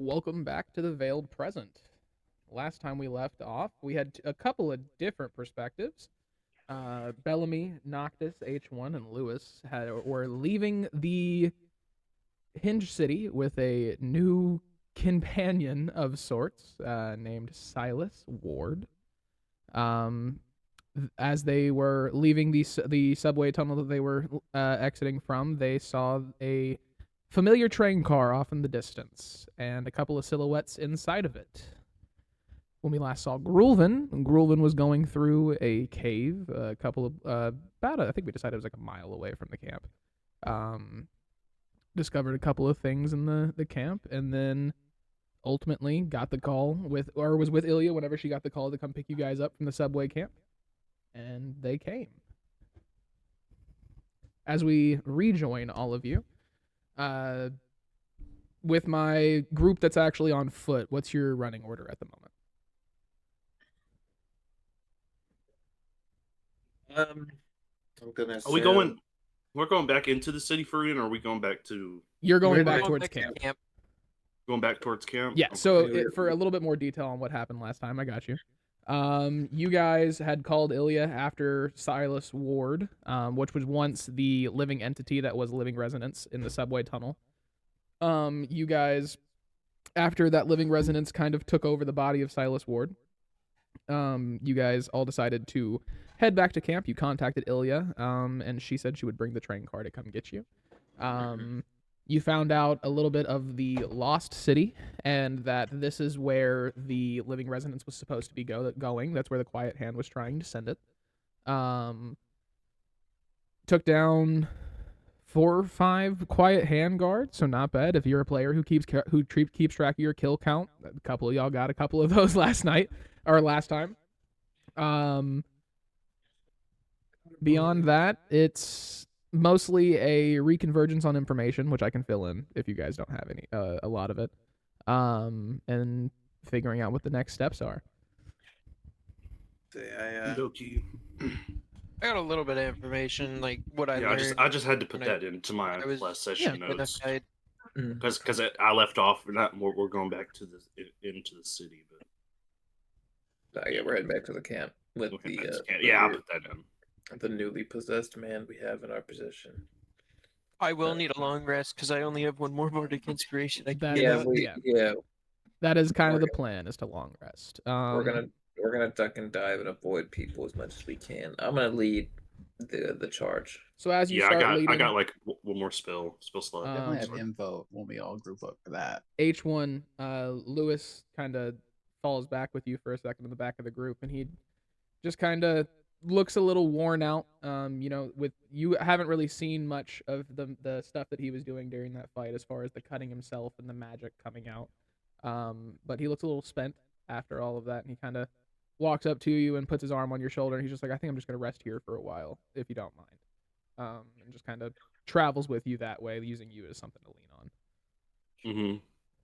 welcome back to the Veiled Present. Last time we left off, we had a couple of different perspectives. Bellamy, Noctis, H1, and Lewis were leaving the Hinged City with a new companion of sorts named Silas Ward. As they were leaving the subway tunnel that they were exiting from, they saw a familiar train car off in the distance, and a couple of silhouettes inside of it. When we last saw Grulvin was going through a cave, a couple of, I think we decided it was like a mile away from the camp. Discovered a couple of things in the camp, and then ultimately got the call was with Ilya whenever she got the call to come pick you guys up from the subway camp. And they came. As we rejoin all of you, with my group that's actually on foot, what's your running order at the moment? I'm gonna. Are we going? We're going back into the city for you, or are we going back to? You're going back towards camp. Going back towards camp. Yeah. So for a little bit more detail on what happened last time, I got you. You guys had called Ilya after Silas Ward, which was once the living entity that was living residence in the subway tunnel. You guys, after that living residence kind of took over the body of Silas Ward, you guys all decided to head back to camp. You contacted Ilya, and she said she would bring the train car to come get you. You found out a little bit of the Lost City, and that this is where the living residence was supposed to be going. That's where the Quiet Hand was trying to send it. Took down 4 or 5 Quiet Hand guards, so not bad. If you're a player who keeps track of your kill count, a couple of y'all got a couple of those last time. Beyond that, it's mostly a reconvergence on information, which I can fill in if you guys don't have a lot of it, and figuring out what the next steps are. I got a little bit of information, like what I learned. I just had to put that into my last session notes because I left off. We're going back to into the city, but yeah, we're heading back to the camp with I'll put that in. The newly possessed man we have in our possession. I will need a long rest because I only have one more Bardic Inspiration. That is kind of the plan, is to long rest. We're gonna duck and dive and avoid people as much as we can. I'm gonna lead the charge. So as you start leading, I got like one more spell slot. Definitely have info when we all group up for that. H1, Lewis kind of falls back with you for a second in the back of the group, and he just kind of looks a little worn out. With you haven't really seen much of the stuff that he was doing during that fight, as far as the cutting himself and the magic coming out. But he looks a little spent after all of that, and he kind of walks up to you and puts his arm on your shoulder, and he's just like, I think I'm just gonna rest here for a while, if you don't mind. And just kind of travels with you that way, using you as something to lean on.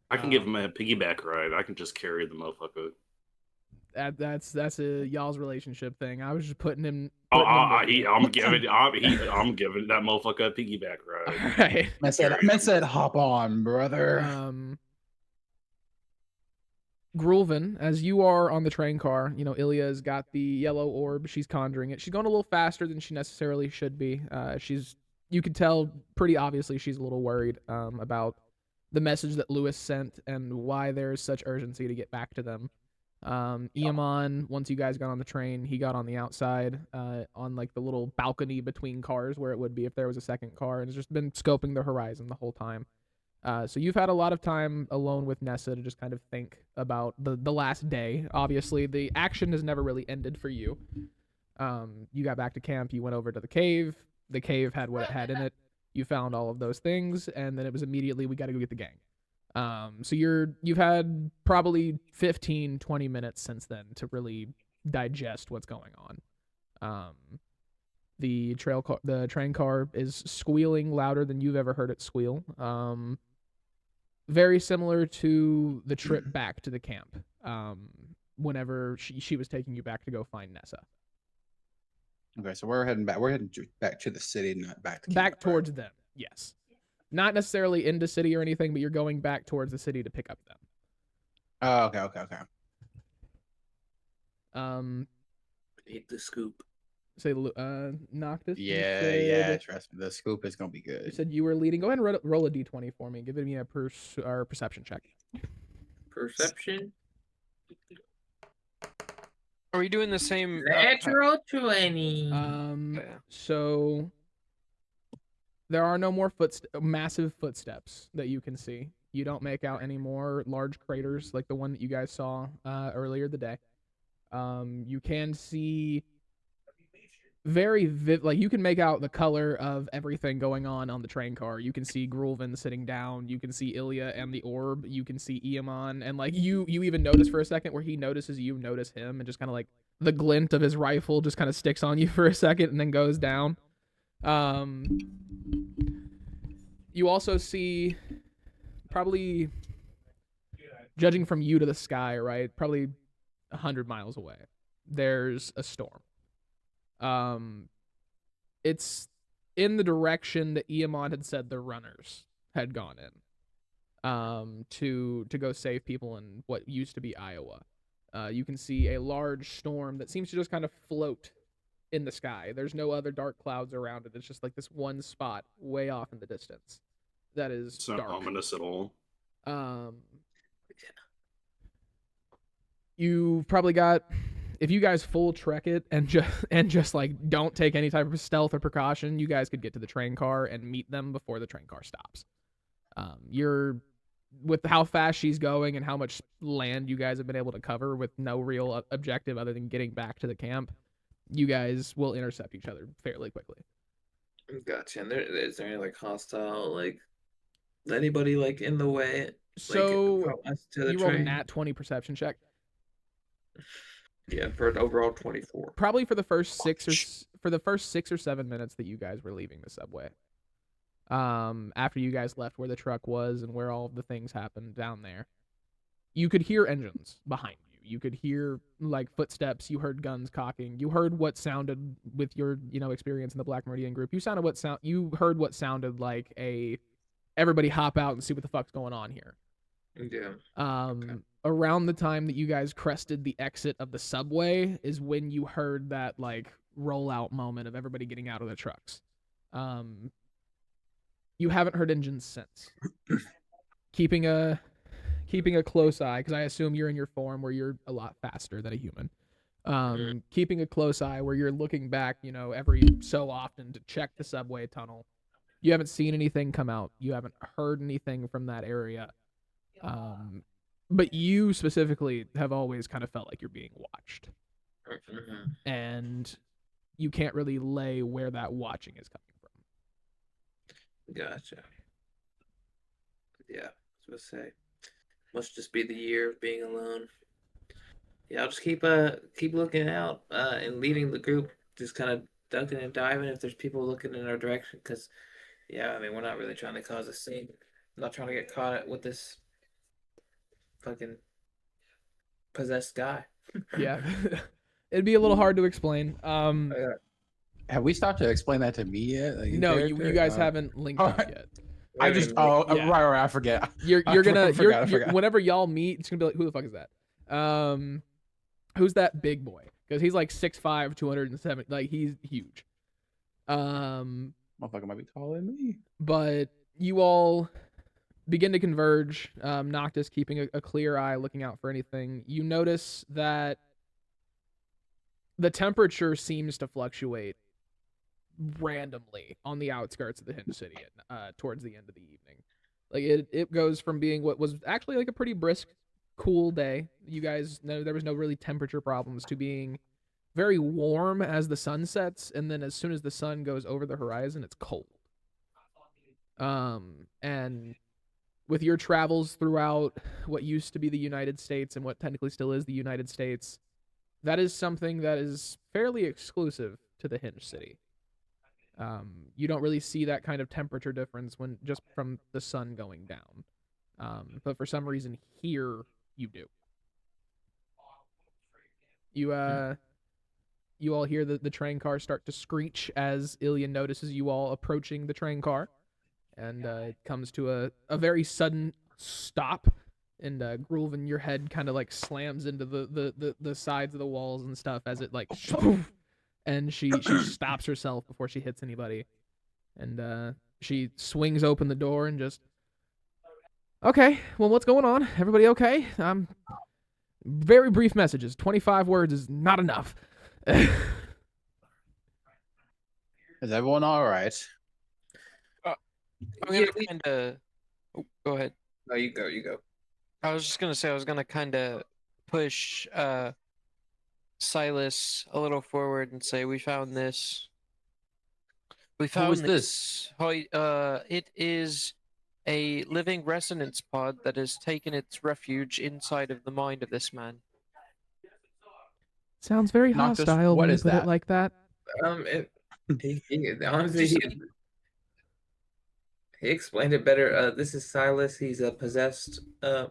I can give him a piggyback ride. I can just carry the motherfucker. That's a y'all's relationship thing. I was just putting him. I'm giving that motherfucker a piggyback ride. All right. I said, hop on, brother. Grulvin, as you are on the train car, Ilya's got the yellow orb. She's conjuring it. She's going a little faster than she necessarily should be. You could tell pretty obviously she's a little worried about the message that Lewis sent and why there's such urgency to get back to them. Iamon, once you guys got on the train, he got on the outside, on like the little balcony between cars where it would be if there was a second car, and has just been scoping the horizon the whole time. So you've had a lot of time alone with Nessa to just kind of think about the last day. Obviously, the action has never really ended for you. You got back to camp, you went over to the cave. The cave had what it had in it. You found all of those things, and then it was immediately, we got to go get the gang. So you've had probably 15-20 minutes since then to really digest what's going on. The train car is squealing louder than you've ever heard it squeal. Very similar to the trip back to the camp. Whenever she was taking you back to go find Nessa. Okay, so we're heading back. We're heading back to the city, not back to camp, back towards them. Yes. Not necessarily into city or anything, but you're going back towards the city to pick up them. Oh, okay. Eat the scoop. Say, Noctis. Yeah. Trust me, the scoop is gonna be good. You said you were leading. Go ahead and roll a d20 for me. Give me a perception check. Perception. Are we doing the same? Natural 20. So there are no more massive footsteps that you can see. You don't make out any more large craters like the one that you guys saw earlier the day. You can see very like you can make out the color of everything going on the train car. You can see Grulvin sitting down. You can see Ilya and the orb. You can see Eamon, and like you even notice for a second where he notices you notice him, and just kind of like the glint of his rifle just kind of sticks on you for a second and then goes down. You also see, probably judging from you to the sky, right? Probably 100 miles away, there's a storm. It's in the direction that Eamon had said the runners had gone in, to go save people in what used to be Iowa. You can see a large storm that seems to just kind of float in the sky. There's no other dark clouds around it. It's just like this one spot way off in the distance that is it's not dark. Ominous at all. You've probably got, if you guys full trek it and just like don't take any type of stealth or precaution, you guys could get to the train car and meet them before the train car stops. You're, with how fast she's going and how much land you guys have been able to cover with no real objective other than getting back to the camp, you guys will intercept each other fairly quickly. Gotcha. And is there any like hostile, like anybody like in the way? So like, to the you rolled a train? nat 20 perception check. Yeah, for an overall 24. Probably for the first 6 or 7 minutes that you guys were leaving the subway. After you guys left where the truck was and where all of the things happened down there, you could hear engines behind you. You could hear like footsteps. You heard guns cocking. You heard what sounded, with your experience in the Black Meridian group, you heard what sounded like a everybody hop out and see what the fuck's going on here. Yeah. Okay. Around the time that you guys crested the exit of the subway is when you heard that like rollout moment of everybody getting out of the trucks. You haven't heard engines since. Keeping a close eye, because I assume you're in your form where you're a lot faster than a human. Keeping a close eye where you're looking back, every so often to check the subway tunnel. You haven't seen anything come out. You haven't heard anything from that area. But you specifically have always kind of felt like you're being watched. And you can't really lay where that watching is coming from. Gotcha. Yeah, I was gonna say, must just be the year of being alone. Yeah, I'll just keep looking out and leading the group, just kind of ducking and diving if there's people looking in our direction. Because, yeah, I mean, we're not really trying to cause a scene. I'm not trying to get caught with this fucking possessed guy. Yeah. It'd be a little hard to explain. Have we stopped to explain that to me yet? Like, no, you guys haven't linked up yet. I just right, I forget. You're whenever y'all meet, it's gonna be like, who the fuck is that? Who's that big boy? Because he's like 6'5", 270, like he's huge. Motherfucker might be taller than me. But you all begin to converge. Noctis keeping a clear eye, looking out for anything. You notice that the temperature seems to fluctuate randomly on the outskirts of the Hinged City towards the end of the evening. Like it goes from being what was actually like a pretty brisk, cool day. You guys know there was no really temperature problems, to being very warm as the sun sets, and then as soon as the sun goes over the horizon, it's cold. And with your travels throughout what used to be the United States and what technically still is the United States, that is something that is fairly exclusive to the Hinged City. You don't really see that kind of temperature difference when just from the sun going down. But for some reason here you do. You all hear the train car start to screech as Ilya notices you all approaching the train car, and it comes to a very sudden stop And Grulvin, your head kind of like slams into the sides of the walls and stuff as it like, and she stops herself before she hits anybody, and she swings open the door and just, okay, well, what's going on? Everybody okay? Very brief messages. 25 words is not enough. Is everyone all right? I'm gonna kind of. Oh, go ahead. No, you go. You go. I was just gonna say I was gonna kind of push Silas a little forward and say we found this. We found this. It is a living resonance pod that has taken its refuge inside of the mind of this man. Sounds very hostile when you put it like that. Honestly, he explained it better. This is Silas. He's a possessed man.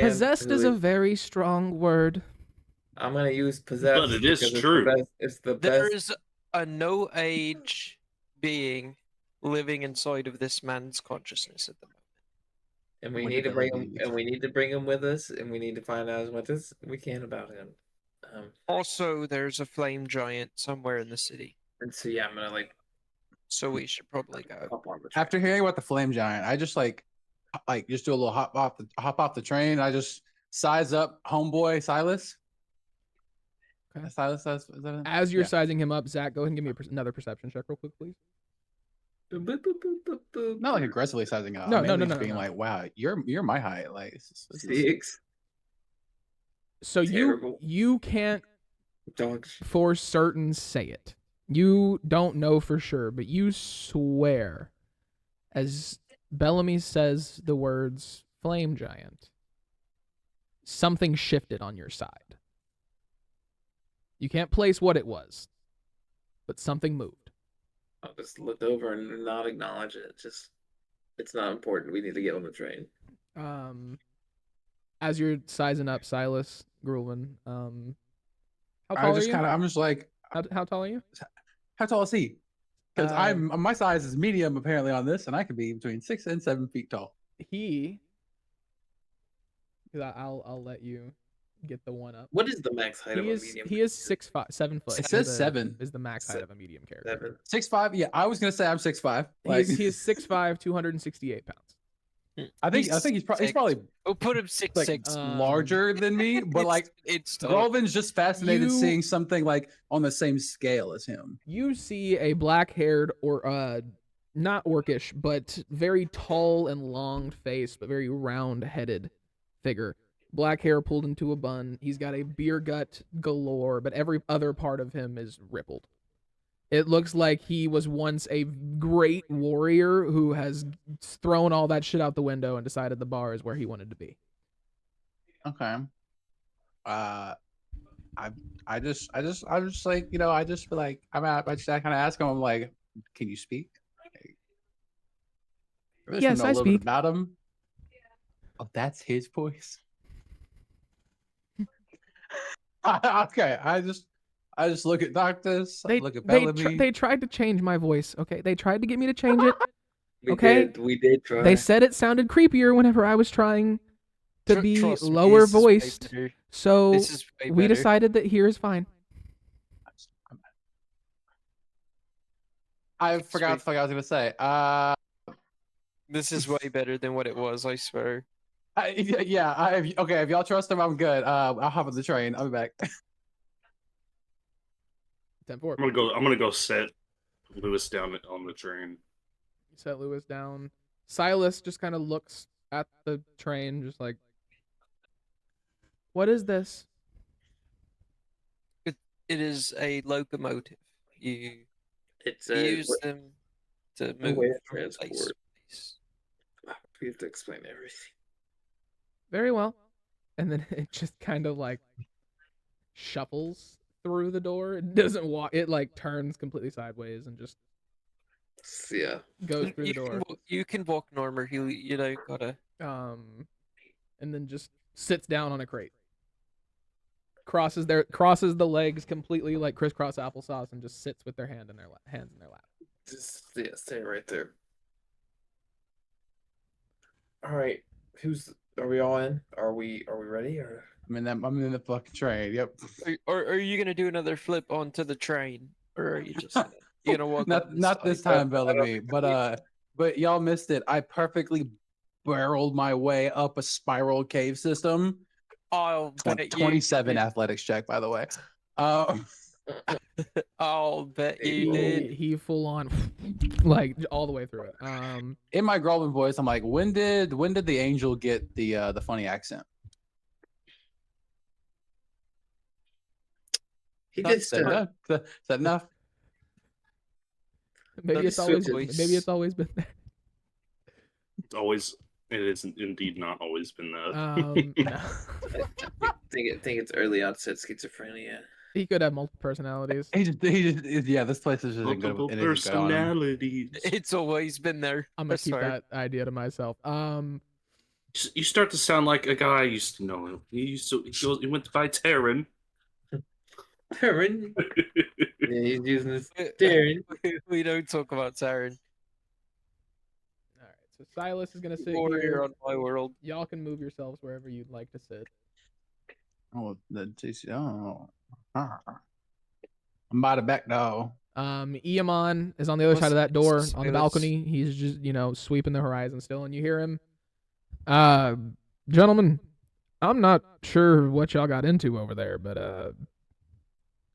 Possessed is a very strong word. I'm gonna use possessed. But it is true. It's the best. There is a no-age being living inside of this man's consciousness at the moment. And we need to bring him. And we need to bring him with us. And we need to find out as much as we can about him. Also, there's a flame giant somewhere in the city. And so yeah, I'm gonna So we should probably go. After hearing about the flame giant, I just like just do a little hop off the train. I just size up homeboy Silas. Okay. Silas, is that it? As you're sizing him up, Zach, go ahead and give me another perception check real quick, please. Not like aggressively sizing up. No, being like, wow, you're my height. Like 6. So Terrible. you can't Dogs. for certain say it. You don't know for sure, but you swear, as Bellamy says the words flame giant, something shifted on your side. You can't place what it was, but something moved. I'll just look over and not acknowledge it. It's not important. We need to get on the train. As you're sizing up Silas Grulvin, how tall are you? I'm just like, how tall are you? How tall is he? Because my size is medium apparently on this, and I can be between 6 and 7 feet tall. I'll let you get the one up. What is the max height of a medium? He is 6'5", 7 foot. It says 7 is the max height of a medium character. 6'5". Yeah, I was gonna say I'm 6'5". Like he is 6'5", 268 pounds. I think he's probably we'll put him 6'6". Larger than me, but it's Grulvin's just fascinated seeing something like on the same scale as him. You see a black-haired or not orcish, but very tall and long face, but very round-headed figure. Black hair pulled into a bun. He's got a beer gut galore, but every other part of him is rippled. It looks like he was once a great warrior who has thrown all that shit out the window and decided the bar is where he wanted to be. Okay. I just like, I just feel like I kind of ask him, I'm like, can you speak? Yes, I speak. About him. Oh, that's his voice. Okay, I just look at doctors. Look at Bellamy. They tried to change my voice. Okay, they tried to get me to change it. We did try. They said it sounded creepier whenever I was trying to be lower voiced. So we decided that here is fine. I forgot what the fuck I was gonna say. This is way better than what it was, I swear. Okay, if y'all trust him, I'm good. I'll hop on the train. I'll be back. 10-4. I'm gonna go set Lewis down on the train. Set Lewis down. Silas just kind of looks at the train, just like, what is this? It is a locomotive. You use them to move from place to place. We have to explain everything. Very well. And then it just kind of like shuffles through the door. It doesn't walk. It like turns completely sideways and just goes through the door. You can walk normal. You don't gotta. And then just sits down on a crate. Crosses the legs completely like crisscross applesauce and just sits with their hands in their lap. Just stay right there. All right, who's Are we all in? Are we ready? Or I'm in the fucking train. Yep. Are you gonna do another flip onto the train, or are you just gonna walk? Not this time, Bellamy. But y'all missed it. I perfectly barreled my way up a spiral cave system. I'll bet 27 athletics check, by the way. I'll bet you did. He full on like all the way through it. In my Growling voice, I'm like, when did the angel get the funny accent? he did Is that enough? Maybe it's always been there. It is indeed not always been that. No. I think it's early onset schizophrenia. He could have multiple personalities. He just this place is just Multiple good. personalities. It's always been there. I'm gonna keep that idea to myself. You start to sound like a guy I used to know. He went by Terran. Terran. Yeah, he's using this Terran. We don't talk about Saren. All right, so Silas is gonna sit Warrior here. on my world. Y'all can move yourselves wherever you'd like to sit. Oh, I'm by the back door. Iamon is on the other side of that door on the balcony. He's just, sweeping the horizon still, and you hear him. Gentlemen, I'm not sure what y'all got into over there, but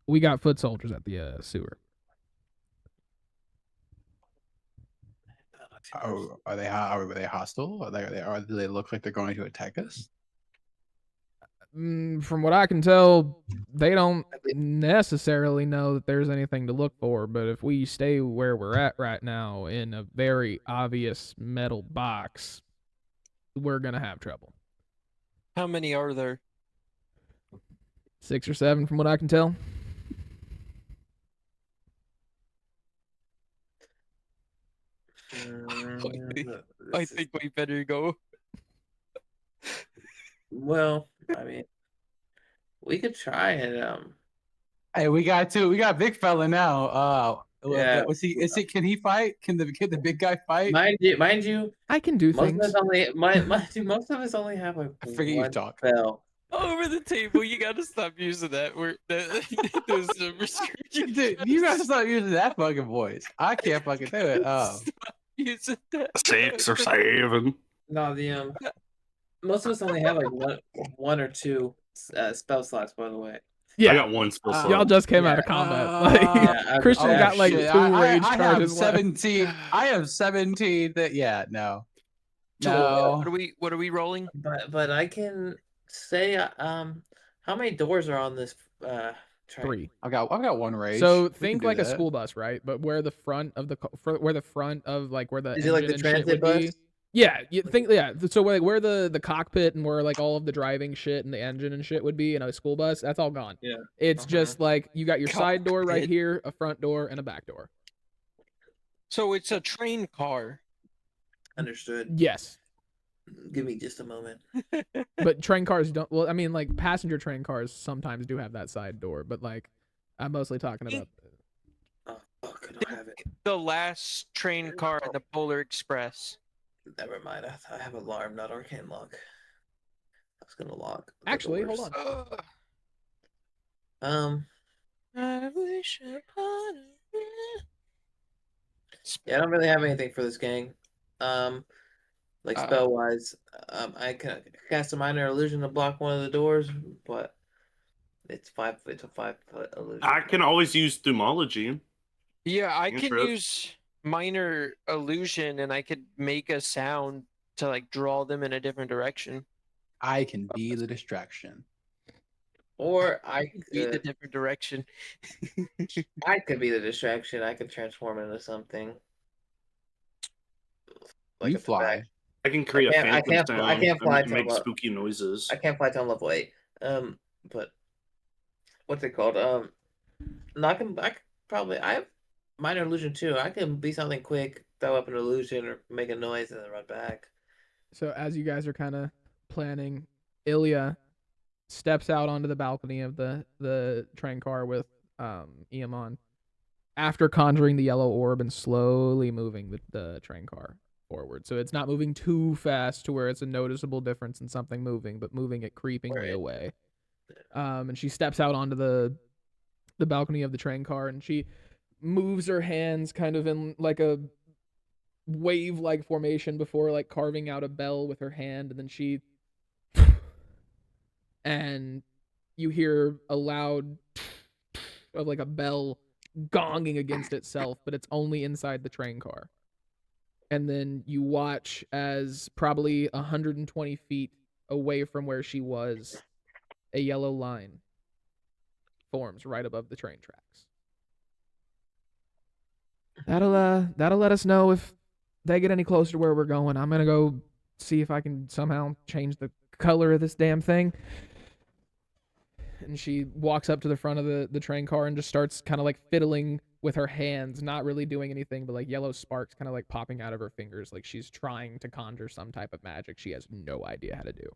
we got foot soldiers at the sewer. Oh, are they hostile? Do they look like they're going to attack us? From what I can tell, they don't necessarily know that there's anything to look for, but if we stay where we're at right now in a very obvious metal box, we're going to have trouble. How many are there? 6 or 7 from what I can tell. I think we better go. Well, I mean, we could try it. Hey, we got big fella now. Yeah. Can he fight? Can the big guy fight? Mind you, I can do most things. of us most of us only have like I figure you talk. spell. Over the table, you gotta stop using that. There's some restrictions. Dude, you gotta stop using that fucking voice. I can't fucking do it. Oh. Stop using that. 6 or 7. No, the most of us only have like one or two spell slots. By the way, I got one spell slot. Y'all just came out of combat. Christian got like 2 rage charges. I have 17. I have 17. No. What are we rolling? But I can say how many doors are on this train? 3. I've got 1 rage. So think like a school bus, right? But where the front of where the is it like the transit bus? Be. Yeah, you think So where the cockpit and where like all of the driving shit and the engine and shit would be in a school bus, that's all gone. Yeah. It's just like you got your side door right here, a front door, and a back door. So it's a train car. Understood. Yes. Give me just a moment. But train cars don't. Well, I mean, like passenger train cars sometimes do have that side door, but like I'm mostly talking about. Oh, fuck, I don't have it. The last train car in the Polar Express. Never mind. I have alarm, not arcane lock. I was gonna lock. Actually, hold on. I wish upon Yeah, I don't really have anything for this gang. Like spell wise, I can cast a minor illusion to block one of the doors, but it's a 5-foot illusion. I can always use thumology. Yeah, I can use minor illusion, and I could make a sound to like draw them in a different direction. I can be the distraction. Or I could be the different direction. I could be the distraction. I could transform into something. Like you fly. I can create a phantom sound. I can't fly and make spooky noises. I can't fly till level 8. But what's it called? No, I have minor illusion too. I can be something quick, throw up an illusion, or make a noise and then run back. So as you guys are kind of planning, Ilya steps out onto the balcony of the train car with Iamon after conjuring the yellow orb and slowly moving the train car forward. So it's not moving too fast to where it's a noticeable difference in something moving, but moving it creepingly away. And she steps out onto the balcony of the train car, and she moves her hands kind of in like a wave-like formation before like carving out a bell with her hand, and then she and you hear a loud of like a bell gonging against itself, but it's only inside the train car. And then you watch as probably 120 feet away from where she was, a yellow line forms right above the train tracks. That'll let us know if they get any closer to where we're going. I'm gonna go see if I can somehow change the color of this damn thing. And she walks up to the front of the train car and just starts kind of like fiddling with her hands, not really doing anything, but like yellow sparks kind of like popping out of her fingers, like she's trying to conjure some type of magic she has no idea how to do.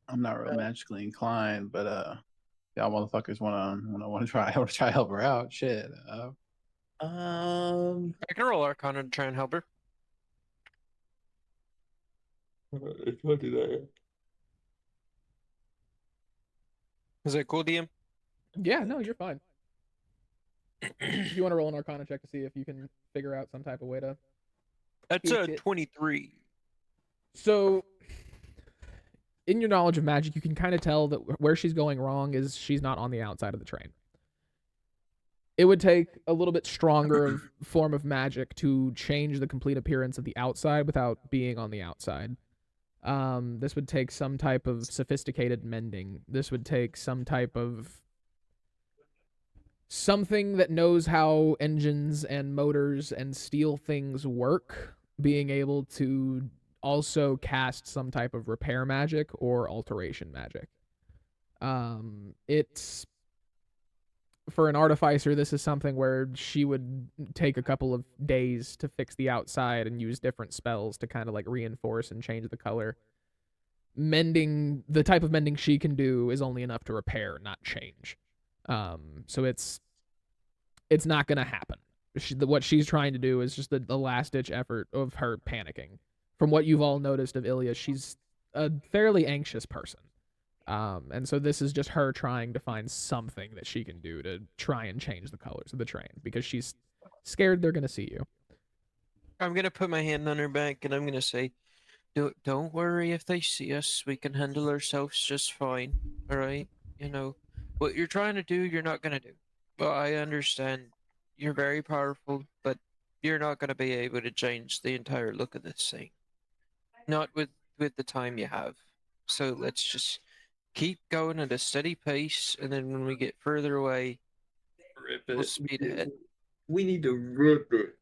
I'm not real magically inclined, but y'all motherfuckers wanna try to help her out. Shit. I can roll Arcana to try and help her. Is that cool, DM? Yeah, no, you're fine. If you want to roll an Arcana check to see if you can figure out some type of way to. That's a 23. So, in your knowledge of magic, you can kind of tell that where she's going wrong is she's not on the outside of the train. It would take a little bit stronger form of magic to change the complete appearance of the outside without being on the outside. This would take some type of sophisticated mending. This would take some type of something that knows how engines and motors and steel things work, being able to also cast some type of repair magic or alteration magic. It's for an artificer, this is something where she would take a couple of days to fix the outside and use different spells to kind of like reinforce and change the color. Mending, the type of mending she can do is only enough to repair, not change. So it's not going to happen. What she's trying to do is just the last-ditch effort of her panicking. From what you've all noticed of Ilya, she's a fairly anxious person. And so this is just her trying to find something that she can do to try and change the colors of the train, because she's scared they're going to see you. I'm going to put my hand on her back and I'm going to say, don't worry if they see us. We can handle ourselves just fine. All right? You know, what you're trying to do, you're not going to do. Well, I understand you're very powerful, but you're not going to be able to change the entire look of this thing. Not with the time you have. So let's just keep going at a steady pace, and then when we get further away, we'll speed ahead. We need to rip it.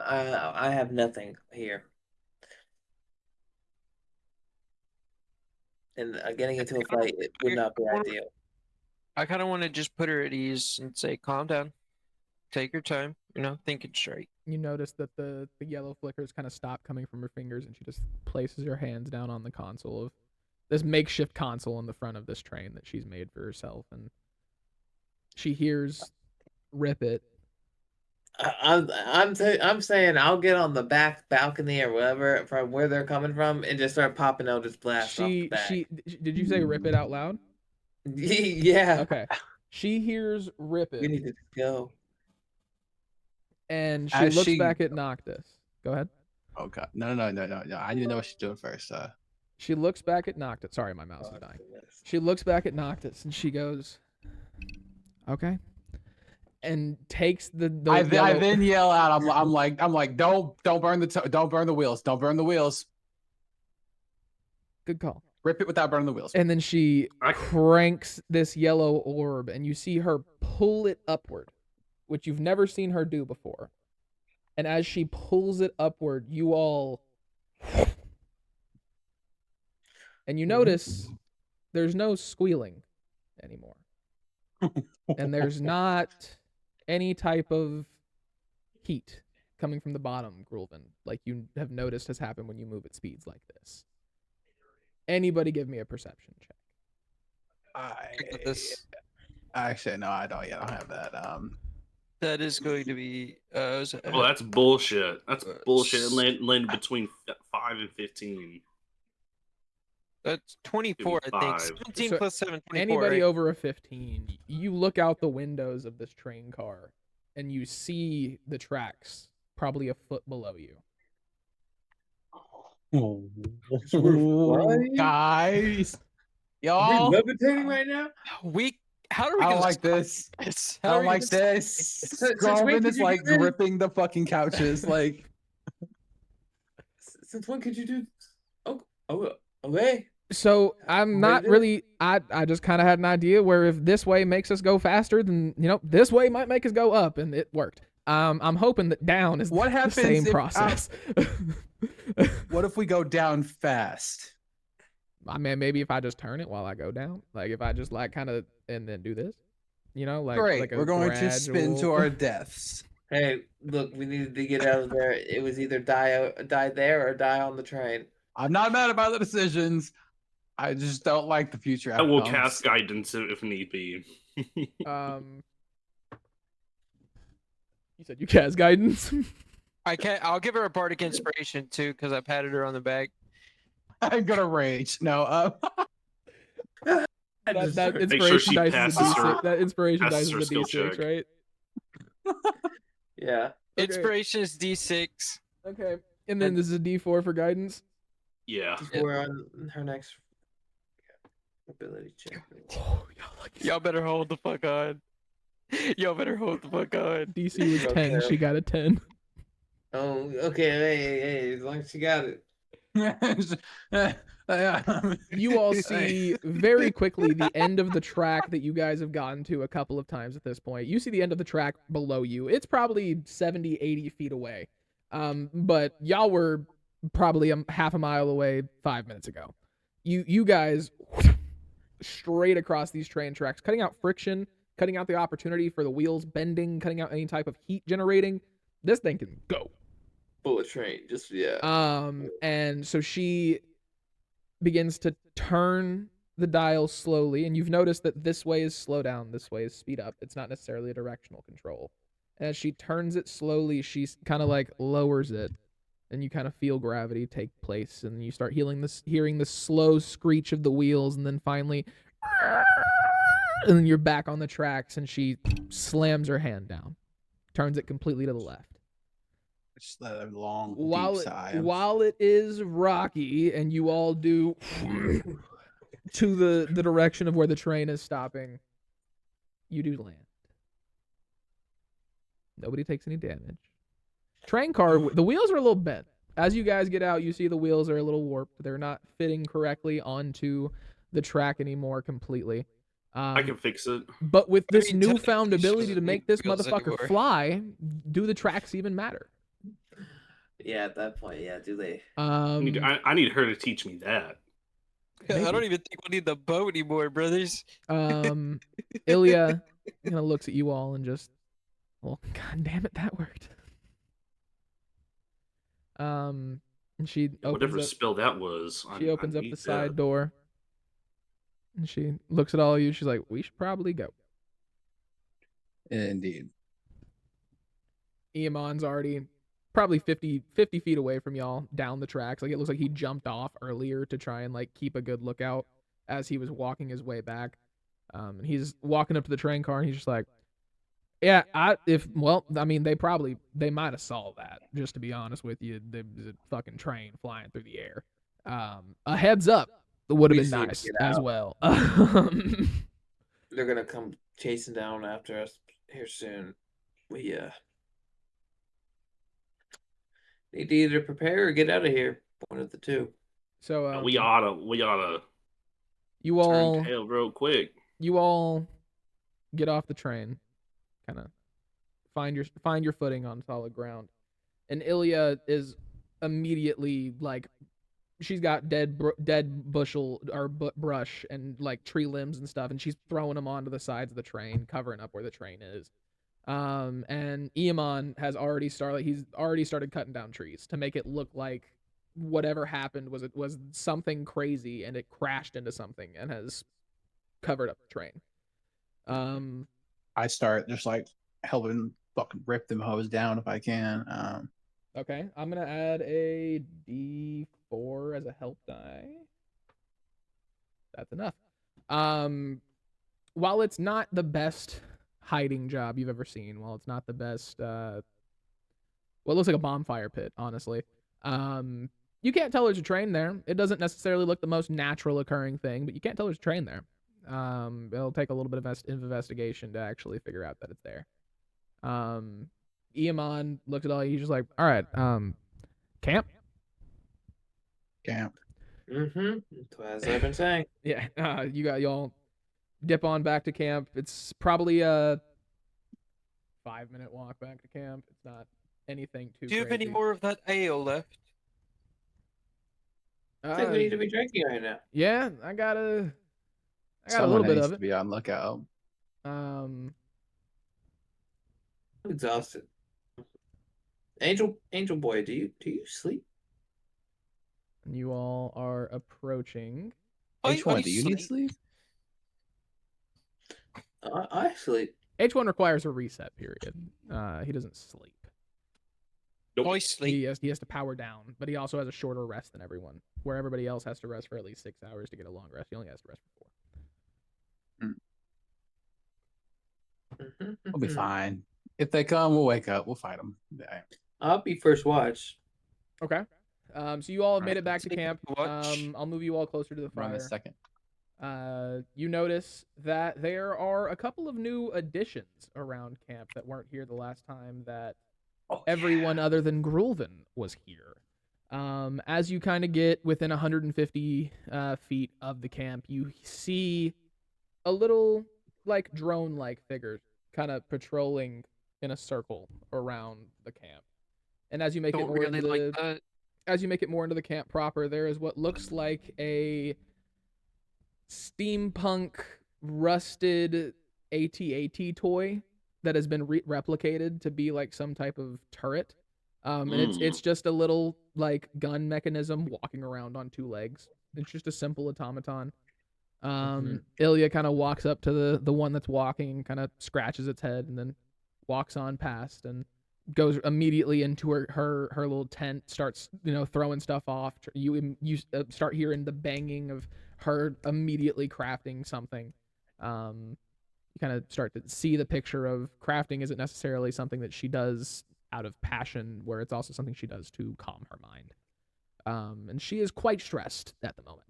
I have nothing here. And getting into a fight, it would not be ideal. I kind of want to just put her at ease and say, calm down. Take your time, thinking straight. You notice that the yellow flickers kind of stop coming from her fingers, and she just places her hands down on the console of this makeshift console in the front of this train that she's made for herself, and she hears "Rip it." I'm saying I'll get on the back balcony or whatever from where they're coming from and just start popping out this blast off the back. Did you say "Rip it" out loud? Yeah. Okay. She hears "Rip it." We need to go. And she looks back at Noctis. Go ahead. Okay. No. I need to know what she's doing first. She looks back at Noctis. Sorry, my mouse is dying. She looks back at Noctis and she goes, "Okay," and takes the I then yell out. I'm like, don't burn the wheels. Don't burn the wheels. Good call. Rip it without burning the wheels. And then she cranks this yellow orb, and you see her pull it upward, which you've never seen her do before. And as she pulls it upward, you all... And you notice there's no squealing anymore. And there's not any type of heat coming from the bottom, Grulvin, like you have noticed has happened when you move at speeds like this. Anybody give me a perception check. Actually, no, I don't. Yeah, I don't have that. That is going to be. Oh, that's bullshit. That's bullshit. It landed between 5 and 15. That's 24, I think. 17 So plus 7, 24. Anybody right? over a 15, you look out the windows of this train car, and you see the tracks probably a foot below you. Guys, y'all, are we levitating right now? How are we I gonna don't like this. I don't like this. Garvin is like gripping the fucking couches, like. Since when could you do? Okay. So I'm not really. I just kind of had an idea where if this way makes us go faster, then this way might make us go up, and it worked. I'm hoping that down is What happens the same if, process. What if we go down fast? I mean, maybe if I just turn it while I go down, like if I just kind of and then do this, like Great. like a We're going to spin to gradual- our deaths. Hey, look, we needed to get out of there. It was either die there or die on the train. I'm not mad about the decisions. I just don't like the future I outcomes. will cast guidance if need be. You said you cast guidance. I'll give her a bardic inspiration too, because I patted her on the back. I'm gonna rage. No, that Make sure inspiration she dice is a passes her- D6. That inspiration dice passes is her a skill D6, check. right? Yeah. Okay. Inspiration is D6. Okay, and then this is a D4 for guidance. Yeah. We're on her next ability check. Y'all better hold the fuck on. Y'all better hold the fuck on. DC was 10. Okay. She got a 10. Oh, okay. Hey, as long as she got it. You all see very quickly the end of the track that you guys have gotten to a couple of times at this point. You see the end of the track below you. It's probably 70, 80 feet away. But y'all were probably half a mile away 5 minutes ago. You guys straight across these train tracks, cutting out friction, cutting out the opportunity for the wheels bending, cutting out any type of heat generating. This thing can go. Bullet train, just yeah. And so she begins to turn the dial slowly, and you've noticed that this way is slow down, this way is speed up. It's not necessarily a directional control. And as she turns it slowly, she kind of like lowers it, and you kind of feel gravity take place, and you start hearing the slow screech of the wheels, and then finally, and then you're back on the tracks, and she slams her hand down, turns it completely to the left. Just a long, While deep sigh. While it is rocky, and you all do to the direction of where the train is stopping, you do land. Nobody takes any damage. Train car, the wheels are a little bent. As you guys get out, you see the wheels are a little warped. They're not fitting correctly onto the track anymore completely. I can fix it. But with this newfound ability to make this motherfucker fly, do the tracks even matter? Yeah, at that point, yeah, do they? I need her to teach me that. Maybe. I don't even think we need the boat anymore, brothers. Ilya kind of looks at you all and just, well, god damn it, that worked. And she whatever spell that was. She opens up the side door, and she looks at all of you. She's like, "We should probably go." Indeed. Eamon's already probably 50 feet away from y'all down the tracks. Like, it looks like he jumped off earlier to try and like keep a good lookout as he was walking his way back. And he's walking up to the train car, and he's just like, yeah, they might have saw that, just to be honest with you. There's a fucking train flying through the air. A heads up would have been nice as well. They're gonna come chasing down after us here soon. We need to either prepare or get out of here. One of the two. So we oughta you all turn tail real quick. You all get off the train, kind of find your footing on solid ground, and Ilya is immediately like, she's got dead bushel or brush and like tree limbs and stuff, and she's throwing them onto the sides of the train, covering up where the train is. And Eamon has already started cutting down trees to make it look like whatever happened was something crazy, and it crashed into something and has covered up the train. I start just like helping fucking rip them hoes down if I can. Okay, I'm gonna add a D4 as a help die. That's enough. While it's not the best hiding job you've ever seen, while it's not the best, well, it looks like a bonfire pit, honestly. You can't tell there's a train there. It doesn't necessarily look the most natural occurring thing, but you can't tell there's a train there. It'll take a little bit of investigation to actually figure out that it's there. Iamon looked at all you, he's just like, all right, camp? Camp. Mm-hmm. As I've been saying. Yeah, y'all dip on back to camp. It's probably a 5-minute walk back to camp. It's not anything too Do you have crazy. any more of that ale left? I think we need to be drinking right now. Yeah, I got a Someone little bit needs of to it. be on lookout. I'm exhausted. Angel boy, do you sleep? You all are approaching. H1, do you need sleep? I sleep. H1 requires a reset period. He doesn't sleep. Nope. I sleep. He has to power down, but he also has a shorter rest than everyone. Where everybody else has to rest for at least 6 hours to get a long rest, he only has to rest for 4. We'll be fine. If they come, we'll wake up. We'll fight them. Yeah. I'll be first watch. Okay. So you all have made Alright, it back to camp. I'll move you all closer to the Run a fire. second. You notice that there are a couple of new additions around camp that weren't here the last time that everyone other than Grulven was here. As you kind of get within 150 feet of the camp, you see a little like drone-like figure kind of patrolling in a circle around the camp. And as you make it more into the as you make it more into the camp proper, there is what looks like a steampunk rusted AT-AT toy that has been replicated to be like some type of turret. And it's just a little like gun mechanism walking around on 2 legs. It's just a simple automaton. Ilya kind of walks up to the one that's walking, kind of scratches its head, and then walks on past and goes immediately into her little tent, starts throwing stuff off. You start hearing the banging of her immediately crafting something. You kind of start to see the picture of crafting isn't necessarily something that she does out of passion, where it's also something she does to calm her mind. And she is quite stressed at the moment.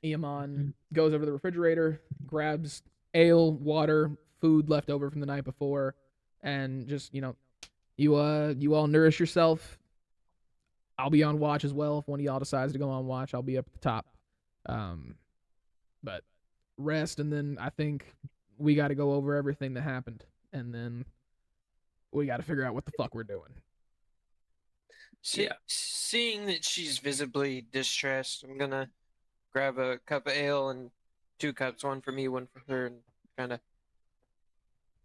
Iamon goes over to the refrigerator, grabs ale, water, food left over from the night before, and just you all nourish yourself. I'll be on watch as well. If one of y'all decides to go on watch, I'll be up at the top. But rest, and then I think we got to go over everything that happened, and then we got to figure out what the fuck we're doing. Seeing that she's visibly distressed, I'm gonna grab a cup of ale and 2 cups, one for me, one for her, and kind of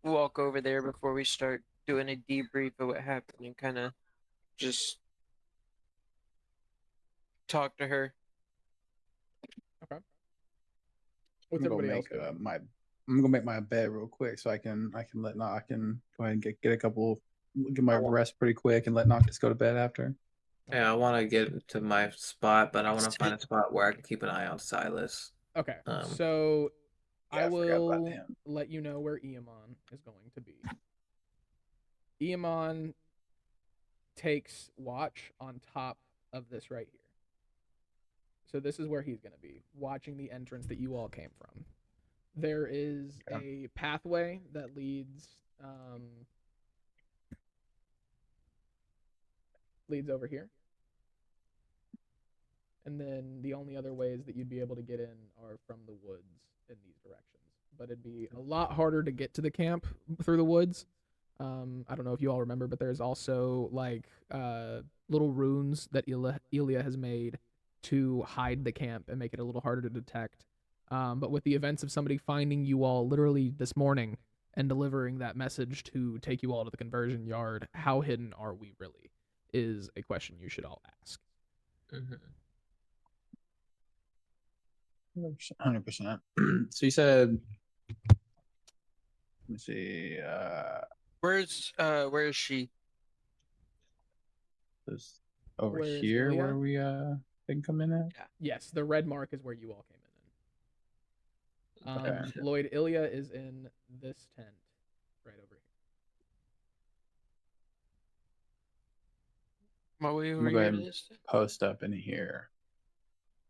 walk over there before we start doing a debrief of what happened and kind of just talk to her. Okay. What's everybody else doing? I'm gonna make my bed real quick so I can go ahead and get a couple, get my rest pretty quick and let Noctis go to bed after. Yeah, I want to get to my spot, but I want to find a spot where I can keep an eye on Silas. Okay, so I will let you know where Iamon is going to be. Iamon takes watch on top of this right here. So this is where he's going to be, watching the entrance that you all came from. There is a pathway that leads over here. And then the only other ways that you'd be able to get in are from the woods in these directions. But it'd be a lot harder to get to the camp through the woods. I don't know if you all remember, but there's also like little runes that Ilya has made to hide the camp and make it a little harder to detect. But with the events of somebody finding you all literally this morning and delivering that message to take you all to the conversion yard, how hidden are we really, is a question you should all ask. 100%. So you said Let me see. Where is she? This over Where is here Ilya? where we can come in at. Yeah. Yes, the red mark is where you all came in. Okay. Lloyd, Ilya is in this tent right over here. While we I'm were gonna go here ahead and this. post up in here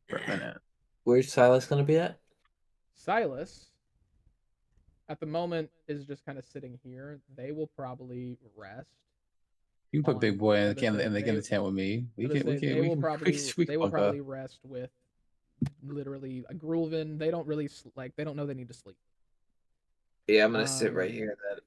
for a minute. Where's Silas gonna be at? Silas, at the moment, is just kind of sitting here. They will probably rest. You can put Big Boy in the tent with me. They will We probably rest with literally a Grulvin. They don't really they don't know they need to sleep. Yeah, I'm gonna sit right here then.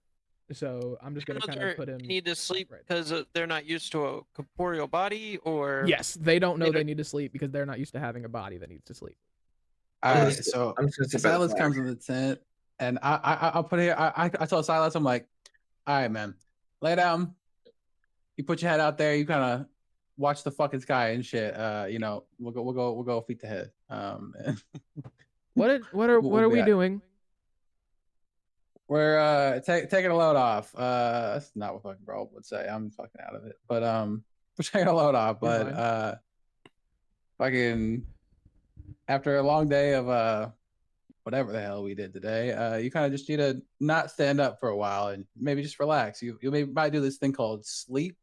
So I'm just gonna kind of put him. Need to sleep because they're not used to a corporeal body, or yes, they don't know they need to sleep because they're not used to having a body that needs to sleep. All right, so Silas comes in the tent, and I'll put here. I told Silas, I'm like, all right, man, lay down. You put your head out there. You kind of watch the fucking sky and shit. You know, we'll go feet to head. What are we doing? We're taking a load off. That's not what fucking bro would say. I'm fucking out of it. But we're taking a load off. But fucking after a long day of whatever the hell we did today, you kind of just need to not stand up for a while and maybe just relax. You might do this thing called sleep.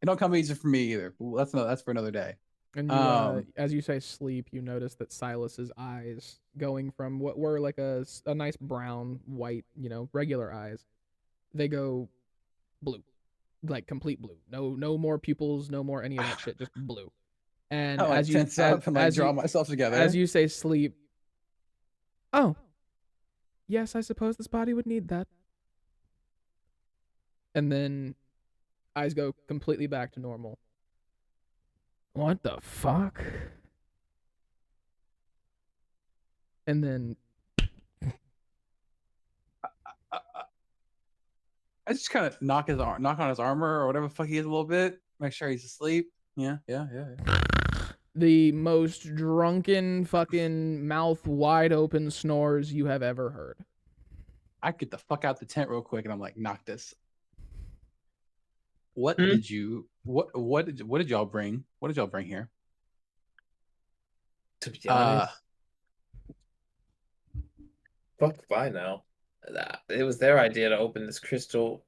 It don't come easy for me either. That's for another day. And you, as you say sleep, you notice that Silas's eyes, going from what were like a nice brown, white, regular eyes, they go blue, like complete blue. No more pupils, no more any of that shit, just blue. And I as you tense up and draw myself together. As you say sleep, oh, yes, I suppose this body would need that. And then eyes go completely back to normal. What the fuck? And then I just kind of knock on his armor or whatever the fuck he is a little bit, make sure he's asleep. Yeah. The most drunken fucking mouth wide open snores you have ever heard. I get the fuck out the tent real quick and I'm like, knock this. What did you what did y'all bring? What did y'all bring here? To be honest, fuck if I know. It was their idea to open this crystal.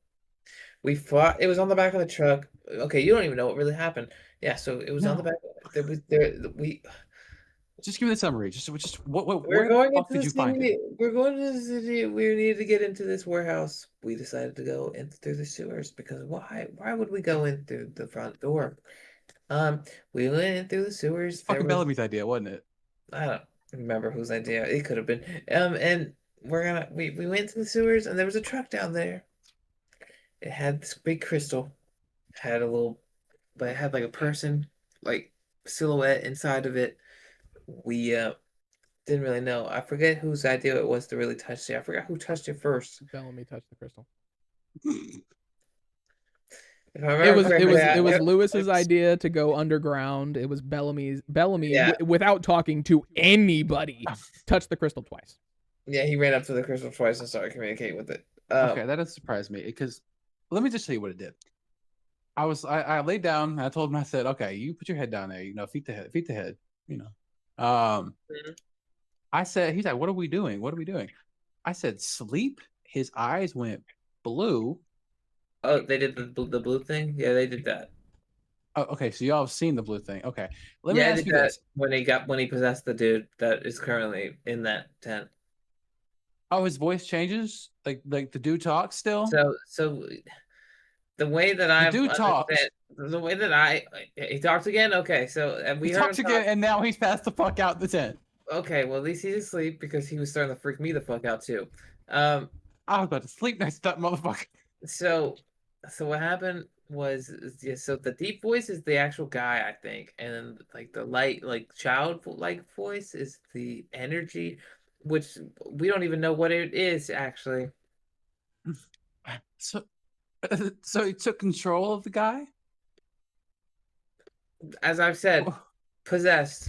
We fought. It was on the back of the truck. Okay, you don't even know what really happened. Yeah, so it was on the back. There was there. We just give me the summary. Just what we're going the fuck did you find it? We're going to the city. We needed to get into this warehouse. We decided to go in through the sewers because why? Why would we go in through the front door? We went in through the sewers. Fucking Bellamy's idea, wasn't it? I don't remember whose idea it could have been. And we went to the sewers and there was a truck down there. It had this big crystal, but it had like a person, like silhouette inside of it. We didn't really know. I forget whose idea it was to really touch it. I forgot who touched it first. Bellamy touched the crystal. It was Lewis's idea to go underground. It was Bellamy without talking to anybody, touched the crystal twice. Yeah, he ran up to the crystal twice and started communicating with it. Okay, that doesn't surprise me because let me just tell you what it did. I laid down and I told him, I said, okay, you put your head down there, feet to head, I said, he's like, what are we doing? I said, sleep. His eyes went blue. Oh, they did the blue thing? Yeah, they did that. Oh, okay, so y'all have seen the blue thing. Okay. Let me ask you this. When he possessed the dude that is currently in that tent. Oh, his voice changes? Like the dude talks still? So the way that he talks again. Okay, so he talks again, and now he's passed the fuck out the tent. Okay, well at least he's asleep because he was starting to freak me the fuck out too. I was about to sleep next to that motherfucker. So what happened was, so the deep voice is the actual guy, I think, and then like the light, like child-like voice is the energy, which we don't even know what it is actually. So he took control of the guy? As I've said, possessed.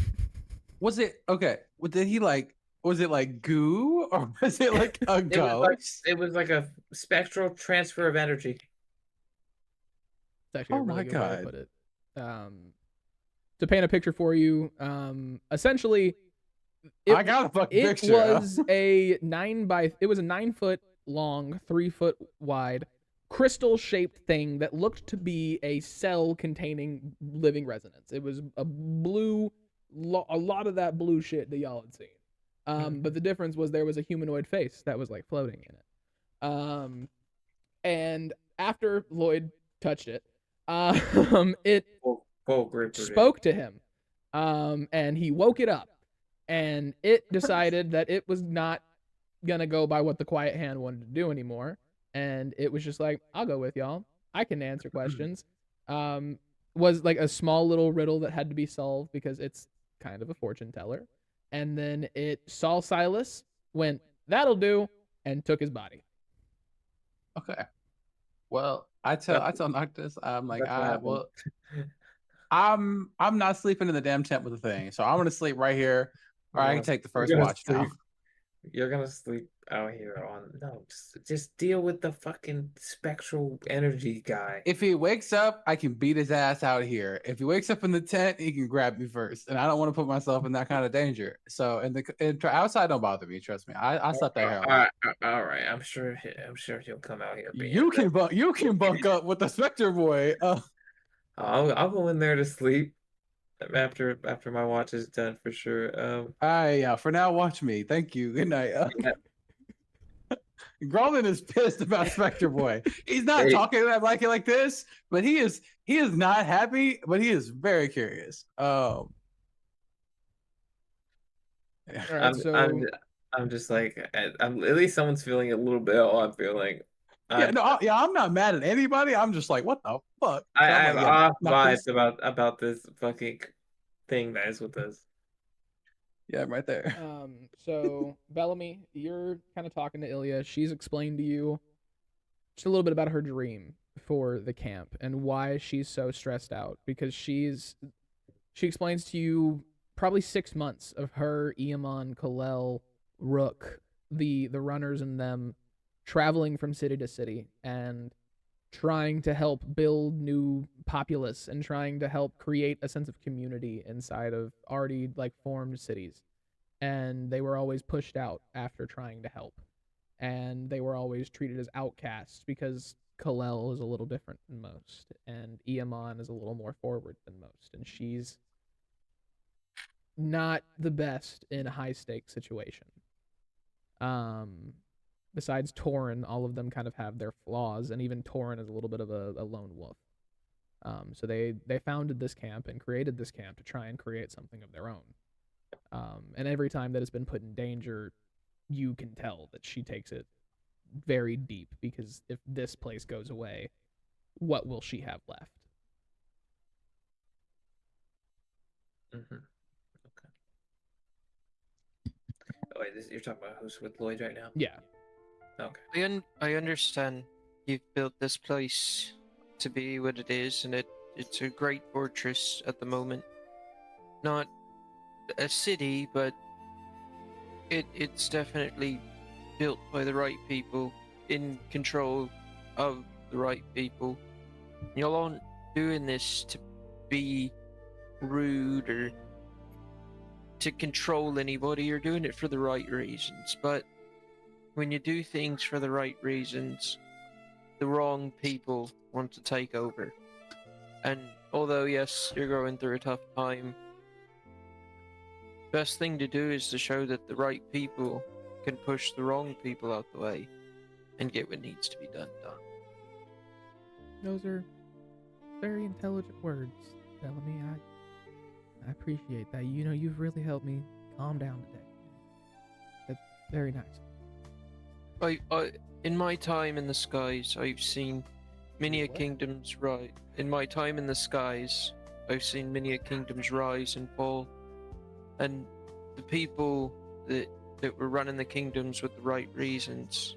Was it okay? Did he like was it like goo or was it like a ghost? It was like a spectral transfer of energy. It's actually a really good way to put it. To paint a picture for you, essentially, I got a fucking picture. It was a 9 foot long, 3 foot wide, crystal shaped thing that looked to be a cell containing living resonance. It was a lot of that blue shit that y'all had seen. But the difference was there was a humanoid face that was like floating in it. And after Lloyd touched it, it spoke to him, and he woke it up, and it decided that it was not gonna go by what the quiet hand wanted to do anymore, and it was just like, I'll go with y'all, I can answer questions. Was like a small little riddle that had to be solved because it's kind of a fortune teller, and then it saw Silas, went, that'll do, and took his body. Okay. Well, I tell Noctis, I'm like, I'm not sleeping in the damn tent with the thing, so I'm gonna sleep right here, or I can take the first watch now. You're gonna sleep out here just deal with the fucking spectral energy guy. If he wakes up, I can beat his ass out here. If he wakes up in the tent, he can grab me first, and I don't want to put myself in that kind of danger. So, outside don't bother me. Trust me, I slept out here. All right, I'm sure he'll come out here. You can bunk up with the Spectre boy. I'll go in there to sleep after my watch is done for sure. Yeah. For now, watch me. Thank you. Good night. Grolin is pissed about Spectre Boy. He's not talking like this, but he is not happy, but he is very curious. I'm just like, at least someone's feeling a little bit how I'm feeling. I'm not mad at anybody. I'm just like, what the fuck? I have off vibes about this fucking thing that is with us. Yeah, I'm right there. So Bellamy, you're kind of talking to Ilya. She's explained to you just a little bit about her dream for the camp and why she's so stressed out, because she explains to you probably 6 months of her, Eamon, Kalel, Rook, the runners and them traveling from city to city and trying to help build new populace and trying to help create a sense of community inside of already like formed cities. And they were always pushed out after trying to help. And they were always treated as outcasts because Kalel is a little different than most, and Eamon is a little more forward than most, and she's not the best in a high stakes situation. Besides Torin, all of them kind of have their flaws, and even Torin is a little bit of a lone wolf. So they founded this camp and created this camp to try and create something of their own. And every time that it's been put in danger, you can tell that she takes it very deep, because if this place goes away, what will she have left? Mm-hmm. Okay. Oh, wait, you're talking about who's with Lloyd right now? Yeah. Okay. I understand you've built this place to be what it is, and it's a great fortress at the moment. Not a city, but it's definitely built by the right people, in control of the right people. Y'all aren't doing this to be rude or to control anybody. You're doing it for the right reasons. But when you do things for the right reasons, the wrong people want to take over. And although, yes, you're going through a tough time, best thing to do is to show that the right people can push the wrong people out the way and get what needs to be done. Those are very intelligent words, Bellamy. I appreciate that. You know, you've really helped me calm down today. That's very nice. In my time in the skies, I've seen many a kingdoms rise. In my time in the skies, I've seen many a kingdoms rise and fall. And the people that were running the kingdoms with the right reasons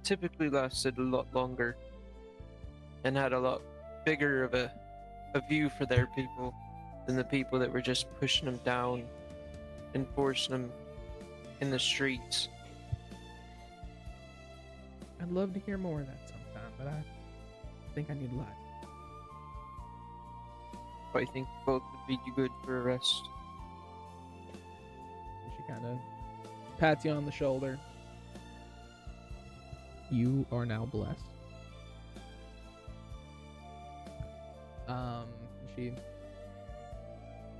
typically lasted a lot longer and had a lot bigger of a view for their people than the people that were just pushing them down and forcing them in the streets. I'd love to hear more of that sometime, but I think I need light. I think both would be good for a rest. She kind of pats you on the shoulder. You are now blessed. She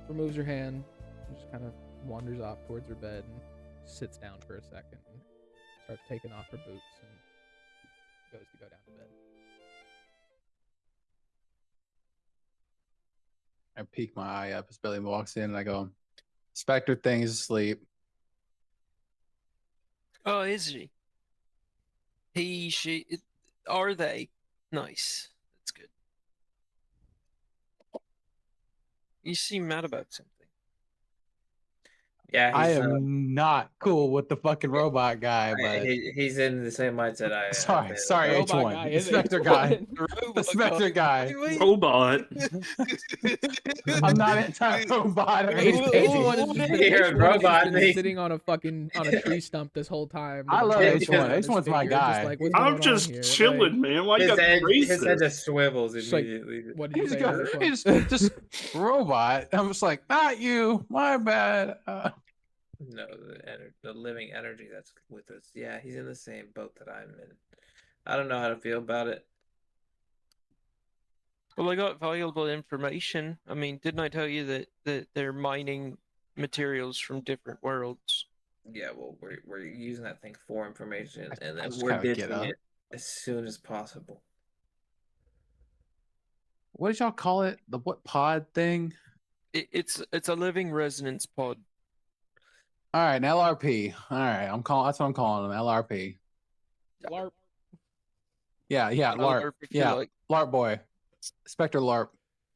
removes her hand and just kind of wanders off towards her bed and sits down for a second and starts taking off her boots and goes to go down to bed. I peek my eye up as Billy walks in and I go, Spectre thing is asleep. Oh, is she? She. Are they? Nice. That's good. You seem mad about something. Yeah, I am not cool with the fucking robot guy, but he's in the same mindset I am. Sorry, Robot H1. guy The is Spectre H1. guy. The The Spectre guy. Robot. I'm not anti-robot. H1 has just been, You're a H1 robot, has been mate. sitting on a tree stump this whole time. I love H1. H1's my guy. Like, what's I'm going on just here? chilling, man. Why you got his head racist? just swivels Just like, immediately. what did you say? He's just robot. I'm just like, not you. My bad. No, the living energy that's with us. Yeah, he's in the same boat that I'm in. I don't know how to feel about it. Well, I got valuable information. I mean, didn't I tell you that they're mining materials from different worlds? Yeah, well, we're using that thing for information, and then just we're gotta get ditching up. it as soon as possible. What did y'all call it? The what pod thing? It's a living resonance pod. All right, an LRP. All right, that's what I'm calling them. LRP. LARP. Yeah, LARP. LARP, if you Yeah, like. LARP boy. Spectre LARP.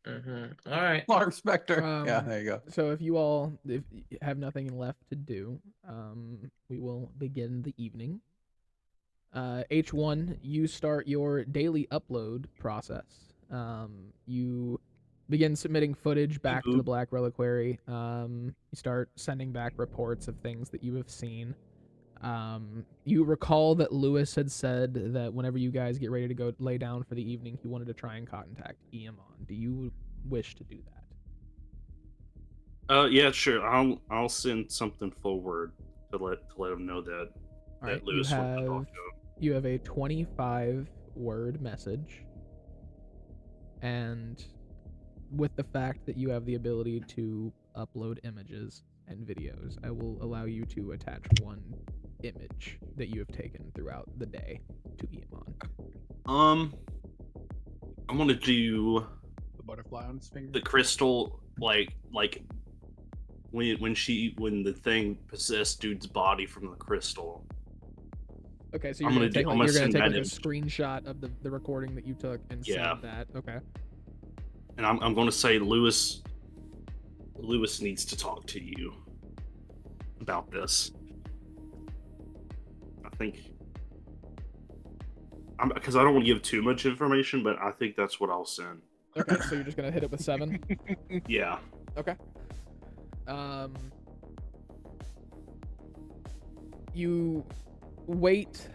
Mm-hmm. All right. LARP Spectre. Yeah, Um, there you go. So if you have nothing left to do, we will begin the evening. H1, you start your daily upload process. You begin submitting footage back to the Black Reliquary. You start sending back reports of things that you have seen. You recall that Lewis had said that whenever you guys get ready to go lay down for the evening, he wanted to try and contact Iamon. Do you wish to do that? Yeah, sure. I'll send something forward to let him know that All right, Lewis wants to talk to him. you have a 25-word message, and with the fact that you have the ability to upload images and videos, I will allow you to attach one image that you have taken throughout the day to Iamon. I'm gonna do The butterfly on his finger. the crystal like when the thing possessed dude's body from the crystal. Okay, so you're gonna take like a screenshot of the recording that you took and send that. Okay. And I'm gonna say Lewis needs to talk to you about this. I think because I don't want to give too much information, but I think that's what I'll send. Okay, so you're just gonna hit it with 7. Yeah. Okay. You wait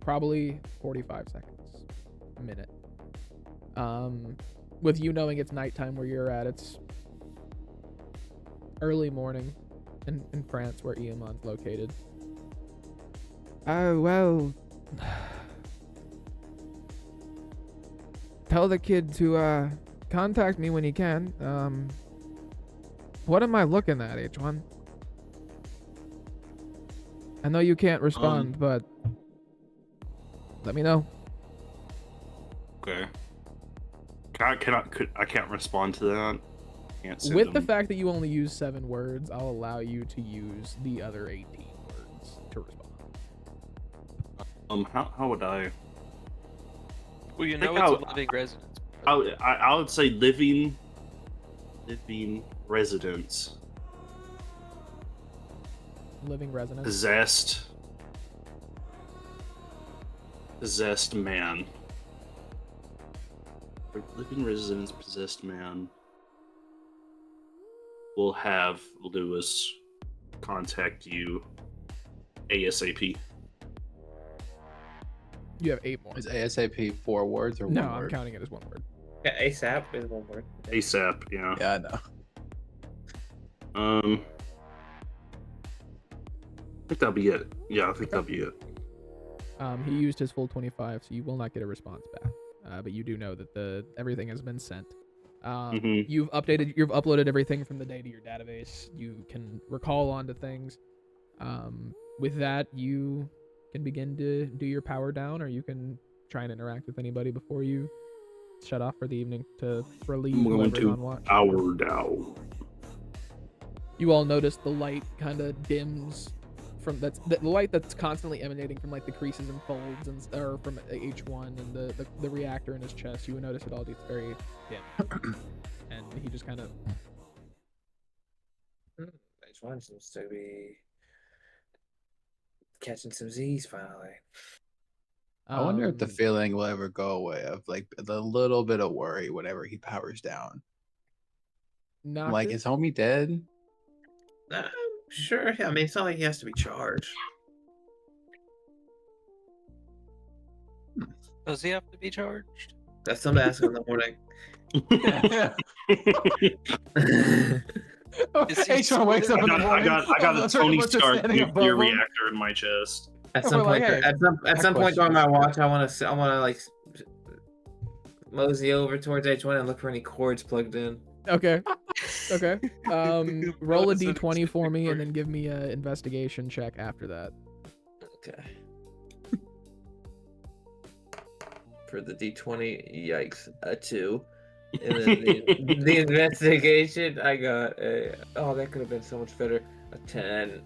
probably 45 seconds, a minute. With you knowing it's nighttime where you're at, it's early morning in France where Iamon's located. Oh, well. Tell the kid to contact me when he can. What am I looking at, H1? I know you can't respond, but let me know. Okay. I can't respond to that. With the fact that you only use 7 words, I'll allow you to use the other 18 words to respond. How would I? Well, you know it's a living residence. I would say living residence. Living residence. Possessed man. Living residence possessed man. We'll have Lewis contact you ASAP. You have 8 more. Is ASAP 4 words or no? 1 I'm word? counting it as 1 word. Yeah, ASAP is 1 word. ASAP, yeah. Yeah, I know. I think that'll be it. Yeah, I think that'll be it. He used his full 25, so you will not get a response back. But you do know that everything has been sent. You've uploaded everything from the day to your database. You can recall onto things. With that, you can begin to do your power down, or you can try and interact with anybody before you shut off for the evening to relieve whoever's on watch. Power down. You all notice the light kind of dims from the light that's constantly emanating from like the creases and folds or from H1 and the reactor in his chest. You would notice it all gets very dim, and he just kind of. H1 seems to be catching some Z's finally. I wonder if the feeling will ever go away of like the little bit of worry whenever he powers down. Like, is homie dead? Sure. I mean, it's not like he has to be charged. Does he have to be charged? That's something to ask in the morning. H1 wakes up in the morning. I got a Tony Stark nuclear reactor in my chest. At some point, at some point during my watch, I want to like mosey over towards H1 and look for any cords plugged in. Okay. Roll a d20 for me, and then give me an investigation check after that. Okay. For the d20, yikes, a 2. And then the investigation, I got that could have been so much better. A 10.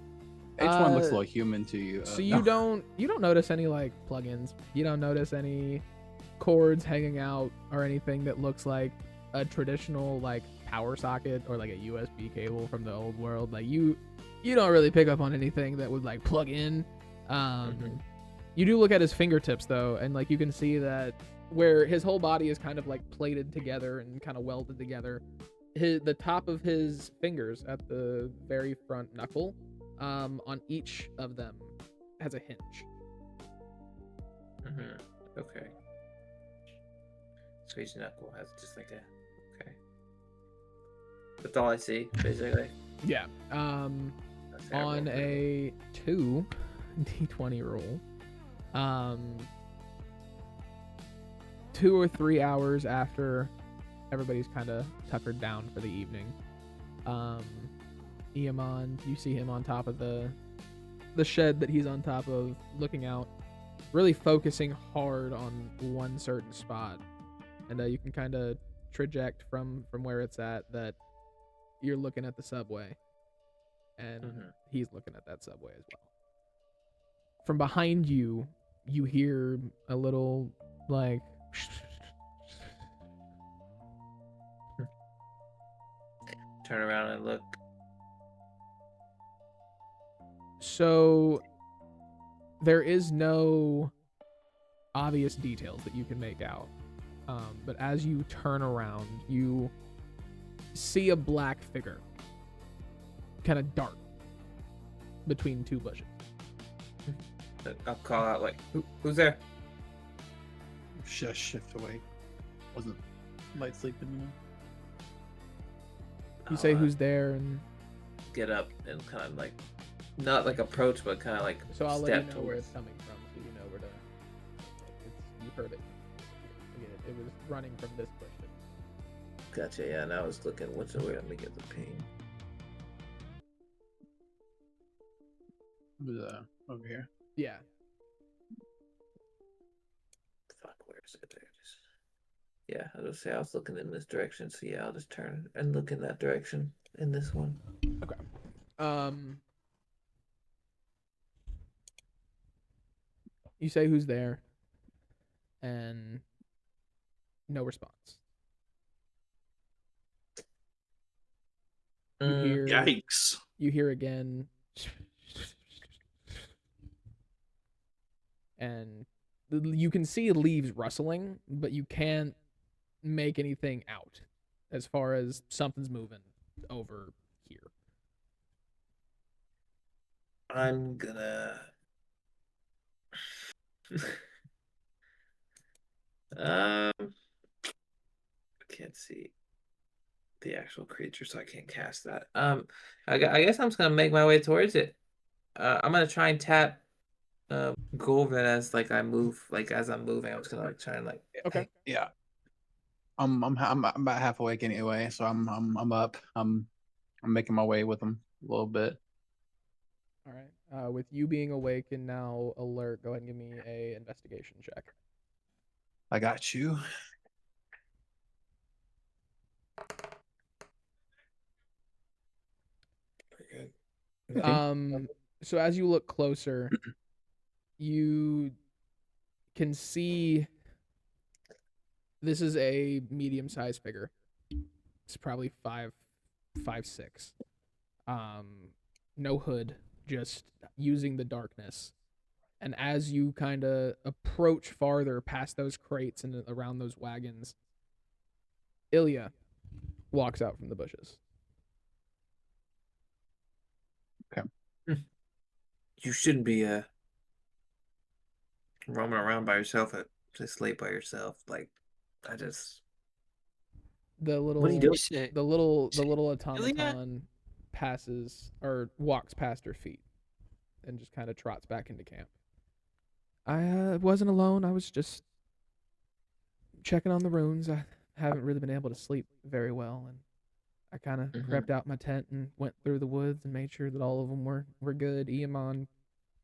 H1 looks like human to you. So you don't notice any like plugins. You don't notice any cords hanging out or anything that looks like a traditional like power socket or like a USB cable from the old world. Like you don't really pick up on anything that would like plug in. You do look at his fingertips though, and like you can see that where his whole body is kind of like plated together and kind of welded together, the top of his fingers at the very front knuckle, on each of them has a hinge. Okay. So each knuckle has just like that. Okay. That's all I see, basically. Yeah. On a 2 d20 roll, 2 or 3 hours after everybody's kind of tuckered down for the evening, Iamon, you see him on top of the shed that he's on top of, looking out, really focusing hard on one certain spot, and you can kind of traject from where it's at that you're looking at the subway, and he's looking at that subway as well. From behind you, you hear a little like turn around and look. So there is no obvious details that you can make out, but as you turn around, you see a black figure kind of dart between 2 bushes. I'll call out like, who's there? Just shift away. Wasn't light sleeping anymore. You say who's there and get up and kind of like, not like approach, but kind of like. So I'll let you know where it's coming from, so you know where to. You heard it. Again, it was running from this bush. Gotcha. Yeah, and I was looking. What's the way? Let me get the ping. Over here. Yeah. Fuck, where is it? There it is. Yeah, I was say I was looking in this direction, so yeah, I'll just turn and look in that direction in this one. Okay. You say who's there, and no response. You hear, yikes. You hear again, and you can see leaves rustling, but you can't make anything out as far as something's moving over here. I'm gonna I can't see the actual creature, so I can't cast that. I guess I'm just gonna make my way towards it. I'm gonna try and tap Golden as like I move, like as I'm moving. I'm just gonna like try and like. Okay. Yeah. I'm about half awake anyway, so I'm up. I'm making my way with him a little bit. All right. With you being awake and now alert, go ahead and give me a investigation check. I got you. So as you look closer, you can see this is a medium-sized figure. It's probably 5'6". No hood, just using the darkness. And as you kind of approach farther past those crates and around those wagons, Ilya walks out from the bushes. Okay. You shouldn't be roaming around by yourself asleep by yourself. Like, I just. The little What are you doing? the little automaton passes or walks past her feet and just kind of trots back into camp. I wasn't alone. I was just checking on the runes. I haven't really been able to sleep very well, and I kind of crept out my tent and went through the woods and made sure that all of them were good. Iamon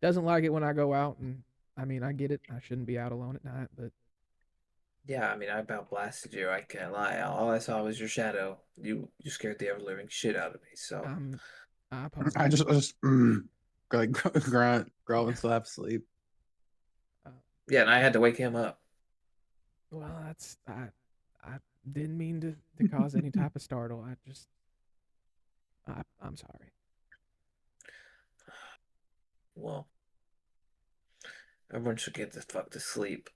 doesn't like it when I go out, and I mean, I get it. I shouldn't be out alone at night, but Yeah, I mean, I about blasted you. I can't lie. All I saw was your shadow. You scared the ever living shit out of me. So I apologize. I just like grunt, growl, and still have to sleep. yeah, and I had to wake him up. Well, I didn't mean to cause any type of startle. I'm sorry. Well, everyone should get the fuck to sleep.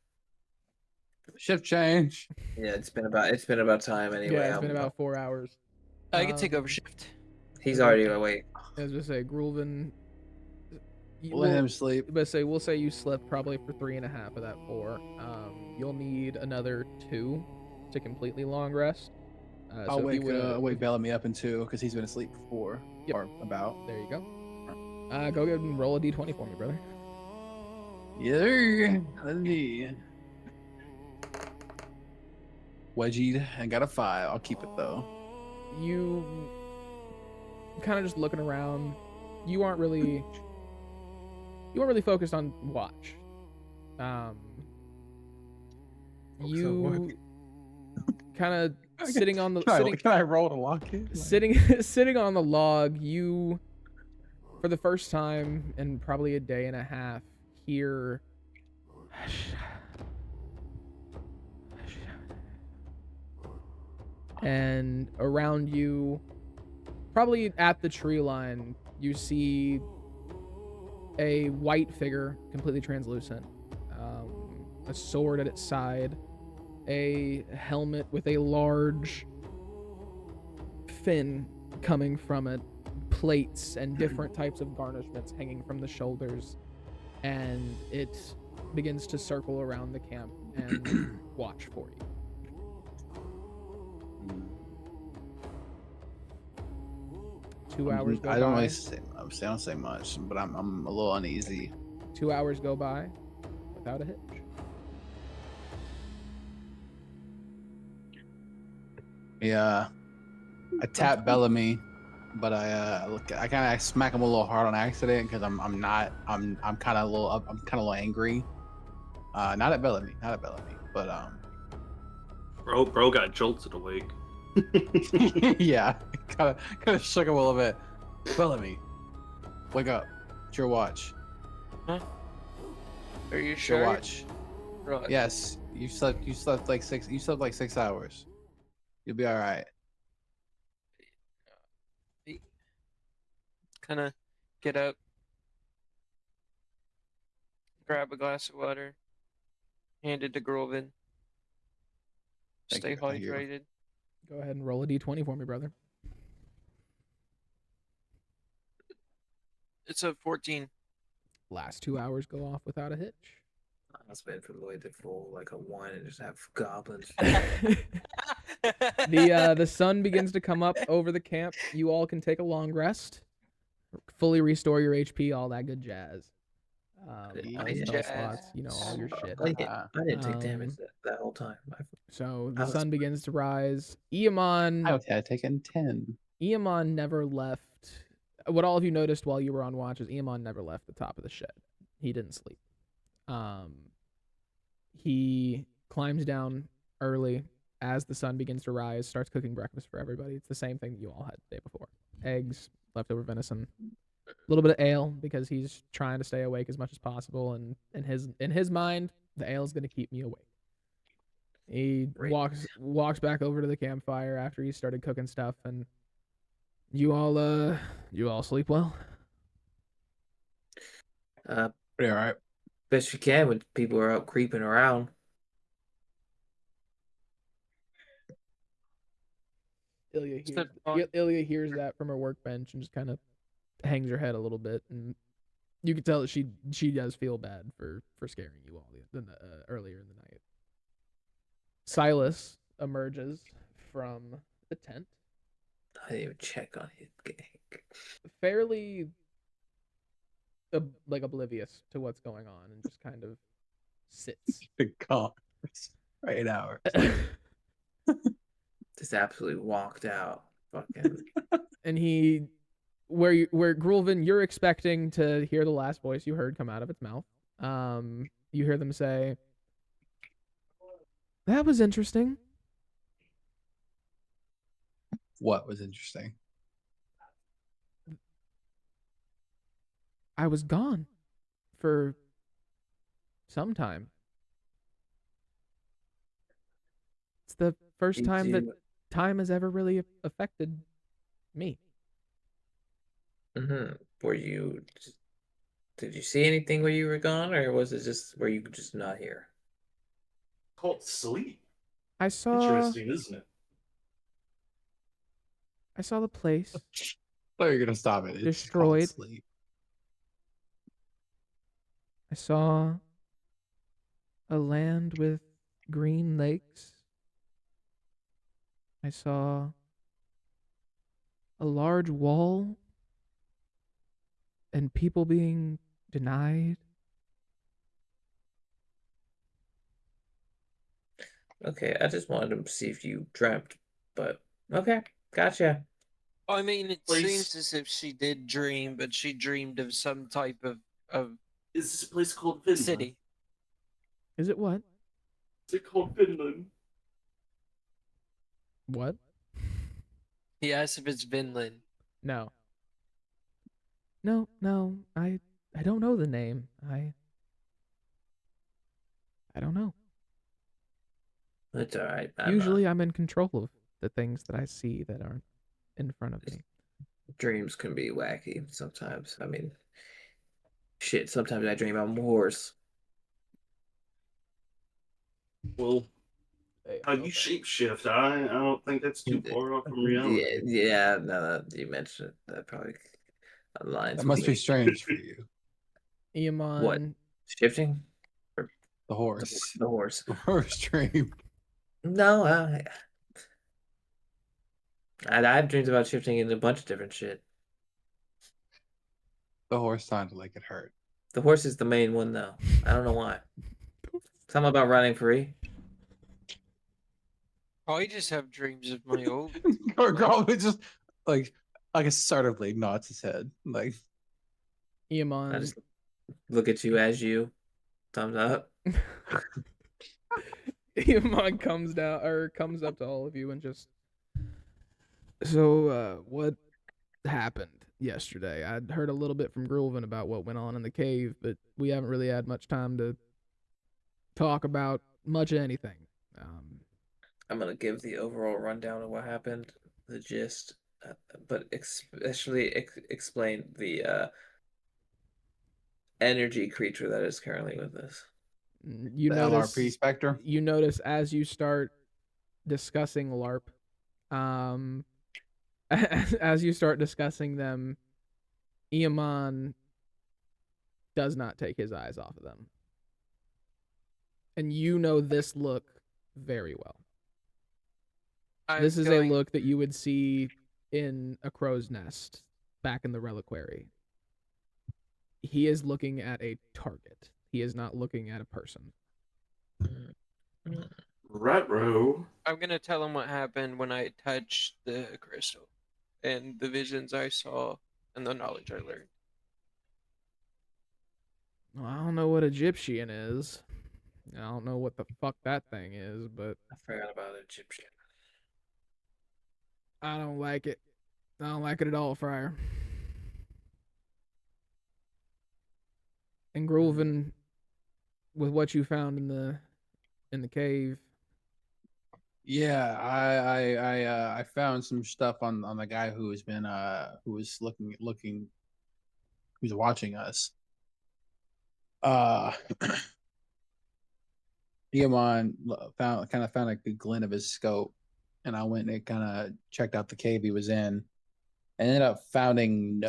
Shift change. Yeah, it's been about time anyway. Yeah, it's been about 4 hours. I can take over shift. He's already awake. As we say, Grulvin. Let him sleep. We'll say you slept probably for 3.5 of that 4. You'll need another 2 to completely long rest. I'll wake Bellamy up in 2 because he's been asleep for 4 or about. There you go. Go ahead and roll a d20 for me, brother. Yeah, let's see. Wedgied and got a 5. I'll keep it though. You kind of just looking around. You weren't really focused on watch. You kind of sitting on the can I roll to lock it? Sitting on the log, you for the first time in probably a day and a half hear and around you, probably at the tree line, you see a white figure, completely translucent, a sword at its side, a helmet with a large fin coming from it, plates and different types of garnishments hanging from the shoulders, and it begins to circle around the camp and watch for you. Two hours go by. I don't say much, but I'm a little uneasy. 2 hours go by without a hitch. Yeah, I tap Bellamy, but I kind of smack him a little hard on accident because I'm kind of a little angry. Not at Bellamy, but Bro got jolted awake. yeah, kind of shook him a little bit. Bellamy, wake up! It's your watch. Huh? Are you It's sure? your watch. Right. Yes, you slept like 6 hours. You'll be all right. Kind of get up, grab a glass of water, hand it to Grulvin. Stay hydrated. Go ahead and roll a d20 for me, brother. It's a 14. Last 2 hours go off without a hitch. I'll spend for Lloyd to roll like a 1 and just have goblins. The sun begins to come up over the camp. You all can take a long rest, fully restore your HP, all that good jazz. Spell slots, all your shit. I didn't take damage that whole time. So the sun begins to rise. Eamon. I had taken 10. Eamon never left. What all of you noticed while you were on watch is Eamon never left the top of the shed. He didn't sleep. He climbs down early as the sun begins to rise, starts cooking breakfast for everybody. It's the same thing that you all had the day before. Eggs, leftover venison, a little bit of ale because he's trying to stay awake as much as possible, and in his mind, the ale is going to keep me awake. He walks back over to the campfire after he started cooking stuff, and you all sleep well? Pretty all right. Best you can when people are out creeping around. Ilya hears that from her workbench and just kind of hangs her head a little bit, and you can tell that she does feel bad for scaring you all earlier in the night. Silas emerges from the tent. I didn't even check on his gang. Fairly oblivious to what's going on, and just kind of sits. Big call. For 8 hours. Just absolutely walked out. Fucking. And he, where Grulvin, you're expecting to hear the last voice you heard come out of its mouth. You hear them say, "That was interesting." What was interesting? I was gone for some time. It's the first time that time has ever really affected me. Mm-hmm. Did you see anything where you were gone, or was it just were you just not here? Called sleep. I saw. Interesting, isn't it? I saw the place. Oh, you're gonna stop it. It's destroyed. Sleep. I saw a land with green lakes. I saw a large wall and people being denied. Okay, I just wanted to see if you dreamt, but okay, gotcha. I mean, it seems as if she did dream, but she dreamed of some type of Is this a place called Finland? City. Is it what? Is it called Finland? What? He asked if it's Vinland. No. No. I don't know the name. I don't know. It's all right. Usually I'm in control of the things that I see that aren't in front of me. Dreams can be wacky sometimes. I mean, shit, sometimes I dream about whores. Well, how you shapeshift? I don't think that's too far off from reality. Yeah. Now that you mentioned it, that probably aligns. That must be strange for you. Eamon. What? Shifting? Or the horse. The horse. The horse dream. No, I have dreams about shifting into a bunch of different shit. The horse sounded like it hurt. The horse is the main one, though. I don't know why. Something about running free. I just have dreams of my old. Girl just like assertively nods his head. Like Eamon. I just look at you as you. Thumbs up. Eamon comes up to all of you and just. So, what happened yesterday? I'd heard a little bit from Grulvin about what went on in the cave, but we haven't really had much time to talk about much of anything. I'm gonna give the overall rundown of what happened, the gist, but especially explain the energy creature that is currently with us. You the notice LRP Spectre. You notice as you start discussing LARP, as you start discussing them, Eamon does not take his eyes off of them. And you know this look very well. I'm this is going... a look that you would see in a crow's nest back in the reliquary. He is looking at a target. He is not looking at a person. Retro. I'm going to tell him what happened when I touched the crystal and the visions I saw and the knowledge I learned. Well, I don't know what Egyptian is. I don't know what the fuck that thing is, but I forgot about Egyptian. I don't like it. I don't like it at all, Friar. And Groven, with what you found in the cave. Yeah, I found some stuff on the guy who has been who was looking who's watching us. Iamon found a good glint of his scope, and I went and kind of checked out the cave he was in. I ended up finding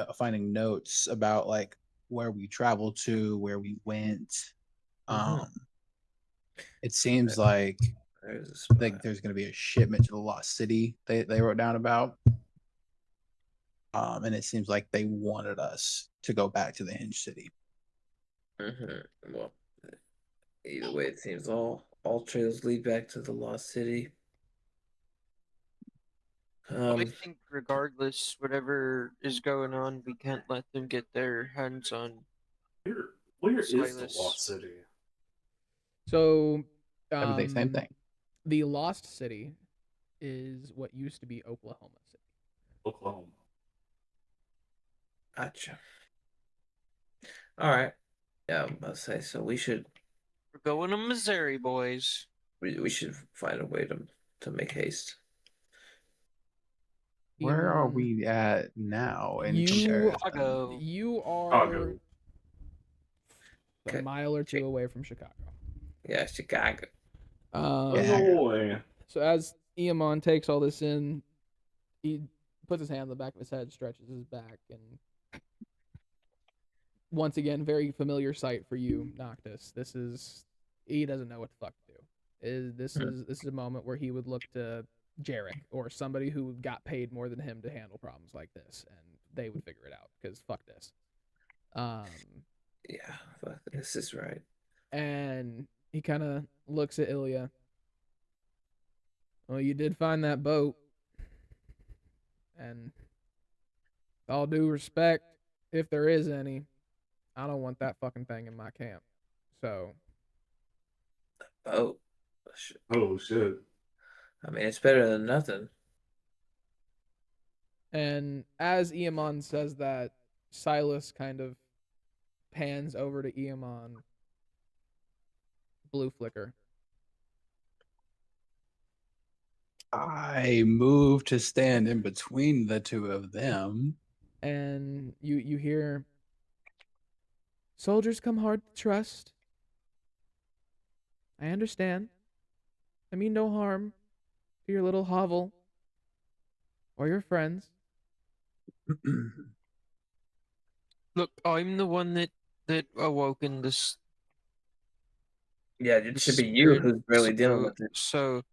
notes about like where we traveled to, where we went. It seems like there's going to be a shipment to the Lost City they wrote down about. And it seems like they wanted us to go back to the Hinged City. Well, either way, it seems all trails lead back to the Lost City. I think regardless, whatever is going on, we can't let them get their hands on. Where is the Lost City? So, same thing. The Lost City is what used to be Oklahoma City. Oklahoma. Gotcha. All right. Yeah, I'm about to say, so we should... We're going to Missouri, boys. We should find a way to make haste. Where are we at now? You are Okay. a mile or two away from Chicago. Yeah, Chicago. So as Iamon takes all this in, he puts his hand on the back of his head, stretches his back, and once again, very familiar sight for you, Noctis. He doesn't know what the fuck to do. This is a moment where he would look to Jarek or somebody who got paid more than him to handle problems like this, and they would figure it out, because fuck this. Yeah, fuck this is right. And he kind of looks at Ilya. Well, you did find that boat, and all due respect, if there is any, I don't want that fucking thing in my camp. So. Oh. Shit. I mean, it's better than nothing. And as Iamon says that, Silas kind of pans over to Iamon. Blue flicker. I move to stand in between the two of them. And you hear, soldiers come hard to trust. I understand. I mean no harm to your little hovel or your friends. Look, I'm the one that awoken this. Yeah, it should be you who's really dealing with it. So,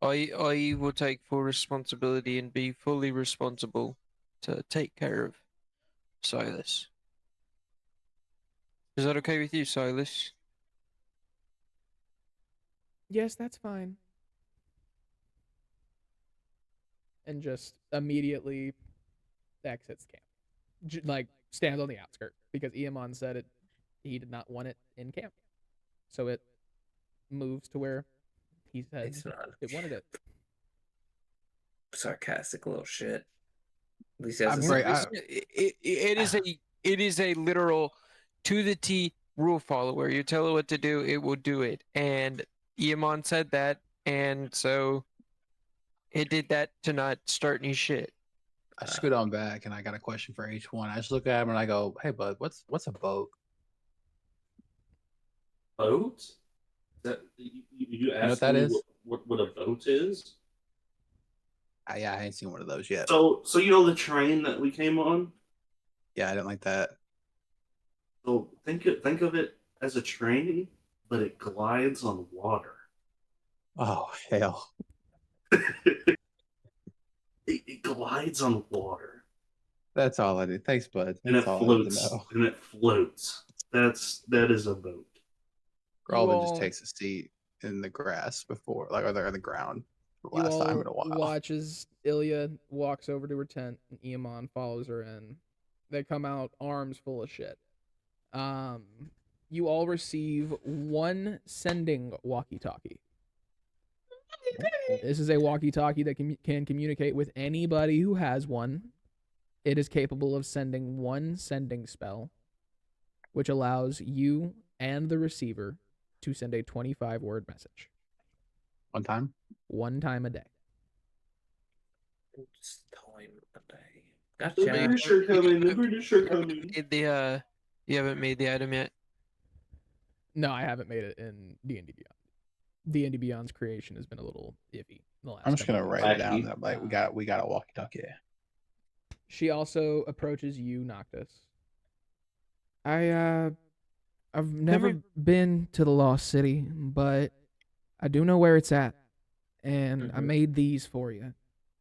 I will take full responsibility and be fully responsible to take care of Silas. Is that okay with you, Silas? Yes, that's fine. And just immediately exits camp. Like, stands on the outskirts, because Iamon said he did not want it in camp. So it moves to where he said it wanted it. Sarcastic little shit. At least it is a literal to the T rule follower. You tell it what to do, it will do it. And Iamon said that, and so it did that to not start any shit. I scoot on back, and I got a question for H1. I just look at him and I go, "Hey, bud, what's a boat?" Boat? That you asked know what that me is? What a boat is? Yeah, I ain't seen one of those yet. So you know the train that we came on? Yeah, I didn't like that. So think of it as a train, but it glides on water. Oh, hell. It glides on water. That's all I need. Thanks, bud. And That's it all I need to floats. know. And it floats. That is a boat. Gralvin just takes a seat in the grass before, like, or they're on the ground for the last time in a while. Watch as Ilya walks over to her tent and Eamon follows her in. They come out arms full of shit. You all receive one sending walkie-talkie. This is a walkie-talkie that can communicate with anybody who has one. It is capable of sending one sending spell, which allows you and the receiver to send a 25-word message. One time? One time a day. Just time a day. Gotcha. The British are coming. The British are coming. You haven't made the item yet? No, I haven't made it in D&D Beyond. D&D Beyond's creation has been a little iffy. I'm just gonna write it down. That like we got a walkie-talkie. She also approaches you, Noctis. I've never been to the Lost City, but I do know where it's at, and I made these for you.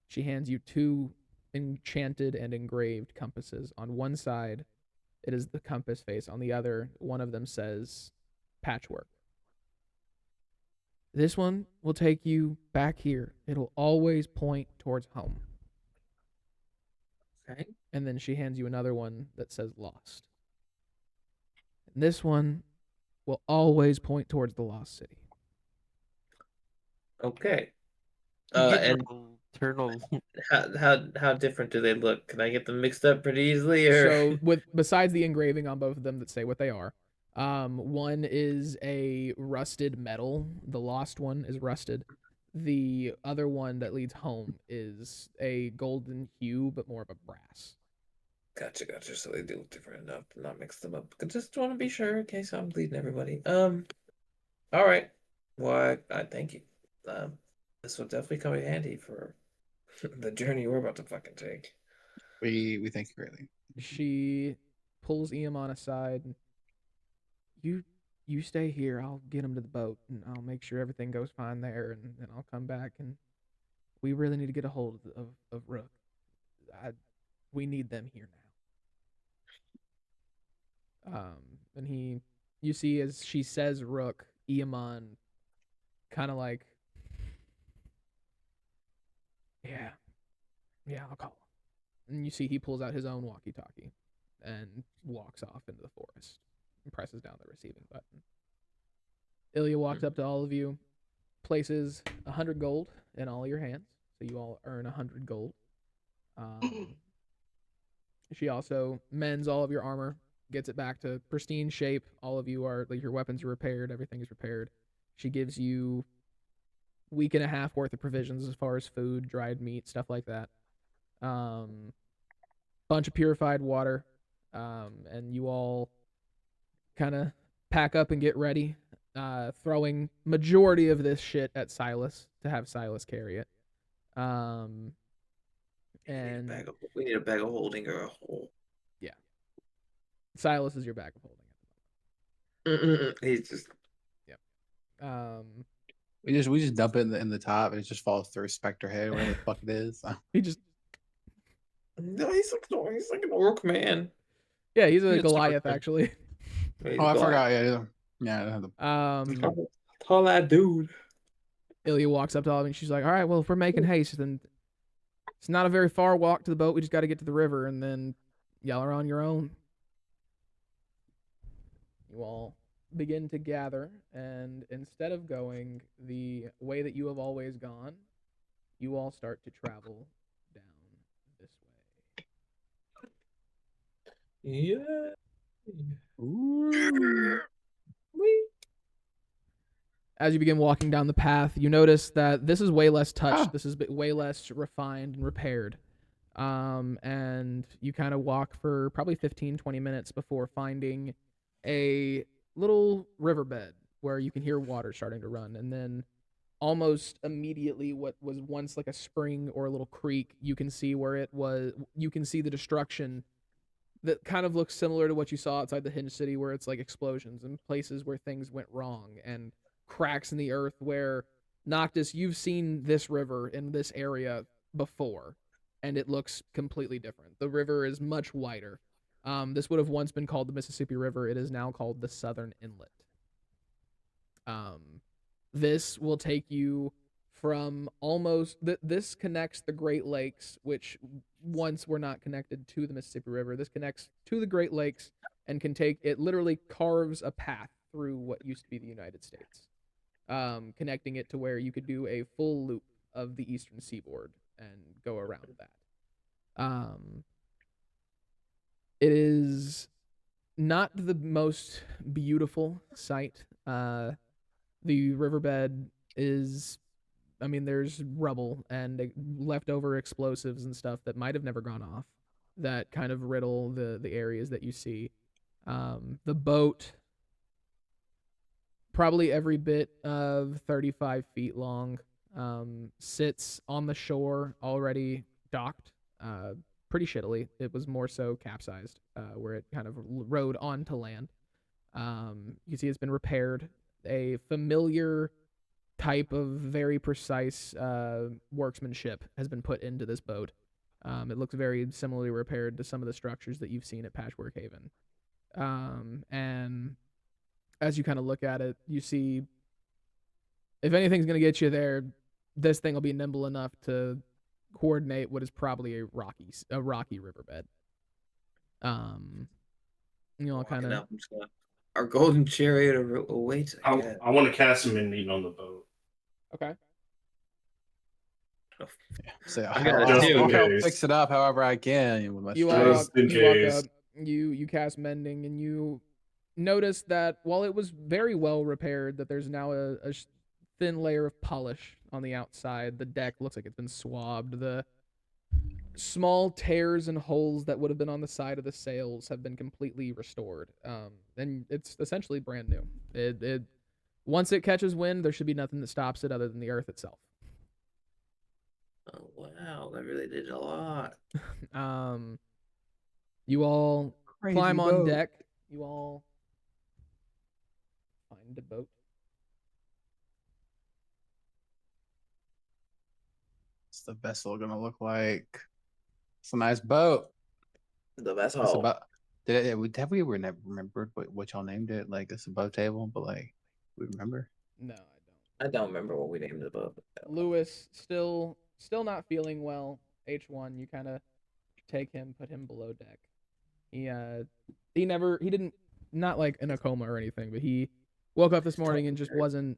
She hands you 2 enchanted and engraved compasses. On one side, it is the compass face. On the other, one of them says patchwork. This one will take you back here. It'll always point towards home. Okay. And then she hands you another one that says lost. And this one will always point towards the Lost City. Okay. And Eternal. how different do they look? Can I get them mixed up pretty easily? Or So besides the engraving on both of them that say what they are, one is a rusted metal. The lost one is rusted. The other one that leads home is a golden hue, but more of a brass. Gotcha. So they do look different enough to not mix them up. I just want to be sure in case I'm bleeding everybody. All right. Well, I thank you. This will definitely come in handy for the journey we're about to fucking take. We thank you greatly. She pulls Eamon aside. You stay here. I'll get him to the boat, and I'll make sure everything goes fine there, and then I'll come back. And we really need to get a hold of Rook. We need them here now. And you see as she says Rook, Eamon kind of like, yeah, I'll call him. And you see he pulls out his own walkie-talkie and walks off into the forest and presses down the receiving button. Ilya walks up to all of you, places 100 gold in all your hands, so you all earn 100 gold. She also mends all of your armor, gets it back to pristine shape. All of you are, like, your weapons are repaired, everything is repaired. She gives you a week and a half worth of provisions as far as food, dried meat, stuff like that. Bunch of purified water, and you all kind of pack up and get ready, throwing majority of this shit at Silas to have Silas carry it. And we need a bag of holding or a hole. Yeah, Silas is your bag of holding. He's just we just dump it in the top and it just falls through Spectre head, whatever the fuck it is. He just no, he's like an orc man. Yeah, he's a Goliath actually. Oh, I forgot. Yeah. Tall that dude. Ilya walks up to all of them and she's like, all right, well, if we're making haste, then it's not a very far walk to the boat. We just got to get to the river, and then y'all are on your own. You all begin to gather, and instead of going the way that you have always gone, you all start to travel down this way. Yeah. Ooh. As you begin walking down the path, you notice that this is way less touched. This is way less refined and repaired. And you kind of walk for probably 15, 20 minutes before finding a little riverbed where you can hear water starting to run. And then almost immediately what was once like a spring or a little creek, you can see where it was. You can see the destruction that kind of looks similar to what you saw outside the Hinged City, where it's like explosions and places where things went wrong and cracks in the earth where Noctis, you've seen this river in this area before, and it looks completely different. The river is much wider. This would have once been called the Mississippi River. It is now called the Southern Inlet. This will take you from this connects the Great Lakes, which once were not connected to the Mississippi River. This connects to the Great Lakes and it literally carves a path through what used to be the United States, connecting it to where you could do a full loop of the eastern seaboard and go around that. It is not the most beautiful sight. The riverbed is, there's rubble and leftover explosives and stuff that might have never gone off that kind of riddle the areas that you see. The boat, probably every bit of 35 feet long, sits on the shore already docked, pretty shittily. It was more so capsized, where it kind of rode onto land. You can see it's been repaired. A familiar type of very precise workmanship has been put into this boat. It looks very similarly repaired to some of the structures that you've seen at Patchwork Haven. And as you kind of look at it, you see, if anything's going to get you there, this thing will be nimble enough to coordinate what is probably a rocky riverbed. Kind of. Our golden chariot awaits. I want to cast some mending on the boat. Okay. So I'll help fix it up however I can. You walk up, you cast mending, and you notice that while it was very well repaired, that there's now a thin layer of polish on the outside. The deck looks like it's been swabbed. The small tears and holes that would have been on the side of the sails have been completely restored. And it's essentially brand new. It once it catches wind, there should be nothing that stops it other than the earth itself. Oh wow, that really did a lot. You all climb on deck. You all find the boat. What's the vessel gonna look like? It's a nice boat. The vessel. Have we ever never remembered what y'all named it? Like it's a boat table, but like we remember? No, I don't remember what we named the boat. Lewis still not feeling well. H1, you kind of take him, put him below deck. He didn't, not like in a coma or anything, but he woke up this morning and just wasn't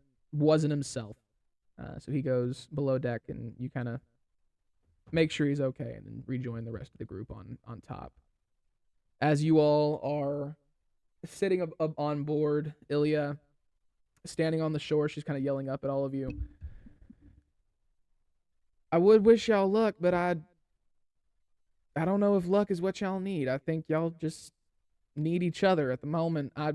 himself. So he goes below deck, and you kind of make sure he's okay, and then rejoin the rest of the group on top. As you all are sitting up on board, Ilya standing on the shore, she's kind of yelling up at all of you. I would wish y'all luck, but I don't know if luck is what y'all need. I think y'all just need each other at the moment. I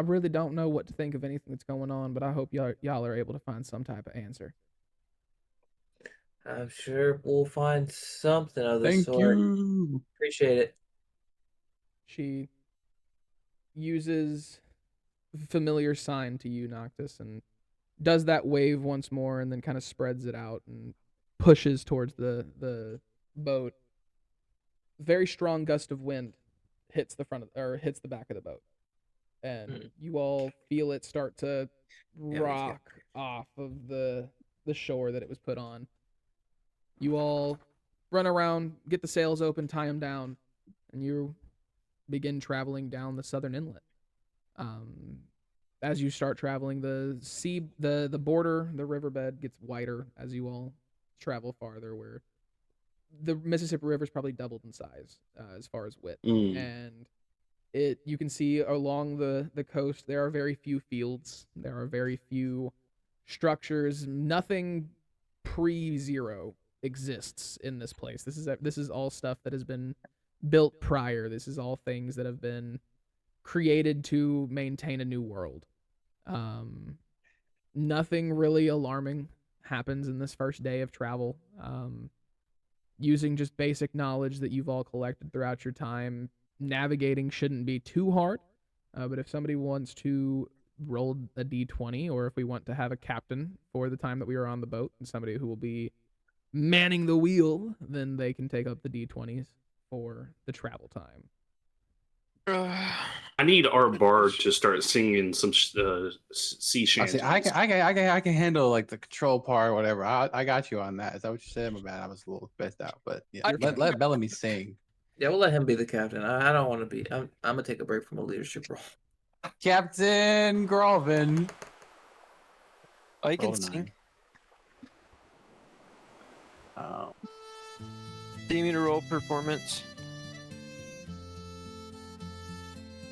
really don't know what to think of anything that's going on, but I hope y'all are able to find some type of answer. I'm sure we'll find something of this sort. Thank you. Appreciate it. She uses familiar sign to you, Noctis, and does that wave once more, and then kind of spreads it out and pushes towards the boat. Very strong gust of wind hits the back of the boat, and you all feel it start to rock off of the shore that it was put on. You all run around, get the sails open, tie them down, and you begin traveling down the southern inlet. As you start traveling, the border, the riverbed gets wider as you all travel farther, where the Mississippi River is probably doubled in size as far as width. And you can see along the coast, there are very few fields. There are very few structures. Nothing pre-zero exists in this place. This is all stuff that has been built prior. This is all things that have been created to maintain a new world. Nothing really alarming happens in this first day of travel. Using just basic knowledge that you've all collected throughout your time, navigating shouldn't be too hard. But if somebody wants to roll a d20, or if we want to have a captain for the time that we are on the boat and somebody who will be manning the wheel, then they can take up the d20s for the travel time. I need our bard to start singing some sea shanties. I can handle like the control part or whatever. I got you on that. Is that what you said? My bad. I was a little stressed out, but yeah, let Bellamy sing. Yeah, we'll let him be the captain. I don't want to be. I'm gonna take a break from a leadership role. Captain Grovin. I can sing. Do you mean to roll performance?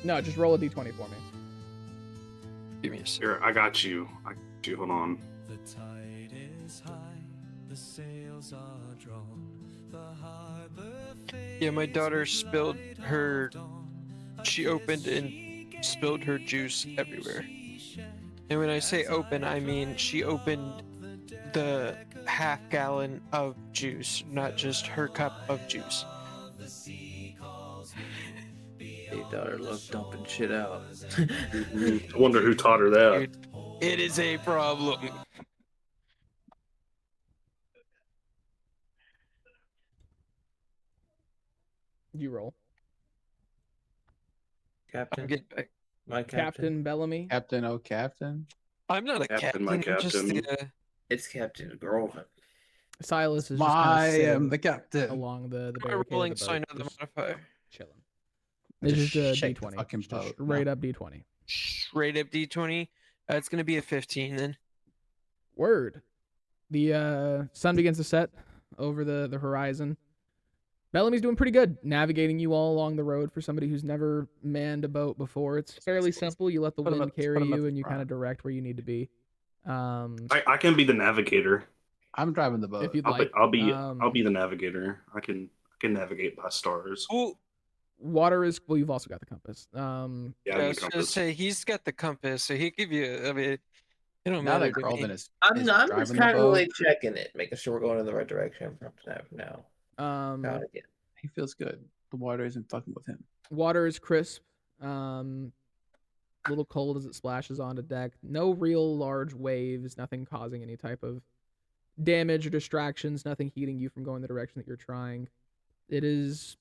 No, just roll a d20 for me. Give me a second. Here, I got you. Hold on. The tide is high, the sails are drawn, the harbor Yeah, my daughter spilled her. She opened and spilled her juice everywhere. And when I say open, I mean she opened the half-gallon of juice, not just her cup of juice. Your daughter loves dumping shit out. I wonder who taught her that. Dude, it is a problem. You roll. Captain. I'm getting back. My captain. Captain Bellamy. Captain, Captain. I'm not a captain. My I'm just captain. It's Captain Groven. Silas is just I am the sitting captain. along the I'm barricade rolling of the so I know boat, the just modifier. chilling. It's just a shake the d20. fucking Just a boat. straight up d20. Straight up D20. It's gonna be a 15 then. Word. The sun begins to set over the horizon. Bellamy's doing pretty good navigating you all along the road for somebody who's never manned a boat before. It's fairly simple. You let the wind carry you and you kind of direct where you need to be. I can be the navigator. I'm driving the boat. If you'd like. I'll be the navigator. I can navigate by stars. Ooh. Water is well. You've also got the compass. Yeah, I I'm was the gonna compass. say he's got the compass, so he give you. I mean, it don't Now matter that to me. Groven is I'm just driving the casually boat, checking it, making sure we're going in the right direction from now. Got it. he feels good. The water isn't fucking with him. Water is crisp. A little cold as it splashes onto deck. No real large waves. Nothing causing any type of damage or distractions. Nothing heating you from going the direction that you're trying. It is.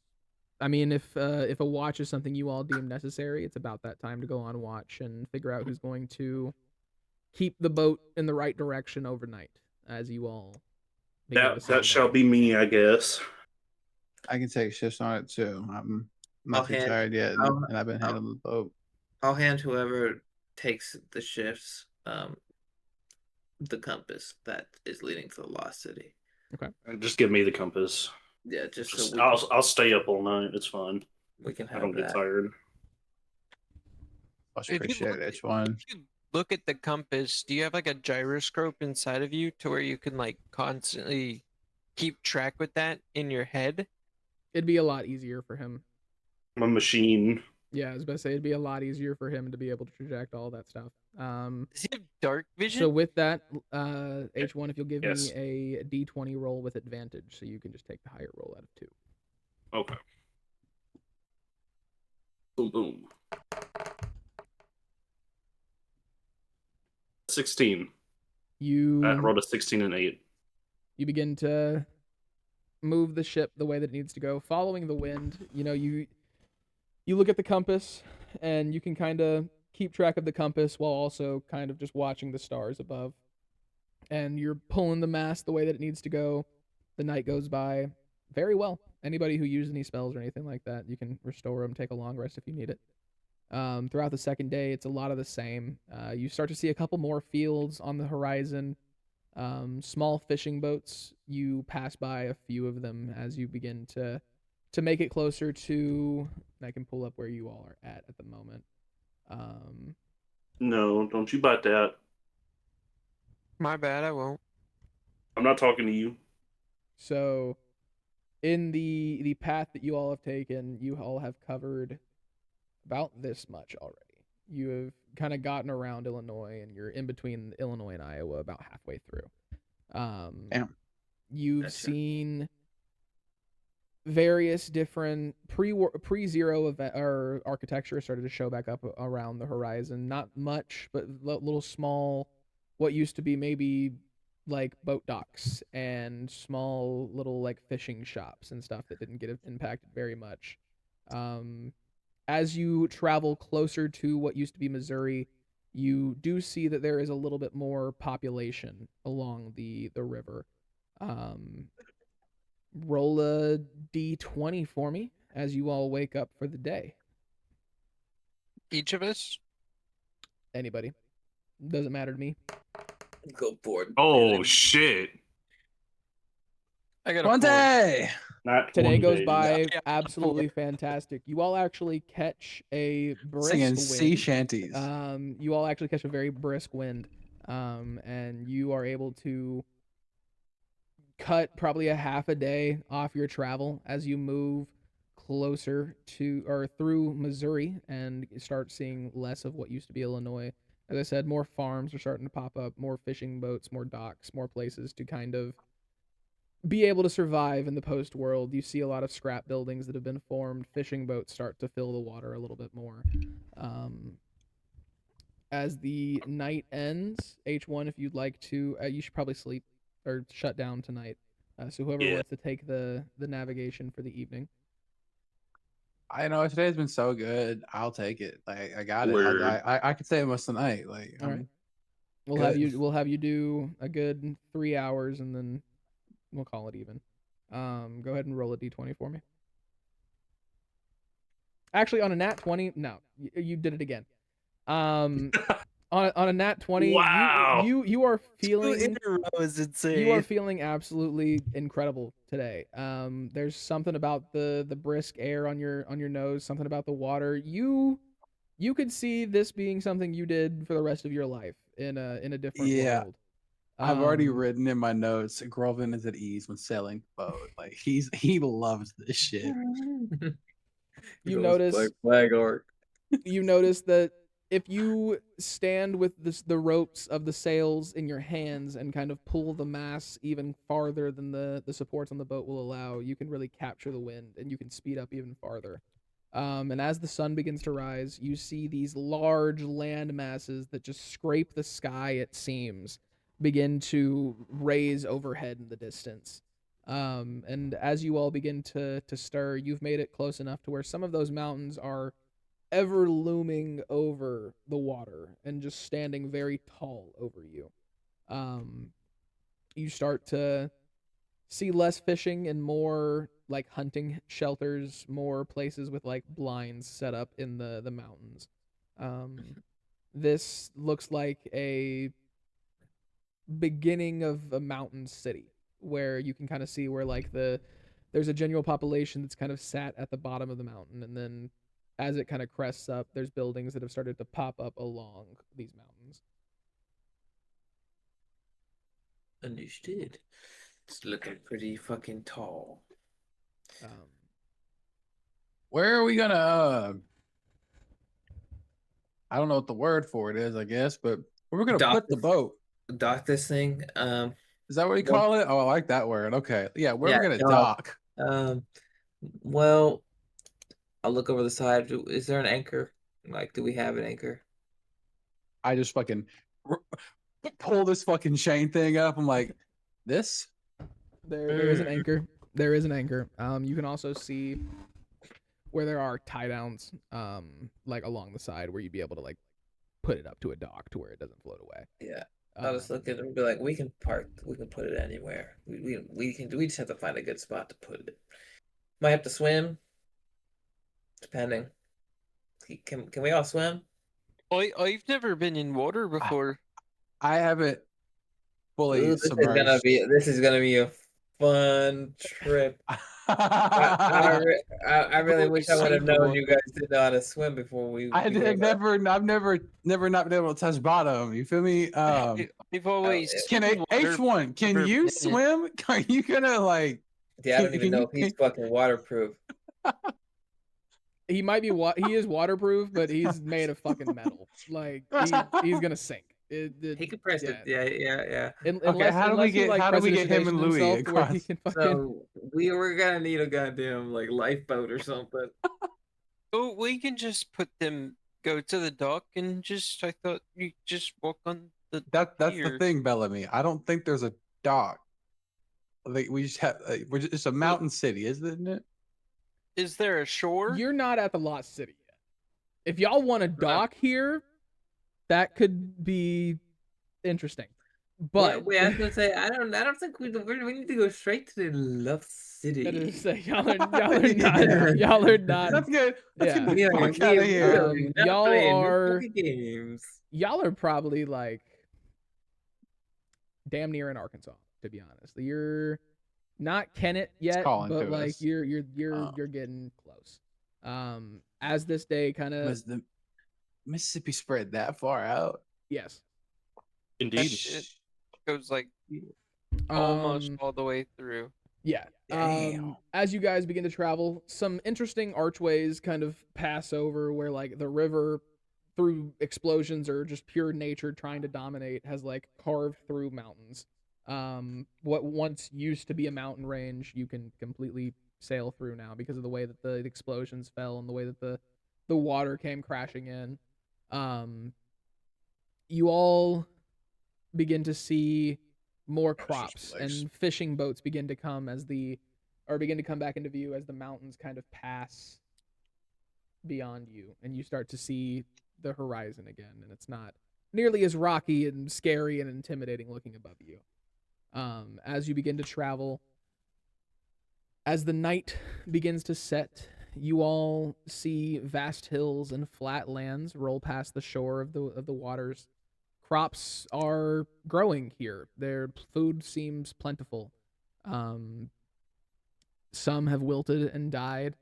I mean, if a watch is something you all deem necessary, it's about that time to go on watch and figure out who's going to keep the boat in the right direction overnight as you all. That shall be me, I guess. I can take shifts on it too. I'm not too tired yet, and I've been handling the boat. I'll hand whoever takes the shifts the compass that is leading to the lost city. Okay. Just give me the compass. Yeah, just so I'll stay up all night. It's fine. we can have I don't that. get tired. Much appreciate it, H1. If you look at the compass, do you have like a gyroscope inside of you to where you can like constantly keep track with that in your head? It'd be a lot easier for him. I'm a machine. Yeah, I was about to say it'd be a lot easier for him to be able to project all that stuff. Does he have dark vision? So with that, H1, if you'll give Yes. me a D20 roll with advantage, so you can just take the higher roll out of 2. Okay. Boom, boom. 16. I rolled a 16 and 8. You begin to move the ship the way that it needs to go, following the wind. You know, you look at the compass, and you can kind of keep track of the compass while also kind of just watching the stars above. And you're pulling the mast the way that it needs to go. The night goes by very well. Anybody who uses any spells or anything like that, you can restore them, take a long rest if you need it. Throughout the second day, it's a lot of the same. You start to see a couple more fields on the horizon. Small fishing boats. You pass by a few of them as you begin to make it closer to. I can pull up where you all are at the moment. No, don't you bite that. My bad, I won't. I'm not talking to you. So, in the path that you all have taken, you all have covered about this much already. You have kind of gotten around Illinois, and you're in between Illinois and Iowa about halfway through. Damn. You've Gotcha. seen various different pre-zero event or architecture started to show back up around the horizon. Not much, but little small, what used to be maybe like boat docks and small little like fishing shops and stuff that didn't get impacted very much. As you travel closer to what used to be Missouri, you do see that there is a little bit more population along the river. Roll a d20 for me as you all wake up for the day. Each of us? Anybody. Doesn't matter to me. Go for it. Oh, shit. I got a 20! Not Today 20 goes days. by Yeah. absolutely fantastic. You all actually catch a brisk Singing wind. sea shanties. You all actually catch a very brisk wind. And you are able to cut probably a half a day off your travel as you move closer to or through Missouri and start seeing less of what used to be Illinois. As I said, more farms are starting to pop up, more fishing boats, more docks, more places to kind of be able to survive in the post world. You see a lot of scrap buildings that have been formed. Fishing boats start to fill the water a little bit more. As the night ends, H1, if you'd like to, you should probably sleep or shut down tonight. So whoever wants to take the navigation for the evening. I know today's been so good. I'll take it. Like I got Word. it. I could stay most of the night. Like All right. We'll good. have you do a good 3 hours and then we'll call it even. Go ahead and roll a d20 for me. Actually, on a nat 20, no, you did it again. On a nat 20, Wow. you are feeling is insane. you are feeling absolutely incredible today. There's something about the brisk air on your nose, something about the water. You could see this being something you did for the rest of your life in a different world. I've already written in my notes. Groven is at ease when sailing boat. Like he loves this shit. You notice flag art. You notice that if you stand with the ropes of the sails in your hands and kind of pull the mass even farther than the supports on the boat will allow, you can really capture the wind and you can speed up even farther. And as the sun begins to rise, you see these large land masses that just scrape the sky, it seems, begin to raise overhead in the distance. And as you all begin to stir, you've made it close enough to where some of those mountains are ever looming over the water and just standing very tall over you. You start to see less fishing and more like hunting shelters, more places with like blinds set up in the mountains. This looks like a beginning of a mountain city where you can kind of see where like there's a general population that's kind of sat at the bottom of the mountain, and then as it kind of crests up, there's buildings that have started to pop up along these mountains. Understood. It's looking pretty fucking tall. Where are we gonna? I don't know what the word for it is. I guess, but where are we gonna put the boat? Dock this thing. Is that what you call it? Oh, I like that word. Okay, yeah. Where are we gonna dock. dock? Well, I'll look over the side. Is there an anchor? Like, do we have an anchor? I just fucking pull this fucking chain thing up. I'm like, this? There is an anchor. There is an anchor. You can also see where there are tie downs, like along the side where you'd be able to like put it up to a dock to where it doesn't float away. Yeah. I'll just look at it and be like, we can put it anywhere. We just have to find a good spot to put it. Might have to swim. Depending. Can we all swim? I've never been in water before. I haven't fully submerged. This is gonna be a fun trip. I really wish I would have known you guys didn't know how to swim before we. I've never not been able to touch bottom. You feel me? We've always can H1? Can you swim? Are you gonna like? Yeah, I don't even know if he's fucking waterproof. He might be he is waterproof, but he's made of fucking metal. Like he's gonna sink. He could press it. Yeah. Okay, how do we get him and Louis across? So we're gonna need a goddamn like lifeboat or something. Oh, we can just go to the dock and I thought you just walk on the that's pier. the thing, Bellamy. I don't think there's a dock. Like we just have it's a mountain city, isn't it? Is there a shore? You're not at the Lost City yet. If y'all want a dock here, that could be interesting. But wait, I was gonna say I don't think we need to go straight to the Lost City. That is to say, y'all are not. Y'all are not. That's good. Let's get the fuck out of here. Y'all are probably like damn near in Arkansas, to be honest. You're not Kennett yet, but like you're getting close. As this day kind of was the Mississippi spread that far out? Yes, indeed. It goes like almost all the way through. Yeah. As you guys begin to travel, some interesting archways kind of pass over where like the river, through explosions or just pure nature trying to dominate, has like carved through mountains. What once used to be a mountain range, you can completely sail through now because of the way that the explosions fell and the way that the water came crashing in. You all begin to see more crops and fishing boats begin to come back into view as the mountains kind of pass beyond you and you start to see the horizon again, and it's not nearly as rocky and scary and intimidating looking above you. As you begin to travel, as the night begins to set, you all see vast hills and flat lands roll past the shore of the waters. Crops are growing here. Their food seems plentiful. Some have wilted and died,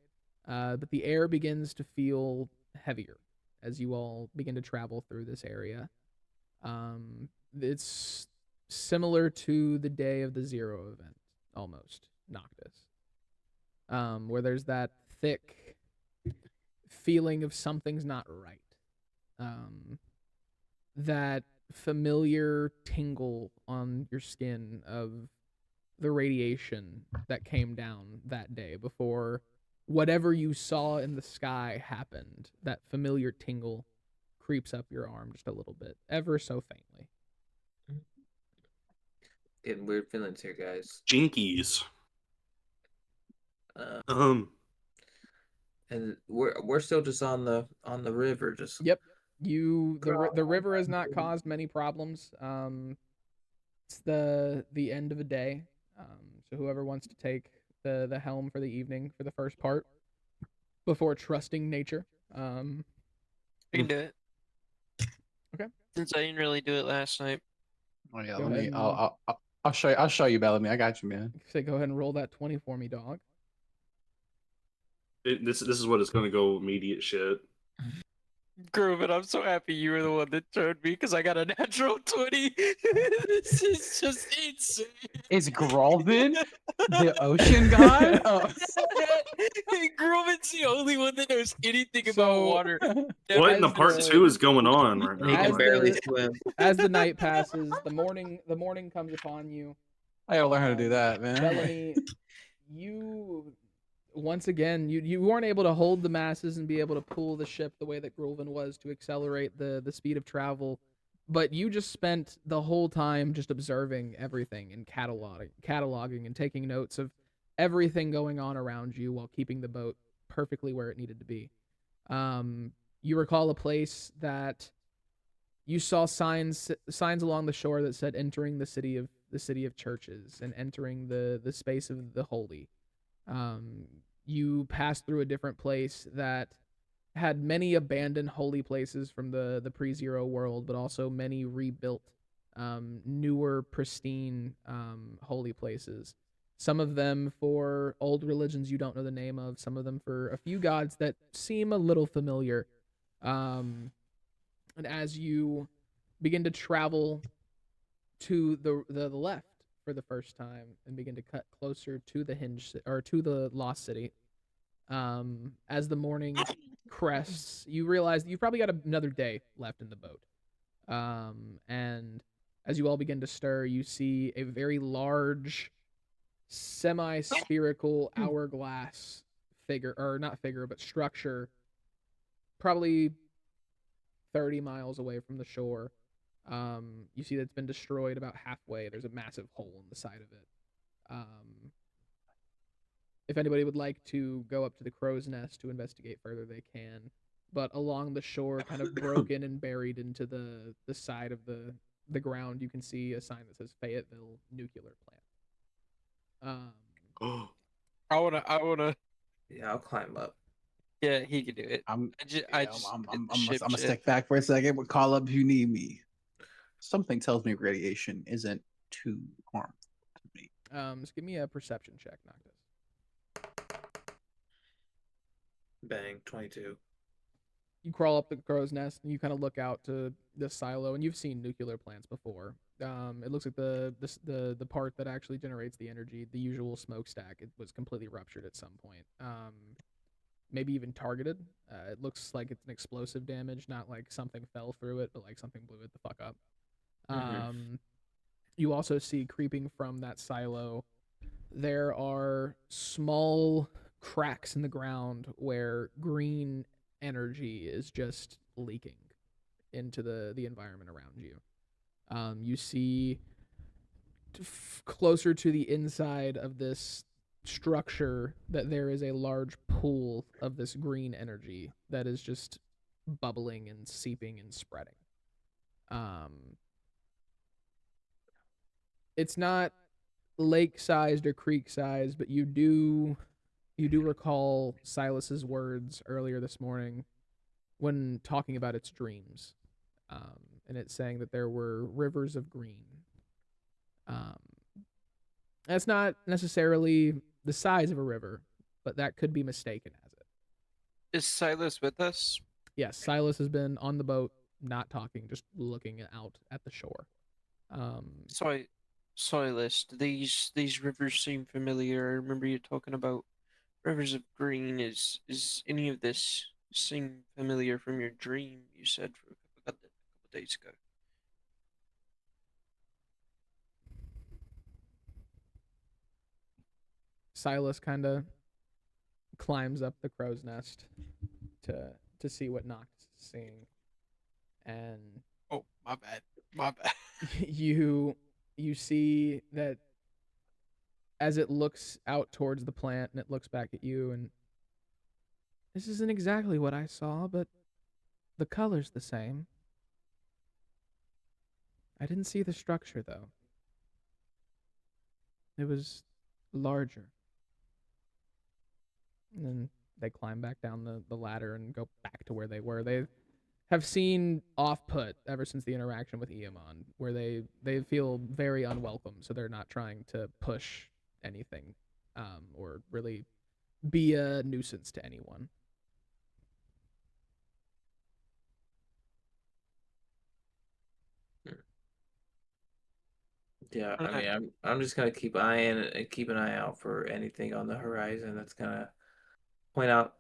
but the air begins to feel heavier as you all begin to travel through this area. It's similar to the day of the Zero event, almost, Noctis, where there's that thick feeling of something's not right. That familiar tingle on your skin of the radiation that came down that day before whatever you saw in the sky happened. That familiar tingle creeps up your arm just a little bit, ever so faintly. Getting weird feelings here, guys. Jinkies. And we're still just on the river, just Yep. The river has not caused many problems. It's the end of a day. So whoever wants to take the helm for the evening for the first part before trusting nature. You can do it. Okay. Since I didn't really do it last night. Oh yeah, I'll show you, Bellamy. I got you, man. Say, go ahead and roll that 20 for me, dog. This is what it's gonna go immediate shit. Groovin, I'm so happy you were the one that turned me because I got a natural 20. This is just insane. Is Groovin the ocean god? Grovin's the only one that knows anything about water. What in the part 2 is going on right now? He can barely swim. As the night passes, the morning comes upon you. I gotta learn how to do that, man. Bellamy, you once again, you weren't able to hold the masses and be able to pull the ship the way that Grulvin was to accelerate the speed of travel, but you just spent the whole time just observing everything and cataloging and taking notes of everything going on around you while keeping the boat perfectly where it needed to be. You recall a place that you saw signs along the shore that said entering the city of churches and entering the space of the holy. You passed through a different place that had many abandoned holy places from the pre-Zero world, but also many rebuilt, newer, pristine holy places. Some of them for old religions you don't know the name of, some of them for a few gods that seem a little familiar. And as you begin to travel to the left for the first time and begin to cut closer to the to the Lost City, as the morning crests, you realize that you've probably got another day left in the boat. And as you all begin to stir, you see a very large, semi-spherical hourglass figure, or not figure, but structure, probably 30 miles away from the shore. You see that it's been destroyed about halfway. There's a massive hole in the side of it. If anybody would like to go up to the crow's nest to investigate further, they can. But along the shore, kind of broken and buried into the side of the ground, you can see a sign that says Fayetteville Nuclear Plant. I wanna. Yeah, I'll climb up. Yeah, he can do it. I'm ship gonna stick back for a second. But call up if you need me. Something tells me radiation isn't too harmful to me. Just give me a perception check, Noctis. Bang, 22. You crawl up the crow's nest and you kind of look out to this silo, and you've seen nuclear plants before. It looks like the part that actually generates the energy, the usual smokestack, it was completely ruptured at some point. Maybe even targeted. It looks like it's an explosive damage, not like something fell through it, but like something blew it the fuck up. You also see creeping from that silo, there are small cracks in the ground where green energy is just leaking into the environment around you. You see closer to the inside of this structure that there is a large pool of this green energy that is just bubbling and seeping and spreading. It's not lake-sized or creek-sized, but you do recall Silas's words earlier this morning when talking about its dreams, and it's saying that there were rivers of green. That's not necessarily the size of a river, but that could be mistaken as it. Is Silas with us? Yes, Silas has been on the boat, not talking, just looking out at the shore. Silas, these rivers seem familiar. I remember you talking about rivers of green. Is any of this seem familiar from your dream you said for a couple days ago? Silas kind of climbs up the crow's nest to see what Nox is seeing, and oh, my bad. you see that as it looks out towards the plant and it looks back at you, and this isn't exactly what I saw, but the color's the same. I didn't see the structure though. It was larger. And then they climb back down the ladder and go back to where they were. They have seen off-put ever since the interaction with Iamon, where they feel very unwelcome, so they're not trying to push anything or really be a nuisance to anyone. Yeah, I mean, I'm just gonna keep an eye out for anything on the horizon that's gonna point out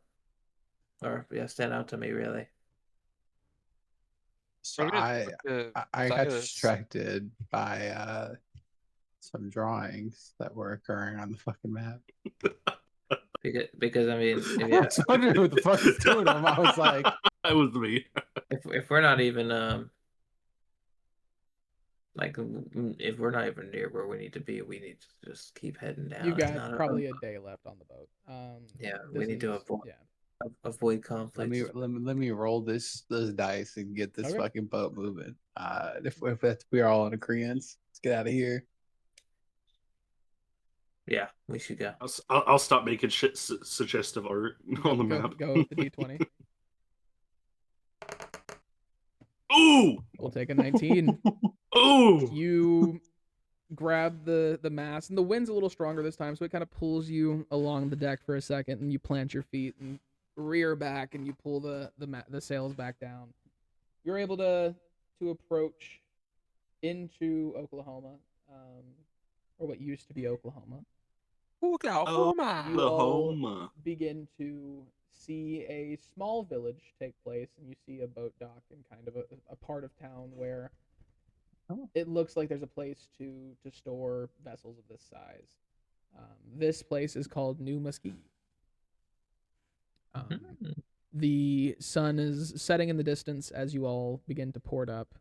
or stand out to me, really. So I got distracted by some drawings that were occurring on the fucking map. Because I mean, I was wondering who the fuck is doing them. I was like, that was me. If we're not even if we're not even near where we need to be, we need to just keep heading down. You got probably a day left on the boat. Yeah, we need to avoid conflict. Let me roll this dice and get this fucking boat moving. If we're all in agreement, let's get out of here. Yeah, we should go. I'll stop making shit suggestive art on the map. Go with the D20. Ooh! We'll take a 19. Ooh! You grab the mast, and the wind's a little stronger this time, so it kind of pulls you along the deck for a second, and you plant your feet and rear back, and you pull the sails back down. You're able to approach into Oklahoma, or what used to be Oklahoma. Oklahoma. You all begin to see a small village take place, and you see a boat dock in kind of a part of town where it looks like there's a place to store vessels of this size. This place is called New Muskegee. The sun is setting in the distance as you all begin to port up.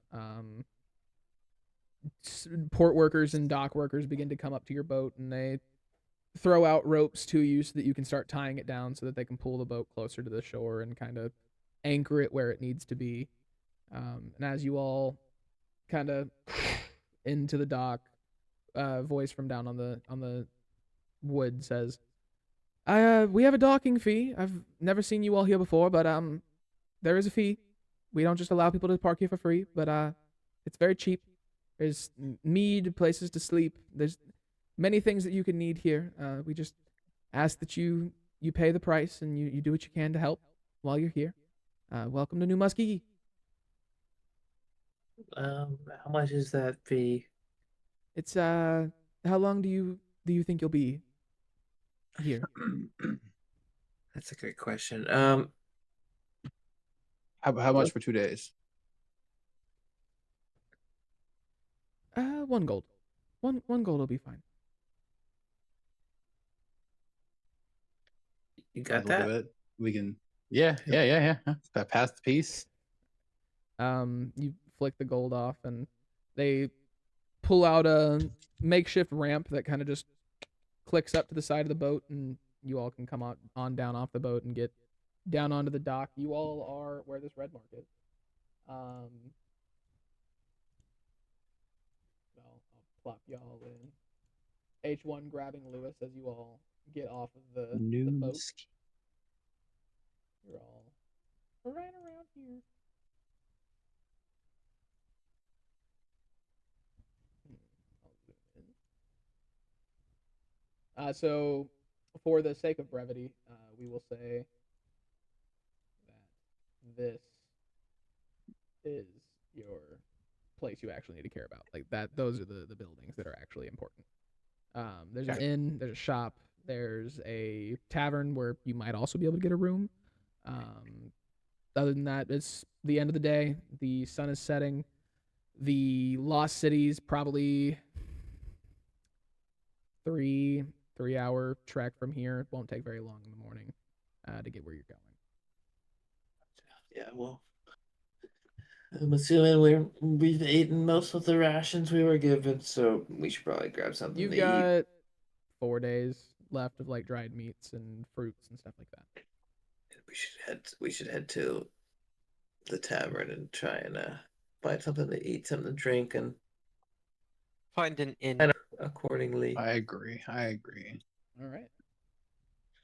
Port workers and dock workers begin to come up to your boat, and they throw out ropes to you so that you can start tying it down so that they can pull the boat closer to the shore and kind of anchor it where it needs to be. And as you all kind of into the dock, voice from down on the wood says, we have a docking fee. I've never seen you all here before, but there is a fee. We don't just allow people to park here for free, but it's very cheap. There's mead, places to sleep. There's many things that you can need here. We just ask that you pay the price and you do what you can to help while you're here. Welcome to New Muskegee. How much is that fee? It's how long do you think you'll be here? That's a good question. How much for 2 days? 1 gold. One gold will be fine. You got that? We can. Yeah. Pass the piece. You flick the gold off, and they pull out a makeshift ramp that kind of just clicks up to the side of the boat, and you all can come on down off the boat and get down onto the dock. You all are where this red mark is. I'll plop y'all in. H1 grabbing Lewis as you all get off of the boat. You're all right around here. So, for the sake of brevity, we will say that this is your place you actually need to care about. Like that, those are the buildings that are actually important. There's an inn, there's a shop, there's a tavern where you might also be able to get a room. Other than that, it's the end of the day. The sun is setting. The Lost City's probably 3-hour trek from here. It won't take very long in the morning to get where you're going. Yeah, well, I'm assuming we've eaten most of the rations we were given, so we should probably grab something You've to got eat. 4 days left of like dried meats and fruits and stuff like that. We should head to the tavern and try and find something to eat, something to drink, and find an inn accordingly. I agree. All right.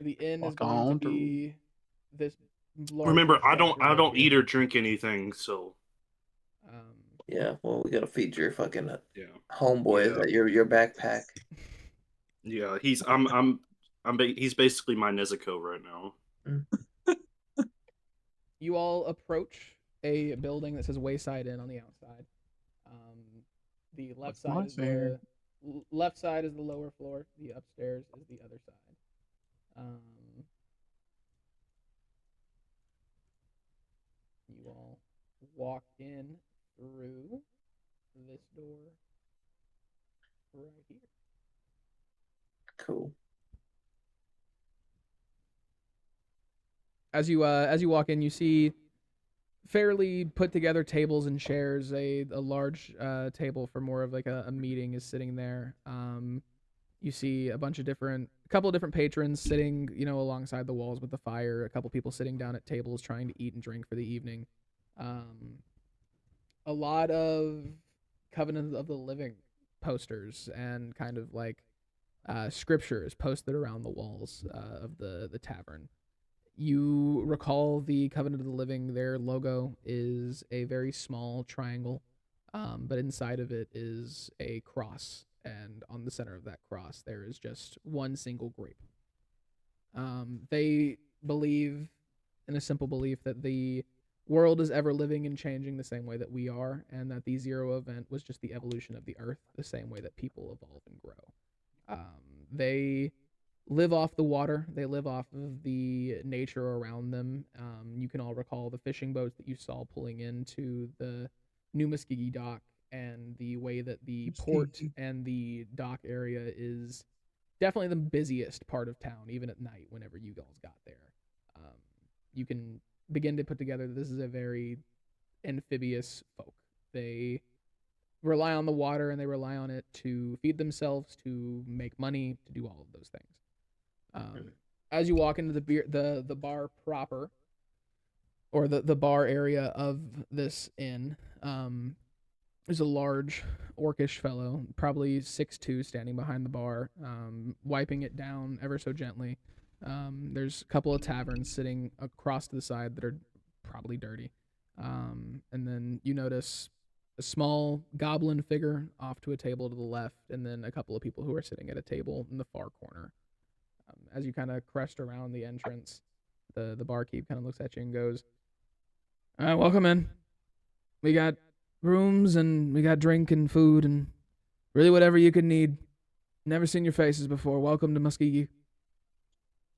The inn is Walk going on to be this. Remember, I don't right eat or drink anything, so. Yeah, well, we gotta feed your fucking homeboy that your backpack. Yeah, he's basically my Nezuko right now. You all approach a building that says Wayside Inn on the outside. The left side is the lower floor. The upstairs is the other side. You all walk in through this door right here. Cool. As you walk in, you see fairly put together tables and chairs. A large table for more of like a meeting is sitting there. You see a couple of different patrons sitting, alongside the walls with the fire. A couple people sitting down at tables trying to eat and drink for the evening. A lot of Covenant of the Living posters and kind of like scriptures posted around the walls of the tavern. You recall the Covenant of the Living, their logo is a very small triangle, but inside of it is a cross, and on the center of that cross there is just one single grape. They believe in a simple belief that the world is ever living and changing the same way that we are, and that the Zero event was just the evolution of the Earth, the same way that people evolve and grow. They live off the water. They live off of the nature around them. You can all recall the fishing boats that you saw pulling into the New Muskegee dock, and the way that the port and the dock area is definitely the busiest part of town, even at night whenever you guys got there. You can begin to put together that this is a very amphibious folk. They rely on the water and they rely on it to feed themselves, to make money, to do all of those things. As you walk into the bar proper, or the bar area of this inn, there's a large orcish fellow, probably 6'2", standing behind the bar, wiping it down ever so gently. There's a couple of taverns sitting across to the side that are probably dirty. And then you notice a small goblin figure off to a table to the left, and then a couple of people who are sitting at a table in the far corner. As you kind of crest around the entrance, the barkeep kind of looks at you and goes, welcome in. We got rooms, and we got drink and food, and really whatever you could need. Never seen your faces before. Welcome to Muskegee.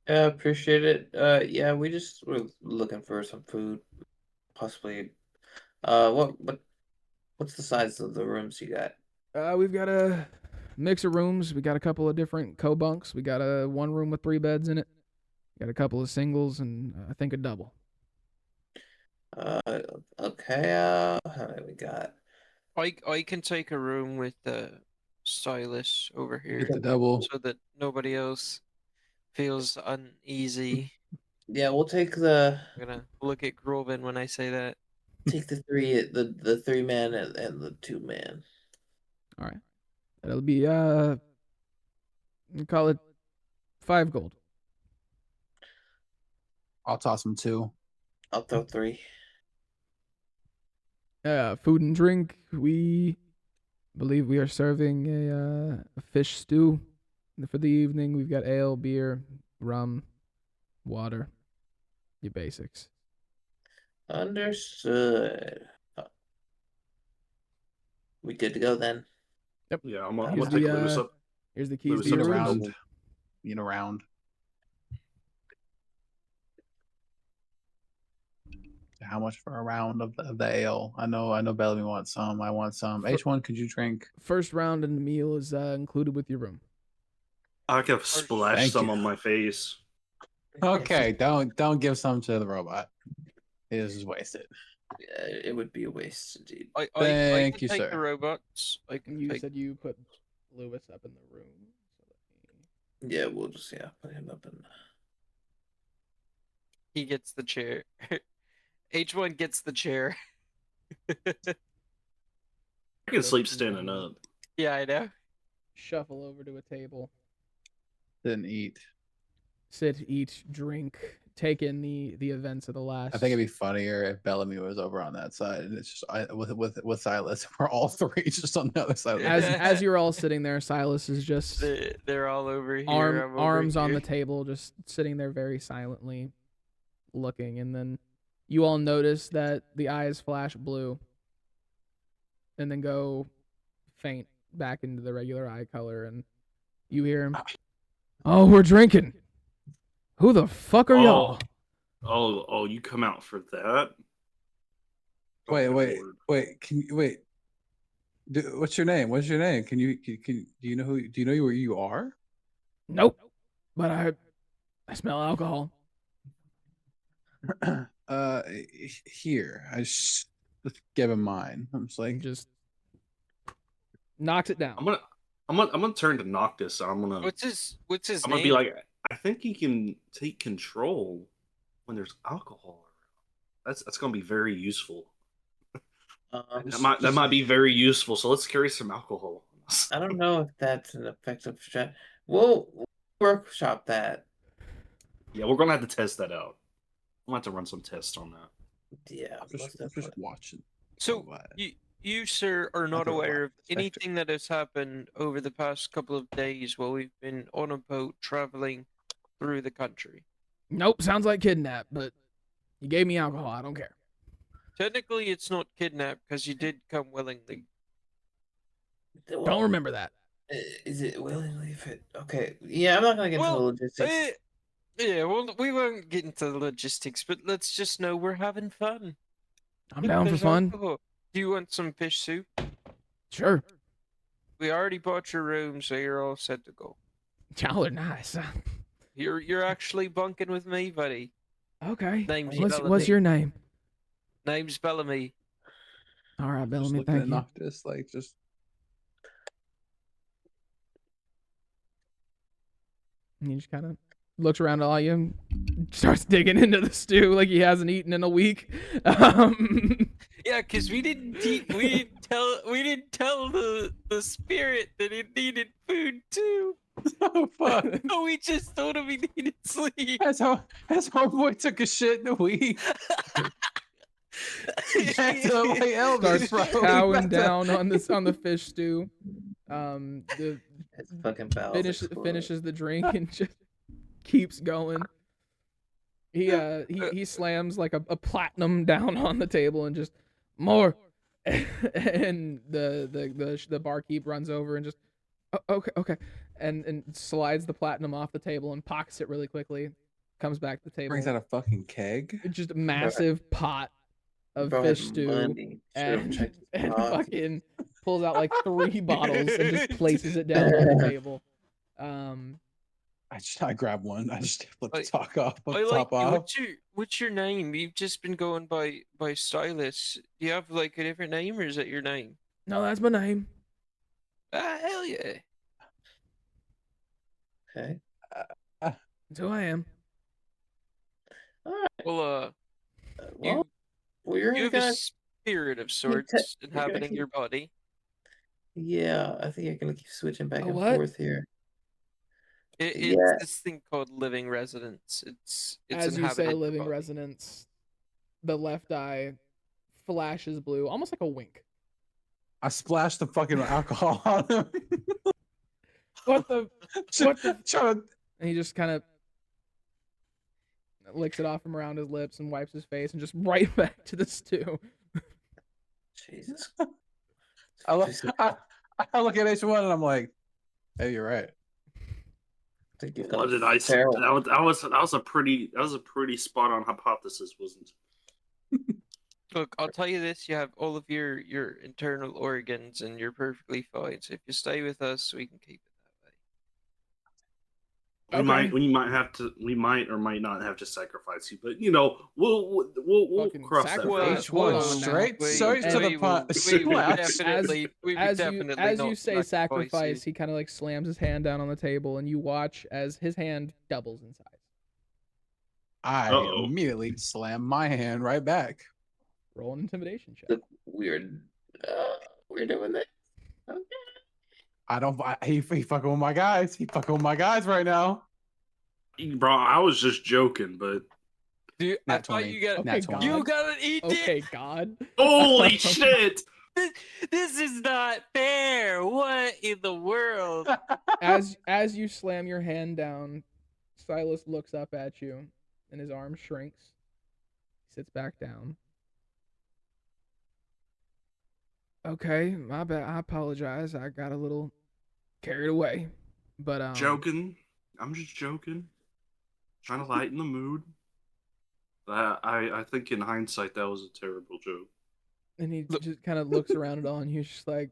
Appreciate it. Yeah, we just were looking for some food, possibly. What's the size of the rooms you got? We've got a mix of rooms. We got a couple of different co-bunks. We got a one room with 3 beds in it. Got a couple of singles and I think a double. Okay. How many we got? I can take a room with Silas over here. Get the double. So that nobody else feels uneasy. Yeah, we'll take the. I'm gonna look at Groban when I say that. Take the 3-man and the 2-man. All right. That'll be call it 5 gold. I'll toss him 2. I'll throw 3. Food and drink. We believe we are serving a fish stew for the evening. We've got ale, beer, rum, water, your basics. Understood. We good to go then? Yep. Yeah, I'm gonna take Lewis up. Here's the keys Lewis to your up room. double. Being around. How much for a round of the ale? I know Bellamy wants some. I want some. H1, could you drink? First round and the meal is included with your room. I could splash Thank some you. on my face. Okay, don't give some to the robot. It is just wasted. Yeah, it would be a waste indeed. I Thank can you, take sir. the robots. I can You take... said you put Lewis up in the room. Yeah, we'll just put him up in. He gets the chair. H1 gets the chair. I can sleep standing up. Yeah, I know. Shuffle over to a table. Didn't eat. Sit, eat, drink, take in the events of the last. I think it'd be funnier if Bellamy was over on that side, and it's just with Silas. We're all 3 just on the other side. Of the as you're all sitting there, Silas is just they're all over here. arms on the table, just sitting there very silently, looking, and then you all notice that the eyes flash blue, and then go faint back into the regular eye color, and you hear him. Oh, we're drinking. Who the fuck are y'all? Oh, you come out for that? Wait. Can you wait? What's your name? What's your name? Do you know where you are? Nope. But I smell alcohol. Here. I just give him mine. I'm just like, just knocks it down. I'm gonna turn to Noctis. What's his name? I'm gonna be like, I think he can take control when there's alcohol around. That's gonna be very useful. That might be very useful. So let's carry some alcohol. I don't know if that's an effective strat. We'll workshop that. Yeah, we're gonna have to test that out. We'll have to run some tests on that. Yeah, I'm just watching. So you sir are not aware of anything that has happened over the past couple of days while we've been on a boat traveling through the country? Nope, sounds like kidnap, but you gave me alcohol. I don't care. Technically, it's not kidnap because you did come willingly. Don't remember that. Is it willingly fit? Okay. Yeah, I'm not gonna get into the logistics. Yeah, well, we won't get into the logistics, but let's just know we're having fun. I'm down for fun. Alcohol. Do you want some fish soup? Sure. We already bought your room, so you're all set to go. Y'all are nice. You're actually bunking with me, buddy. Okay. Name's What's your name? Name's Bellamy. All right, Bellamy. Just looking Thank at you. Noctis, like just. And he just kind of looks around at all you and starts digging into the stew like he hasn't eaten in a week. Yeah, because we didn't tell the spirit that it needed food too. Oh fuck! No, we just told him he needed sleep. As homeboy took a shit in a week. Back to the white elders, Starts bro. chowing down on the fish stew. The It's fucking bowels finishes the drink and just keeps going. He slams like a platinum down on the table and just more. And the barkeep runs over and just okay and slides the platinum off the table and pockets it really quickly. Comes back to the table. Brings out a fucking keg. Just a massive pot of fish stew and fucking pulls out like 3 bottles and just places it down on the table. I grab one. I just flip the top off. What's your name? You've just been going by Stylus. Do you have like a different name, or is that your name? No, that's my name. Hell yeah. Okay. That's who I am. All right. Well, you have a spirit of sorts inhabiting your body. Yeah, I think you're gonna keep switching back and forth here. It's this thing called living resonance. It's as you say, living resonance. The left eye flashes blue, almost like a wink. I splashed the fucking alcohol on him. What the? And he just kind of licks it off from around his lips and wipes his face and just right back to the stew. Jesus. I look at H1 and I'm like, hey, you're right. What did I say? That was a pretty spot on hypothesis, wasn't it? Look, I'll tell you this: you have all of your internal organs, and you're perfectly fine. So if you stay with us, we can keep it that way. We might or might not have to sacrifice you, but we'll cross that bridge. Straight to the pot. As you say sacrifice, he kind of like slams his hand down on the table, and you watch as his hand doubles in size. I immediately slam my hand right back. Roll an intimidation check. Look, we're doing this. Okay. I don't. He fucking with my guys. He fucking with my guys right now. Bro, I was just joking, but dude, I thought you got you got an ED. Okay, God. Holy shit! This is not fair. What in the world? As you slam your hand down, Silas looks up at you, and his arm shrinks. He sits back down. Okay, my bad. I apologize. I got a little carried away, but joking. I'm just joking. Trying to lighten the mood. I think in hindsight that was a terrible joke. And he just kind of looks around at all, and he's just like,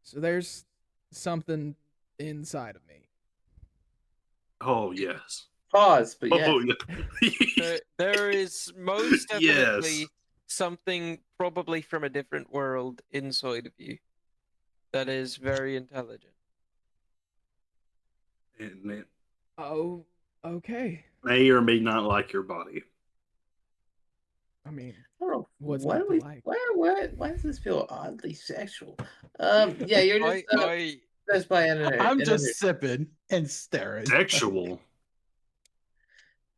"So there's something inside of me." Oh yes. Pause, but yes. Oh yeah. There is most definitely something probably from a different world inside of you that is very intelligent. And oh, okay. May or may not like your body. I mean, what's why does this feel oddly sexual? Yeah, you're just I'm just sipping and staring. Sexual.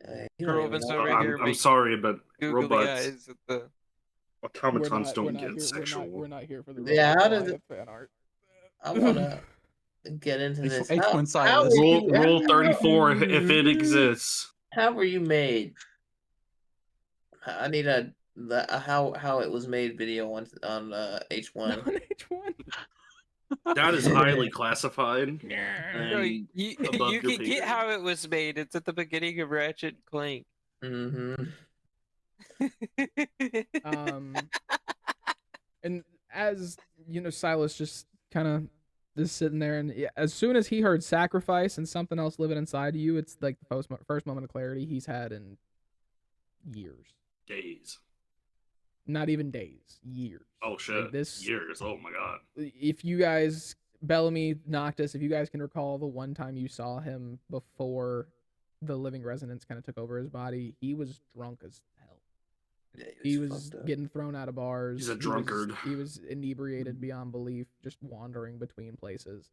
I'm sorry, but robots. Automatons don't get sexual. We're not here for the how does it fan art. I wanna get into this. Rule 34 if it exists. How were you made? I need how it was made video on H1. On H1. That is highly classified. No, you can get how it was made. It's at the beginning of Ratchet and Clank. Mm-hmm. And as you know, Silas just kind of is sitting there, and as soon as he heard sacrifice and something else living inside of you, it's like the first moment of clarity he's had in years, days, not even days, years. Oh shit, like this years. Oh my god. If you guys, Bellamy, Noctis, if you guys can recall the one time you saw him before the living resonance kind of took over his body, he was drunk as hell. Yeah, he was getting thrown out of bars. He's a drunkard. He was inebriated beyond belief, just wandering between places.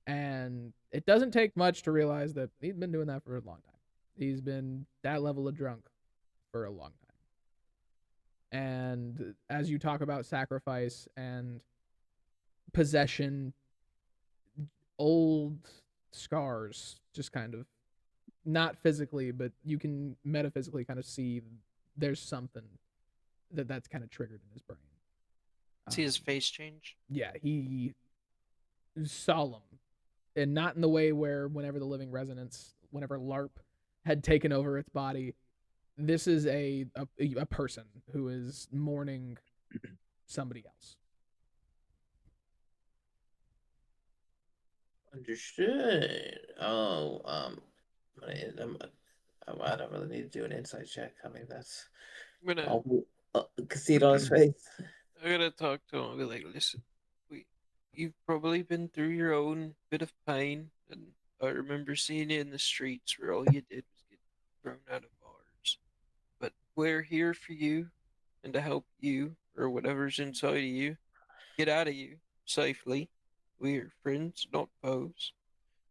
And it doesn't take much to realize that he's been doing that for a long time. He's been that level of drunk for a long time. And as you talk about sacrifice and possession, old scars just kind of, not physically, but you can metaphysically kind of see there's something that's kind of triggered in his brain. See his face change? Yeah, he is solemn, and not in the way where whenever the living resonance, whenever LARP had taken over its body, this is a person who is mourning somebody else. Understood. Oh, I don't really need to do an insight check. I mean, that's. I'm gonna I'll see it on his face. I'm gonna talk to him. I'll be like, listen, you've probably been through your own bit of pain, and I remember seeing it in the streets where all you did was get thrown out of bars. But we're here for you, and to help you, or whatever's inside of you, get out of you safely. We are friends, not foes,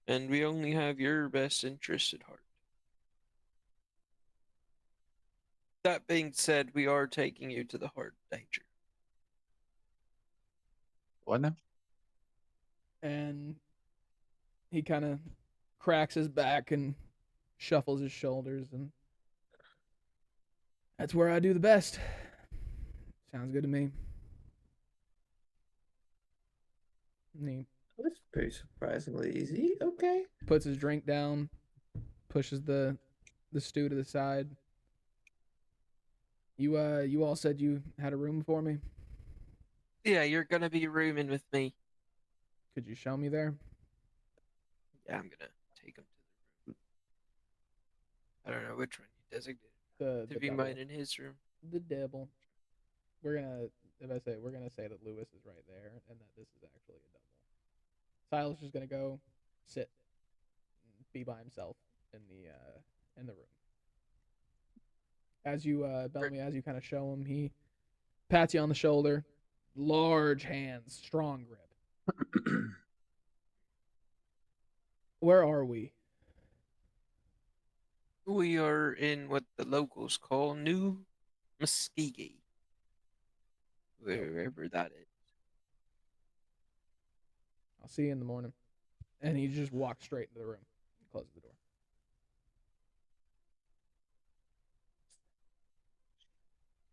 and we only have your best interests at heart. That being said, we are taking you to the heart of danger. What now? And he kind of cracks his back and shuffles his shoulders, and that's where I do the best. Sounds good to me. And That's pretty surprisingly easy. Okay. puts his drink down, pushes the stew to the side. You all said you had a room for me? Yeah, you're gonna be rooming with me. Could you show me there? Yeah, I'm gonna take him to the room. I don't know which one you designated. The To be double. mine in his room. The double. We're gonna say that Lewis is right there, and that this is actually a double. Silas is gonna go sit and be by himself in the room. As you Bellamy, as you kind of show him, he pats you on the shoulder. Large hands, strong grip. Where are we? We are in what the locals call New Muskegee. Wherever that is. I'll see you in the morning. And he just walks straight into the room and closes the door.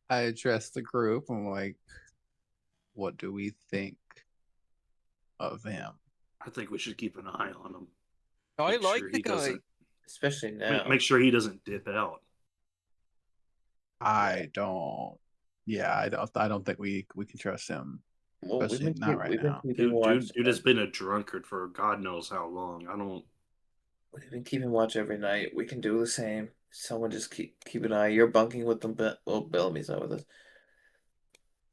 I address the group. I'm like, what do we think of him? I think we should keep an eye on him. I like the guy. Especially now. Make sure he doesn't dip out. I don't. Yeah, I don't think we can trust him. Well, Especially not right now. Dude has been a drunkard for God knows how long. We've been keeping watch every night. We can do the same. Someone just keep an eye. You're bunking with them, well, Bellamy's not with us.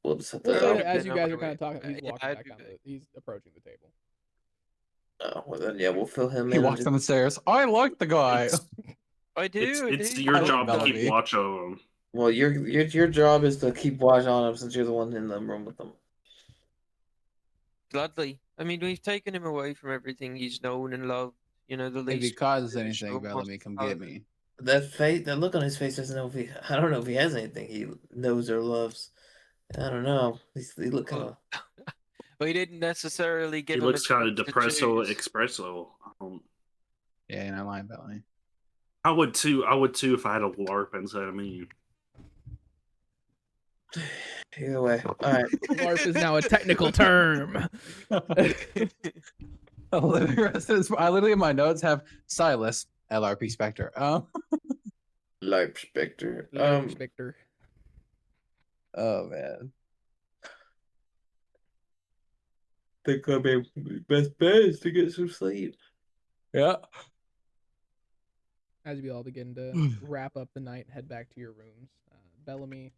We'll just have to. As you guys are kind of talking, he's walking back down. He's approaching the table. Oh, well then, yeah, we'll fill him in. He walks down the stairs. I like the guy. I do. It's your job to keep watch over him. Well, your job is to keep watch on him since you're the one in the room with them. Gladly. I mean, we've taken him away from everything he's known and loved. You know, the least. If he causes anything, Bellamy, come get me. That look on his face doesn't know if I don't know if he has anything he knows or loves. I don't know. He look kind of. But he didn't necessarily give. He looks kind of depresso espresso. Yeah, you're not lying, Bellamy. I would too if I had a LARP inside of me. Either way. All right. LARP is now a technical term. A living residence. I literally in my notes have Silas, LRP Spectre. LARP Spectre. LARP Spectre. Oh man. Think my best bet is to get some sleep. Yeah. As we all begin to wrap up the night and head back to your rooms, Bellamy,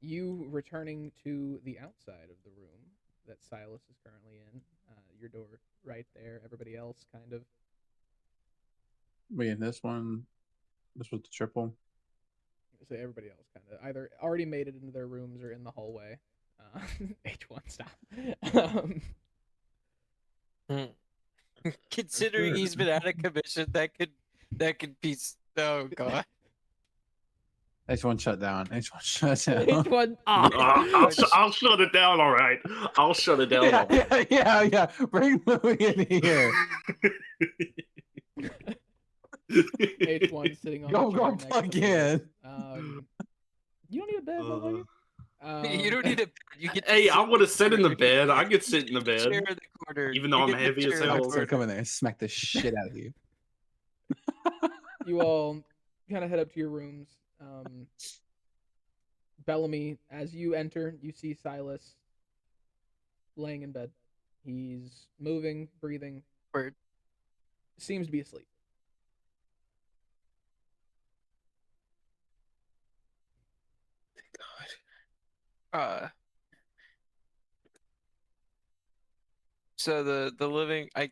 you returning to the outside of the room that Silas is currently in, your door right there, everybody else kind of. Wait, this was the triple. So everybody else kind of either already made it into their rooms or in the hallway. H1, stop. Considering he's been out of commission, that could be. Oh god. H1 shut down. H1 shut down. H1. I'll shut it down. All right. I'll shut it down. Yeah. Bring Louis in here. H1 sitting on the chair Go next plug to in. You don't need a bed, motherfucker. You don't need a bed. You get Hey, I would have sit in the bed. I could sit in the bed. Chair in the corner. Even though I'm heavy as hell. I'm gonna come in there and smack the shit out of you. You all kind of head up to your rooms. Bellamy, as you enter, you see Silas laying in bed. He's moving, breathing. Word. Seems to be asleep. So the living I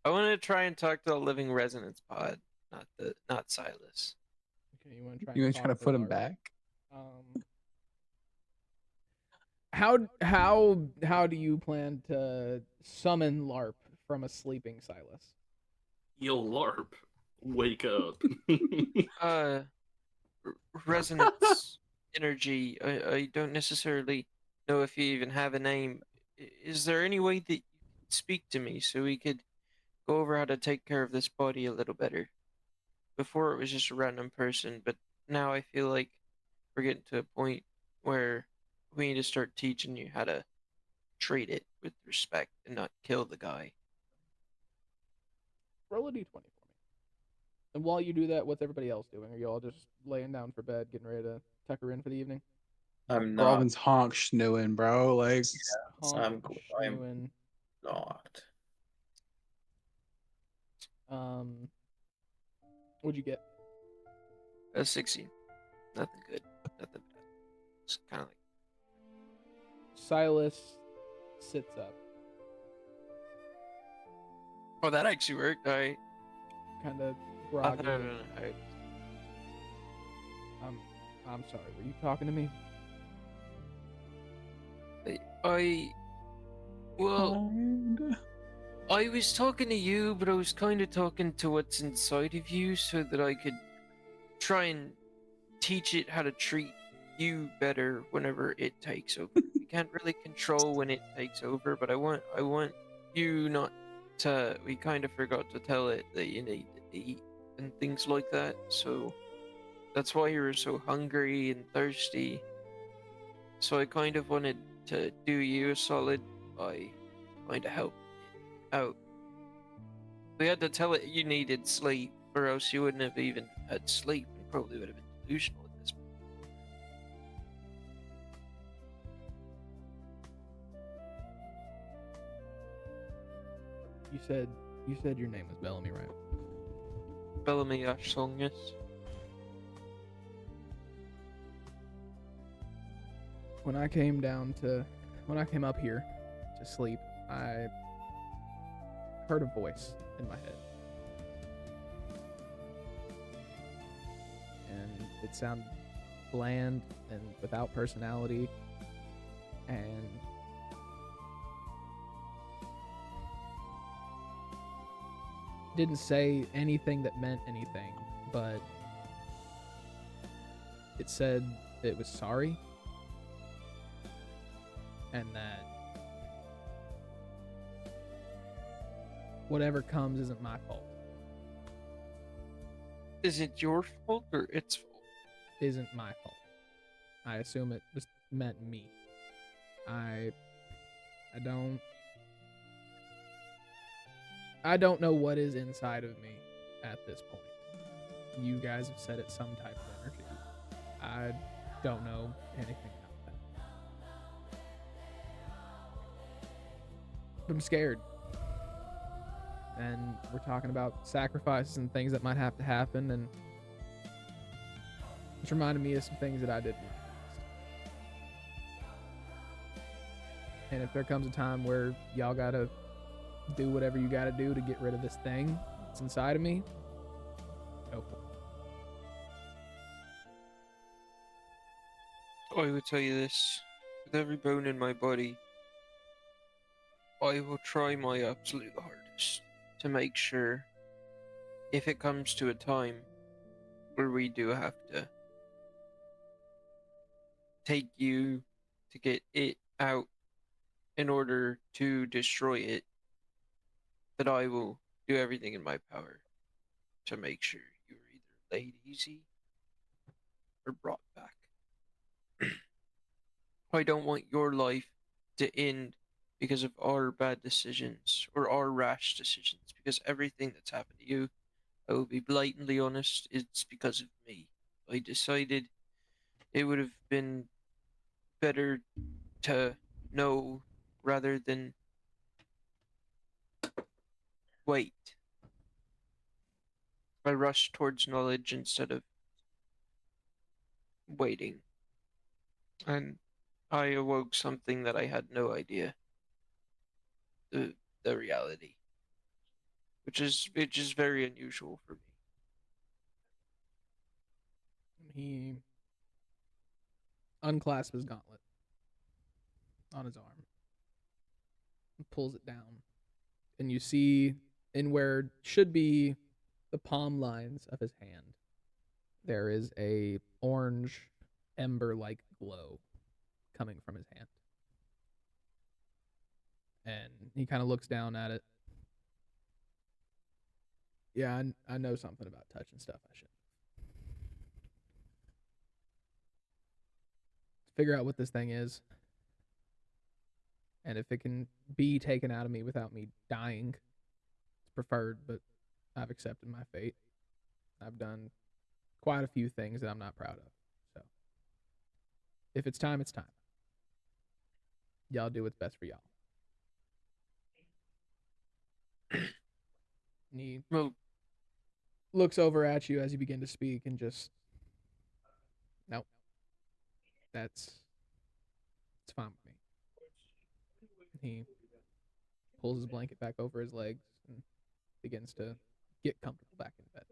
want to try and talk to the living resonance pod, not Silas. Okay, you want to try? You ain't trying to put him back? How do you plan to summon LARP from a sleeping Silas? Yo, LARP, wake up. Resonance energy. I don't necessarily know if you even have a name. Is there any way that you could speak to me so we could go over how to take care of this body a little better? Before it was just a random person, but now I feel like we're getting to a point where we need to start teaching you how to treat it with respect and not kill the guy. Roll a d20 for me. And while you do that, what's everybody else doing? Are you all just laying down for bed, getting ready to tuck her in for the evening? I'm not. Robin's honk schnooing, bro. Like, I'm schnooing. Not. What'd you get? A 16. Nothing good. Nothing bad. It's kind of like. Silas sits up. Oh, that actually worked. I kind of groggy. No. I'm sorry. Were you talking to me? I was talking to you, but I was kind of talking to what's inside of you so that I could try and teach it how to treat you better whenever it takes over. We can't really control when it takes over, but I want you not to. We kind of forgot to tell it that you need to eat and things like that, so that's why you were so hungry and thirsty. So I kind of wanted to do you a solid by trying to help it out. We had to tell it you needed sleep, or else you wouldn't have even had sleep and probably would have been delusional at this point. You said your name was Bellamy, right? Bellamy Ashsong, When I came up here to sleep, I heard a voice in my head. And it sounded bland and without personality, and didn't say anything that meant anything, but it said it was sorry, and that whatever comes isn't my fault. Is it your fault or its fault? Isn't my fault. I assume it was meant me. I don't know what is inside of me at this point. You guys have said it's some type of energy. I don't know anything about that. I'm scared. And we're talking about sacrifices and things that might have to happen, and it's reminded me of some things that I did in the past. And if there comes a time where y'all gotta do whatever you gotta do to get rid of this thing that's inside of me, go for it. I will tell you this, with every bone in my body, I will try my absolute hardest to make sure, if it comes to a time where we do have to take you to get it out in order to destroy it, that I will do everything in my power to make sure you're either laid easy or brought back. I don't want your life to end because of our bad decisions or our rash decisions, because everything that's happened to you, I will be blatantly honest, it's because of me. I decided it would have been better to know rather than wait. I rushed towards knowledge instead of waiting. And I awoke something that I had no idea. The reality. Which is very unusual for me. He unclasps his gauntlet on his arm and pulls it down. And you see, in where should be the palm lines of his hand, there is a orange ember-like glow coming from his hand. And he kind of looks down at it. Yeah, I know something about touching stuff I shouldn't. Figure out what this thing is. And if it can be taken out of me without me dying, it's preferred, but I've accepted my fate. I've done quite a few things that I'm not proud of. So if it's time, it's time. Y'all do what's best for y'all. And he looks over at you as you begin to speak and just, nope. It's fine with me. He pulls his blanket back over his legs and begins to get comfortable back in bed.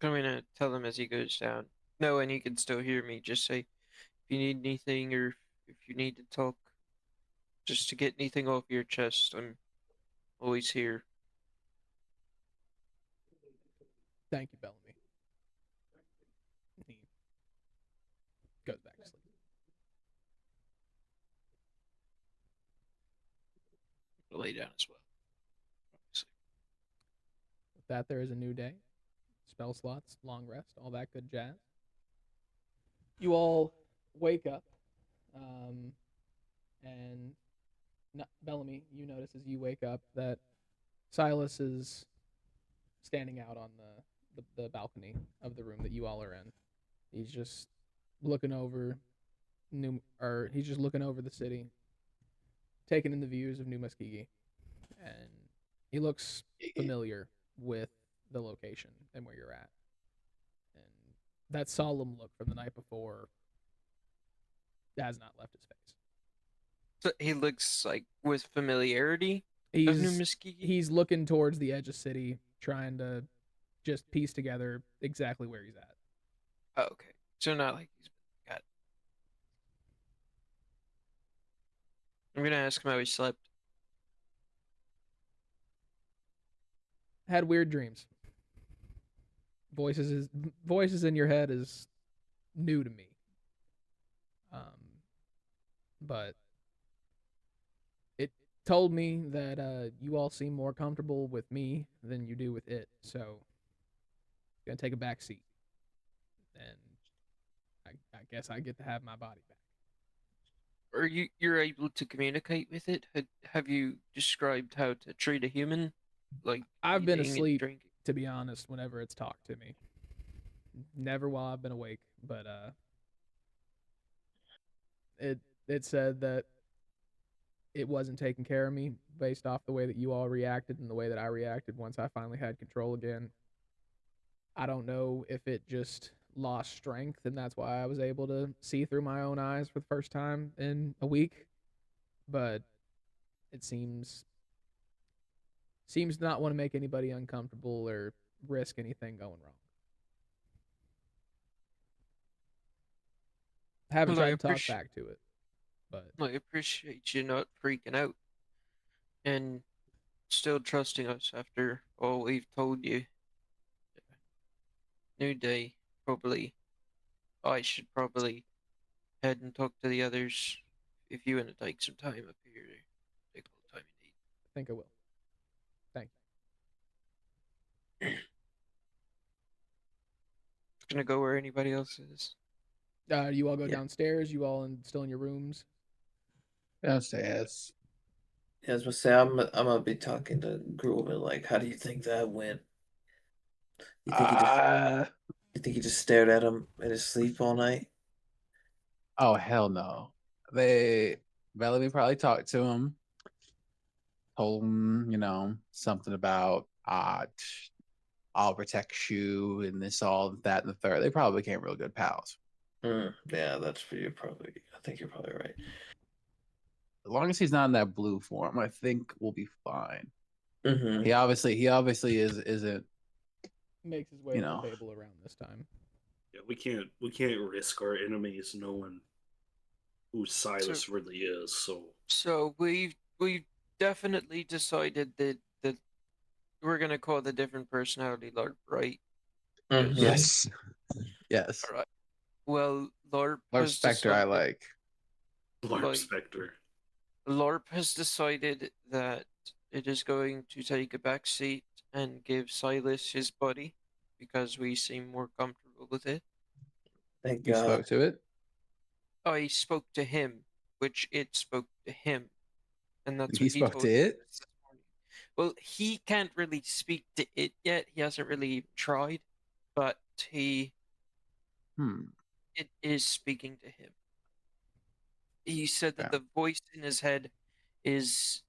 I'm gonna tell him as he goes down. No, and he can still hear me. Just say, if you need anything or if you need to talk, just to get anything off your chest, I'm always here. Thank you, Bellamy. He goes back to sleep. I'll lay down as well. Obviously. With that, there is a new day. Spell slots, long rest, all that good jazz. You all wake up, and Bellamy, you notice as you wake up that Silas is standing out on the balcony of the room that you all are in. He's just looking over he's just looking over the city, taking in the views of New Muskegee, and he looks familiar with the location and where you're at. And that solemn look from the night before has not left his face. So he looks like with familiarity of New Muskegee? He's looking towards the edge of city, trying to just piece together exactly where he's at. Oh, okay. So not like he's got. I'm gonna ask him how he slept. Had weird dreams. Voices in your head is new to me. But it told me that you all seem more comfortable with me than you do with it. So, gonna take a back seat. and I guess I get to have my body back. Are you're able to communicate with it? Have you described how to treat a human, like I've been eating and asleep, drinking? to be honest, whenever it's talked to me. Never while I've been awake, but it said that it wasn't taking care of me based off the way that you all reacted and the way that I reacted once I finally had control again. I don't know if it just lost strength and that's why I was able to see through my own eyes for the first time in a week, but it seems to not want to make anybody uncomfortable or risk anything going wrong. I haven't tried to talk back to it, but I appreciate you not freaking out and still trusting us after all we've told you. New day, probably. I should probably head and talk to the others. If you want to take some time up here, take all the time you need. I think I will. Thank you. Gonna go where anybody else is. You all go downstairs. You all still in your rooms. Downstairs. Yeah, I was gonna say I'm gonna be talking to Groovin. Like, how do you think that went? You think he just stared at him in his sleep all night? Oh hell no. Bellamy probably talked to him, told him, something about I'll protect you and this, all that, and the third. They probably became real good pals. Yeah, that's for you. Probably. I think you're probably right. As long as he's not in that blue form, I think we'll be fine. Mm-hmm. He obviously isn't. Makes his way to the table around this time. Yeah, we can't risk our enemies knowing who Silas really is. So we've definitely decided that we're gonna call the different personality LARP, right? Mm-hmm. Yes. Yes. All right. Well, LARP has Spectre, decided, I like. LARP Spectre. LARP has decided that it is going to take a back seat and give Silas his body because we seem more comfortable with it. Thank You God. spoke to it? I spoke to him, which it spoke to him. And that's He what he spoke told to me it? this morning. Well, he can't really speak to it yet. He hasn't really tried, but it is speaking to him. He said that the voice in his head is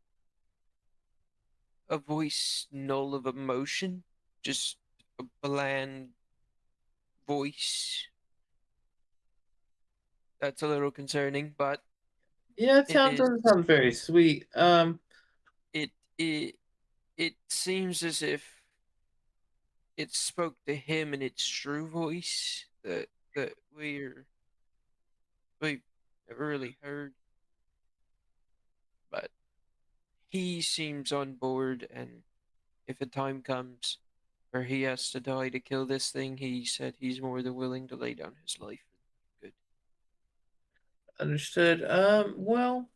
a voice null of emotion, just a bland voice. That's a little concerning, but yeah, it doesn't sound very sweet. It seems as if it spoke to him in its true voice that we've never really heard. But he seems on board, and if a time comes where he has to die to kill this thing, he said he's more than willing to lay down his life. Good. Understood. Well,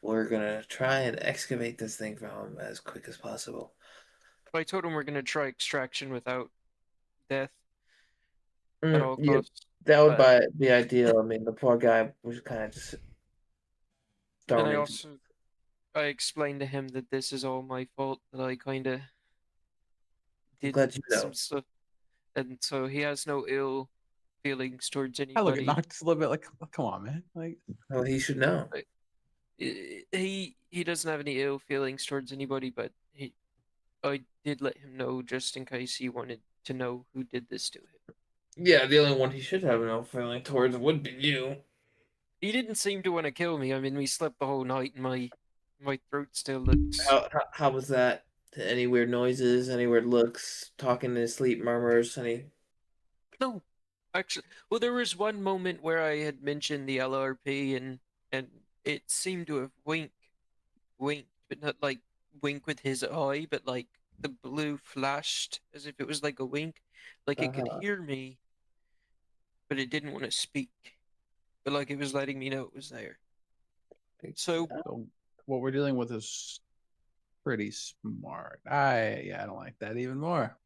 we're gonna try and excavate this thing from him as quick as possible. I told him we're gonna try extraction without death at all Yeah, costs. that would be ideal. I mean, the poor guy was kind of just thrown And into. I explained to him that this is all my fault, that I kind of did Glad you know. some stuff, and so he has no ill feelings towards I look at anybody. knocked just a little bit like, come on, man. Like, well, he should know. He doesn't have any ill feelings towards anybody, but I did let him know just in case he wanted to know who did this to him. Yeah, the only one he should have no feeling towards would be you. He didn't seem to want to kill me. I mean, we slept the whole night, and my throat still looks. How was that? Any weird noises? Any weird looks? Talking in his sleep, murmurs? Any? No, actually, well, there was one moment where I had mentioned the LRP, and it seemed to have winked, but not like wink with his eye, but like the blue flashed as if it was like a wink, like it could hear me, but it didn't want to speak, but like it was letting me know it was there. So what we're dealing with is pretty smart. I don't like that even more.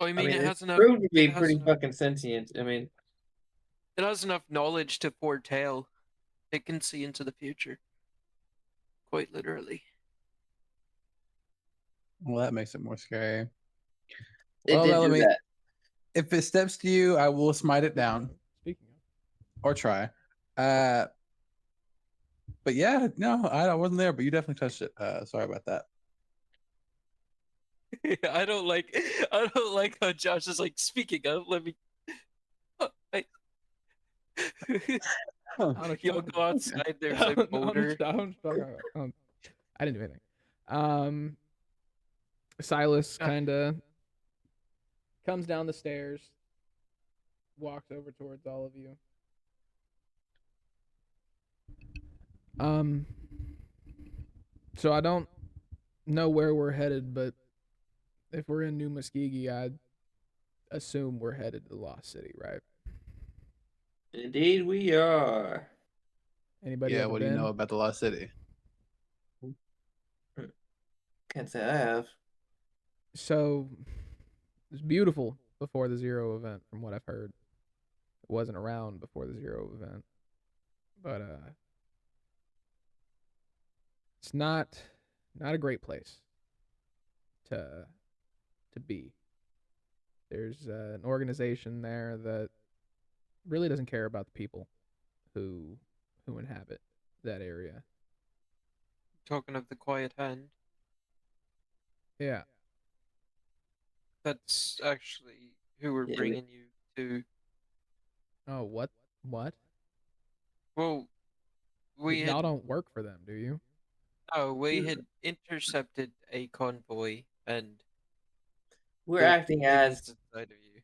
I mean, it has it's enough. proved to be It has pretty enough. fucking sentient. I mean, It has enough knowledge to foretell. It can see into the future. Quite literally. Well, that makes it more scary. it Well, did do Bellamy, that. if it steps to you, I will smite it down Speaking or try. But yeah, no, I wasn't there, but you definitely touched it. Sorry about that. I don't like how Josh is like, speaking of, let me Y'all go outside, there's a motor. I didn't do anything. Silas kind of comes down the stairs, walks over towards all of you. So I don't know where we're headed, but if we're in New Muskegee, I assume we're headed to the Lost City, right? Indeed, we are. Anybody Yeah, ever what do been? you know about the Lost City? Can't say I have. So it's beautiful before the Zero event, from what I've heard. It wasn't around before the Zero event, but it's not a great place to be. There's an organization there that really doesn't care about the people who inhabit that area. Talking of the Quiet Hand, Yeah. that's actually who we're bringing you to. Oh, what? Well, y'all don't work for them, do you? No, we had intercepted a convoy and we're acting as inside of you.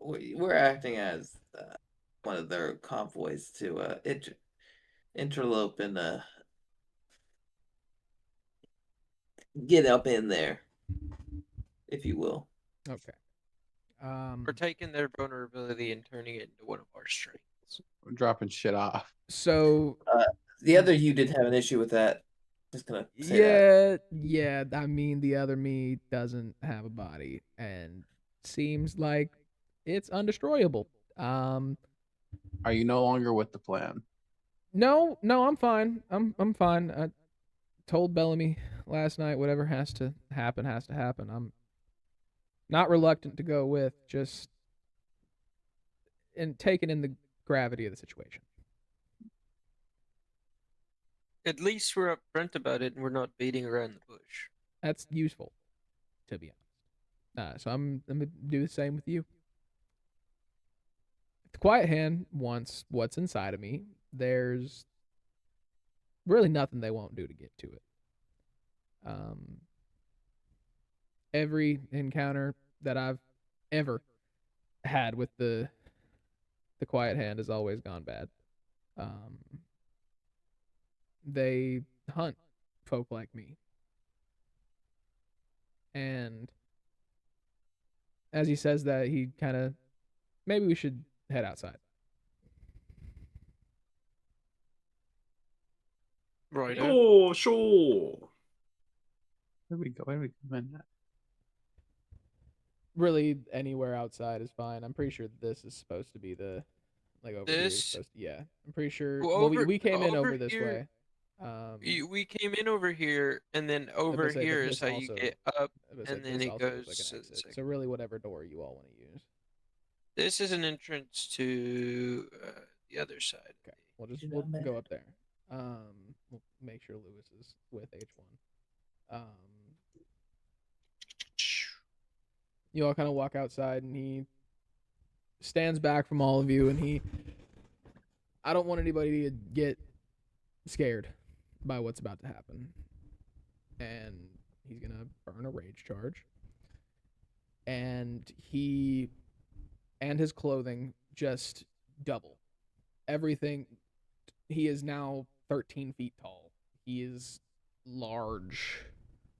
we're acting as one of their convoys to interlope and get up in there, if you will. Okay. We're taking their vulnerability and turning it into one of our strengths. We're dropping shit off. So the other you did have an issue with that. Just gonna say that. Yeah. I mean, the other me doesn't have a body and seems like it's undestroyable. Are you no longer with the plan? No, I'm fine. I'm fine. I told Bellamy last night whatever has to happen has to happen. I'm not reluctant to go with, just taking in the gravity of the situation. At least we're upfront about it and we're not beating around the bush. That's useful, to be honest. So I'm gonna do the same with you. If the Quiet Hand wants what's inside of me, there's really nothing they won't do to get to it. Every encounter that I've ever had with the Quiet Hand has always gone bad. They hunt folk like me. And as he says that, he kind of, maybe we should head outside. Right. Oh, sure. Where we go? Where we come in? Really, anywhere outside is fine. I'm pretty sure this is supposed to be the, like, over here. Yeah, I'm pretty sure. Well, we came in over this way. We came in over here, and then over here is how you get up, and then it goes like an exit. So really, whatever door you all want to use. This is an entrance to the other side. Okay, we'll go up there. We'll make sure Lewis is with H1. You all kind of walk outside, and he stands back from all of you, and I don't want anybody to get scared by what's about to happen. And he's gonna burn a rage charge. And he and his clothing just double. Everything. He is now 13 feet tall. He is large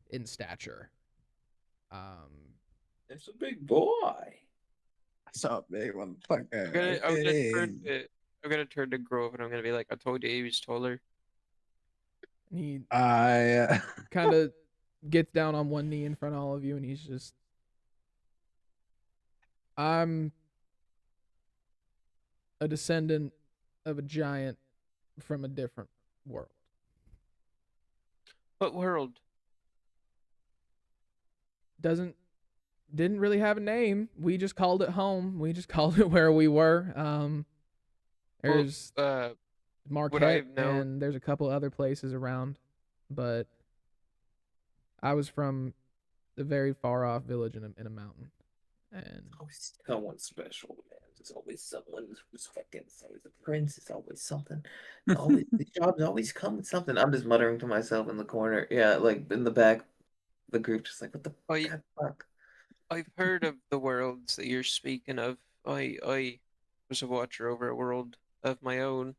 in stature. It's a big boy. What's up, big motherfucker? I'm gonna turn to Grove and I'm gonna be like, I told you he was taller. And he I kind of gets down on one knee in front of all of you, and he's just, I'm a descendant of a giant from a different world. What world? Didn't really have a name. We just called it home. We just called it where we were. There's Marquette, and there's a couple other places around, but I was from a very far off village in a mountain, and always someone special, man. There's always someone who's fucking. It's always a prince. It's always something. Always the jobs always come with something. I'm just muttering to myself in the corner. Yeah, like in the back, the group just like, what the fuck? I've heard of the worlds that you're speaking of. I was a watcher over a world of my own,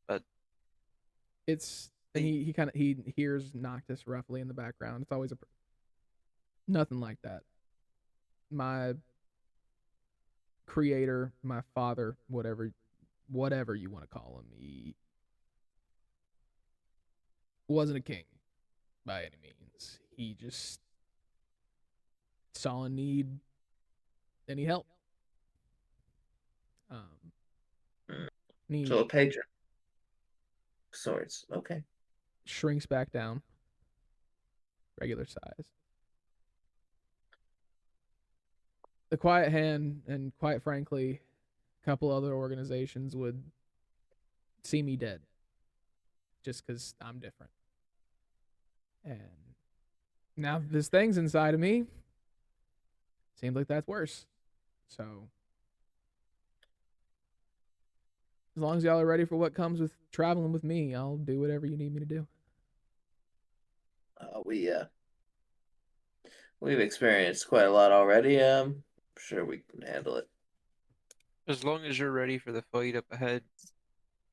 but it's and he hears Noctis roughly in the background. It's always nothing like that. My creator, my father, whatever you want to call him, he wasn't a king by any means. He just saw a need and he helped. So a patron. Swords. Okay. Shrinks back down. Regular size. The Quiet Hand, and quite frankly, a couple other organizations would see me dead. Just because I'm different. And now this thing's inside of me. Seems like that's worse. So, as long as y'all are ready for what comes with traveling with me, I'll do whatever you need me to do. We've experienced quite a lot already. I'm sure we can handle it. As long as you're ready for the fight up ahead,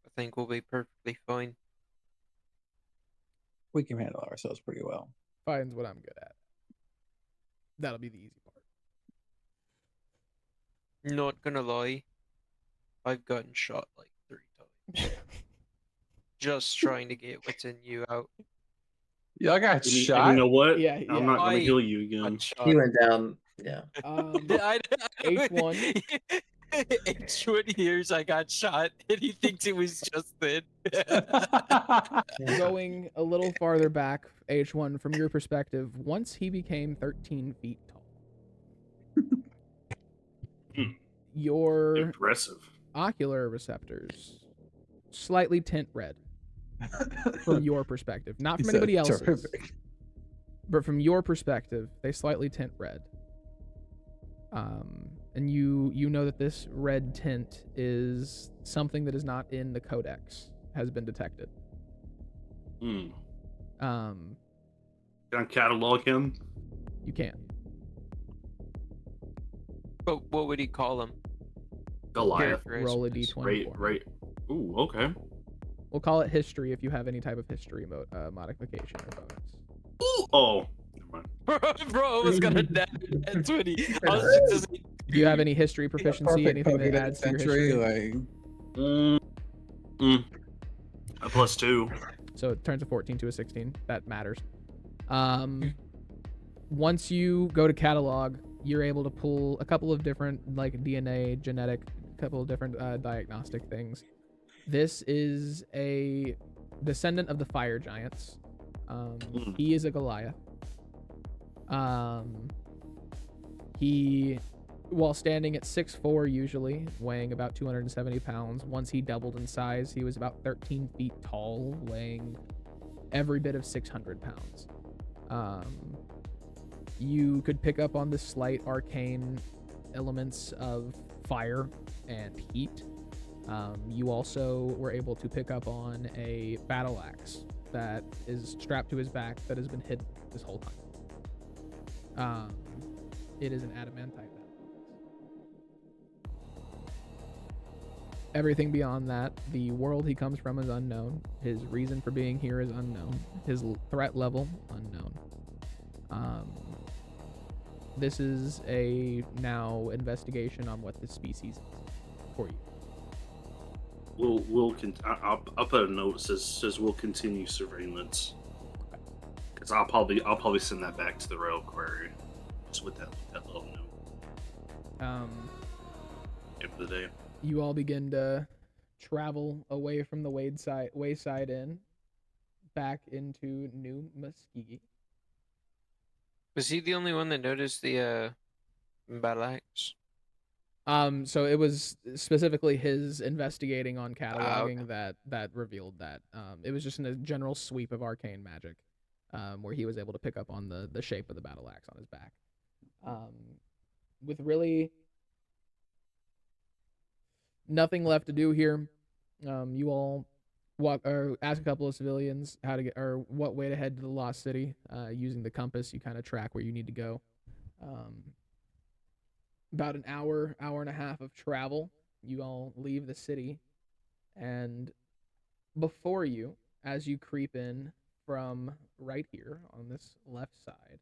I think we'll be perfectly fine. We can handle ourselves pretty well. Fighting's what I'm good at. That'll be the easy part. Not gonna lie, I've gotten shot like 3 times. Just trying to get what's in you out. Yeah, I got shot. You know what? Yeah. I'm not gonna heal you again. He went down. Yeah. H1. H1 hears I got shot, and he thinks it was just then. Going a little farther back, H1, from your perspective, once he became 13 feet tall, your impressive ocular receptors slightly tint red from your perspective. Not from anybody else's. Terrific. But from your perspective, they slightly tint red. And you know that this red tint is something that is not in the codex, has been detected. Can I catalog him? You can. But what would he call him? Goliath. Roll a d20. Right. Ooh, okay. We'll call it history if you have any type of history modification or bonus. Ooh, oh. Never mind. Bro, I was gonna net 20. Do you have any history proficiency? Anything that adds to your history? A +2. So it turns a 14 to a 16. That matters. Once you go to catalog, you're able to pull a couple of different like DNA, genetic, couple of different diagnostic things. This is a descendant of the fire giants. He is a Goliath. He, while standing at 6'4", usually weighing about 270 pounds, once he doubled in size, he was about 13 feet tall, weighing every bit of 600 pounds. You could pick up on the slight arcane elements of fire and heat. You also were able to pick up on a battle axe that is strapped to his back that has been hidden this whole time. It is an adamantite battle axe. Everything beyond that, the world he comes from is unknown. His reason for being here is unknown. His threat level, unknown. This is a now investigation on what this species is for you. I'll put a note that says we'll continue surveillance. Because I'll probably send that back to the reliquary, just with that little note. End of the day. You all begin to travel away from the Wayside Inn back into New Muskegee. Was he the only one that noticed the battle axe? So it was specifically his investigating on cataloging that revealed that. It was just in a general sweep of arcane magic, where he was able to pick up on the shape of the battle axe on his back. With really nothing left to do here, you all walk or ask a couple of civilians how to get or what way to head to the Lost City. Using the compass, you kind of track where you need to go. About an hour and a half of travel, you all leave the city, and before you, as you creep in from right here on this left side,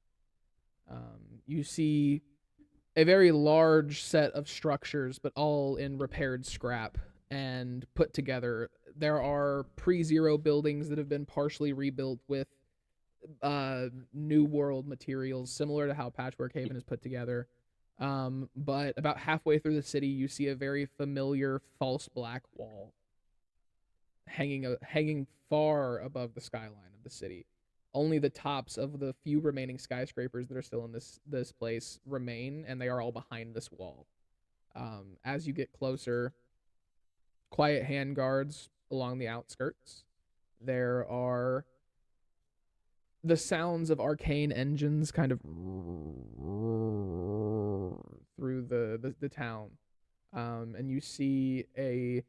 you see a very large set of structures, but all in repaired scrap and put together. There are pre-zero buildings that have been partially rebuilt with New World materials, similar to how Patchwork Haven is put together. But about halfway through the city, you see a very familiar false black wall hanging far above the skyline of the city. Only the tops of the few remaining skyscrapers that are still in this place remain, and they are all behind this wall. As you get closer, quiet hand guards along the outskirts. There are the sounds of arcane engines kind of through the town, and you see a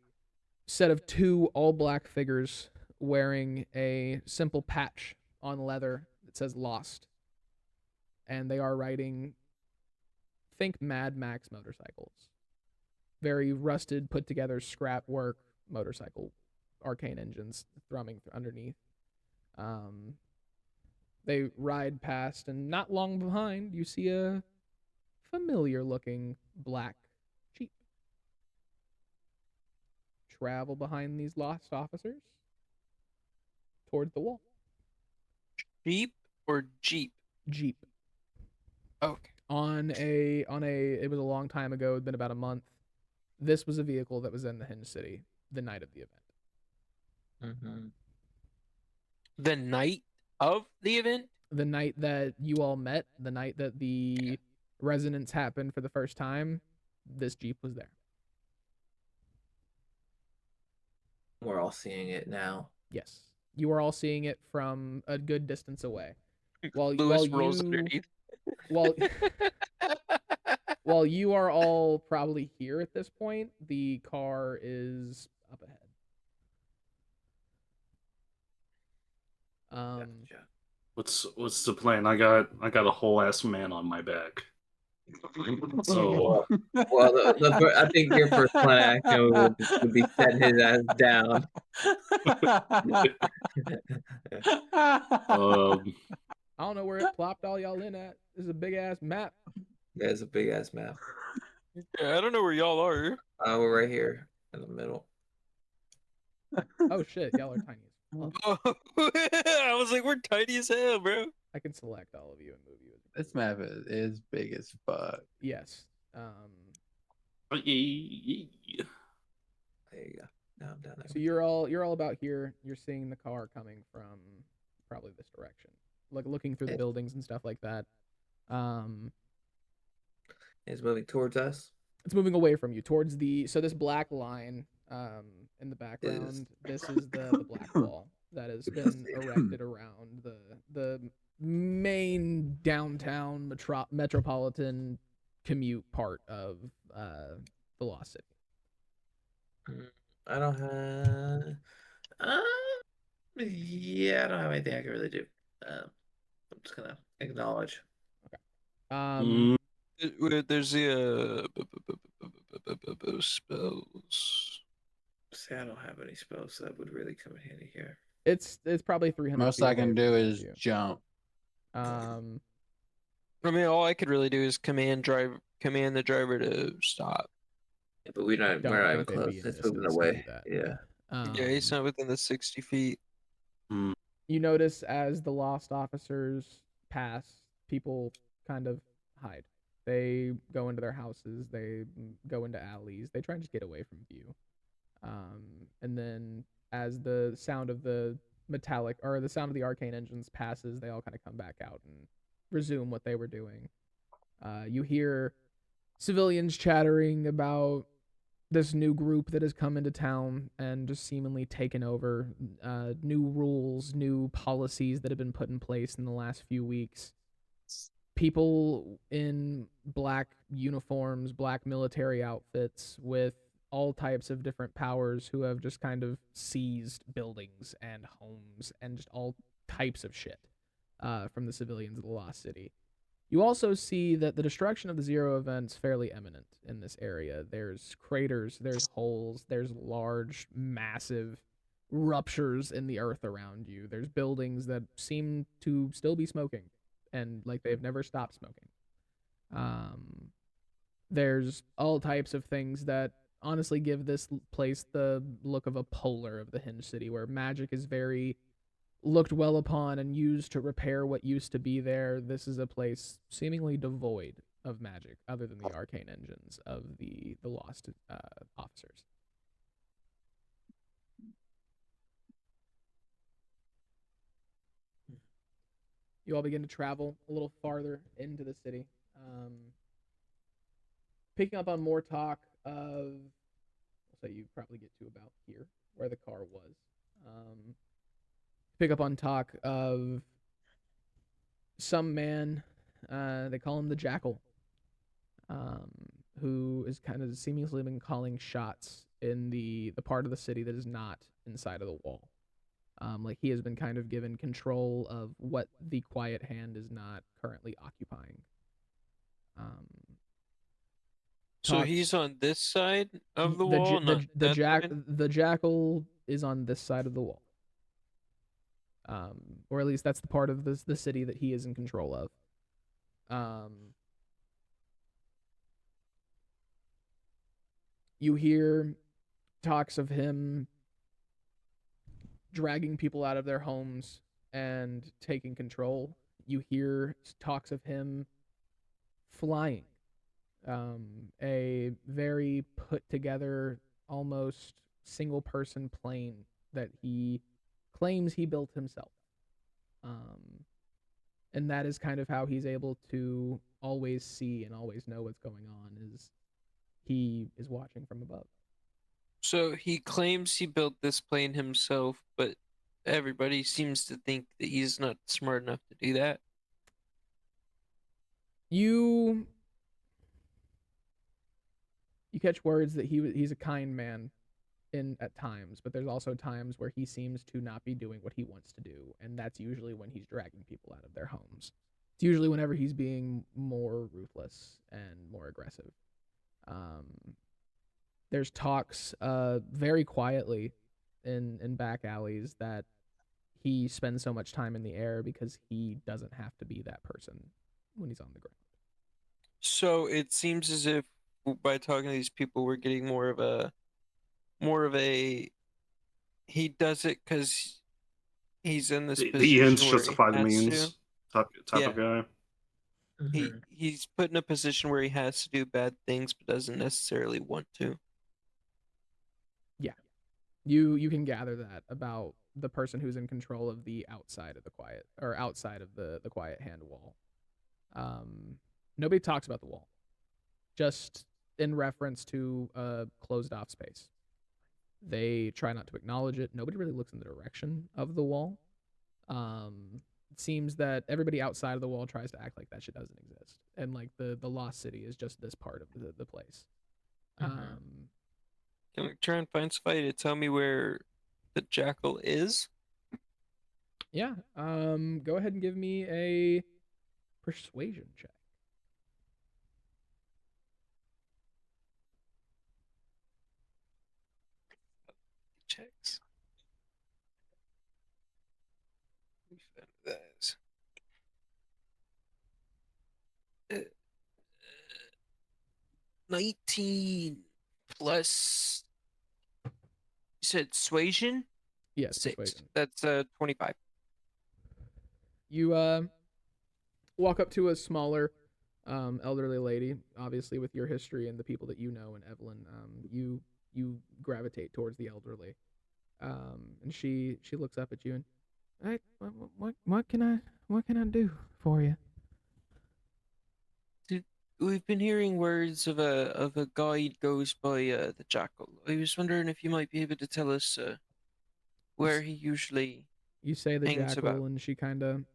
set of two all-black figures wearing a simple patch on leather that says Lost, and they are riding, think Mad Max motorcycles. Very rusted, put together scrap work motorcycle, arcane engines thrumming underneath. They ride past, and not long behind, you see a familiar-looking black Jeep. Travel behind these lost officers towards the wall. Jeep or Jeep? Jeep. Okay. It was a long time ago. It had been about a month. This was a vehicle that was in the Hinged City the night of the event. Mm-hmm. The night of the event? The night that you all met, the night that the resonance happened for the first time, this Jeep was there. We're all seeing it now. Yes. You are all seeing it from a good distance away. While rolls underneath. While you are all probably here at this point, the car is up ahead. Gotcha. What's the plan? I got a whole ass man on my back. So I think your first plan of action would be setting his ass down. I don't know where it plopped all y'all in at. This is a big ass map. Yeah, it's a big ass map. Yeah, I don't know where y'all are. We're right here in the middle. Oh shit, y'all are tiny as fuck. I was like, we're tiny as hell, bro. I can select all of you and move you. This map is big as fuck. Yes. There you go. Now I'm down there. So you're all about here. You're seeing the car coming from probably this direction, like looking through the buildings and stuff like that. It's moving towards us. It's moving away from you towards this black line in the background. This is the black wall that has been erected around the main downtown metropolitan commute part of the Lost City. I don't have. Yeah, I don't have anything I can really do. I'm just gonna acknowledge. Okay. There's the spells. See, I don't have any spells that would really come in handy here. It's probably 300. Most I can do is jump. I mean, all I could really do is command the driver to stop. Yeah, but we're not even close. It's moving away. Yeah. Yeah, he's not within the 60 feet. You notice as the lost officers pass, people kind of hide. They go into their houses. They go into alleys. They try and just get away from view. And then as the sound of the sound of the arcane engines passes, they all kind of come back out and resume what they were doing. You hear civilians chattering about this new group that has come into town and just seemingly taken over, new rules, new policies that have been put in place in the last few weeks. People in black uniforms, black military outfits with all types of different powers who have just kind of seized buildings and homes and just all types of shit from the civilians of the Lost City. You also see that the destruction of the Zero event's fairly imminent in this area. There's craters, there's holes, there's large, massive ruptures in the earth around you. There's buildings that seem to still be smoking and like they've never stopped smoking. There's all types of things that honestly give this place the look of a polar of the Hinged City, where magic is very looked well upon and used to repair what used to be there. This is a place seemingly devoid of magic, other than the arcane engines of the lost officers. You all begin to travel a little farther into the city, picking up on more talk of, so you probably get to about here, where the car was. Pick up on talk of some man, they call him the Jackal, who is kind of seemingly been calling shots in the part of the city that is not inside of the wall. Like he has been kind of given control of what the Quiet Hand is not currently occupying. So he's on this side of the wall, not that side? The Jackal is on this side of the wall. Or at least that's the part of the city that he is in control of. You hear talks of him dragging people out of their homes and taking control. You hear talks of him flying, a very put together, almost single person plane that he claims he built himself. And that is kind of how he's able to always see and always know what's going on, is he is watching from above. So he claims he built this plane himself, but everybody seems to think that he's not smart enough to do that. You catch words that he's a kind man at times, but there's also times where he seems to not be doing what he wants to do, and that's usually when he's dragging people out of their homes. It's usually whenever he's being more ruthless and more aggressive. There's talks very quietly in back alleys that he spends so much time in the air because he doesn't have to be that person when he's on the ground. So it seems as if by talking to these people, we're getting more of a he does it because he's in this position the ends where justify the he has means to. type of guy. He's put in a position where he has to do bad things but doesn't necessarily want to. Yeah. You can gather that about the person who's in control of the outside of the outside of the Quiet Hand wall. Nobody talks about the wall, just in reference to a closed off space. They try not to acknowledge it. Nobody really looks in the direction of the wall. It seems that everybody outside of the wall tries to act like that shit doesn't exist, and like the Lost City is just this part of the place. Can we try and find somebody to tell me where the Jackal is? Yeah. Go ahead and give me a persuasion check. Checks. We found that. 19 plus. You said suasion? Yes, 6. persuasion. That's 25. You walk up to a smaller elderly lady. Obviously, with your history and the people that you know, and Evelyn, you gravitate towards the elderly. And she looks up at you and, hey, what can I do for you? We've been hearing words of a guide goes by the Jackal. I was wondering if you might be able to tell us where he usually You say the hangs Jackal, about. and she kind of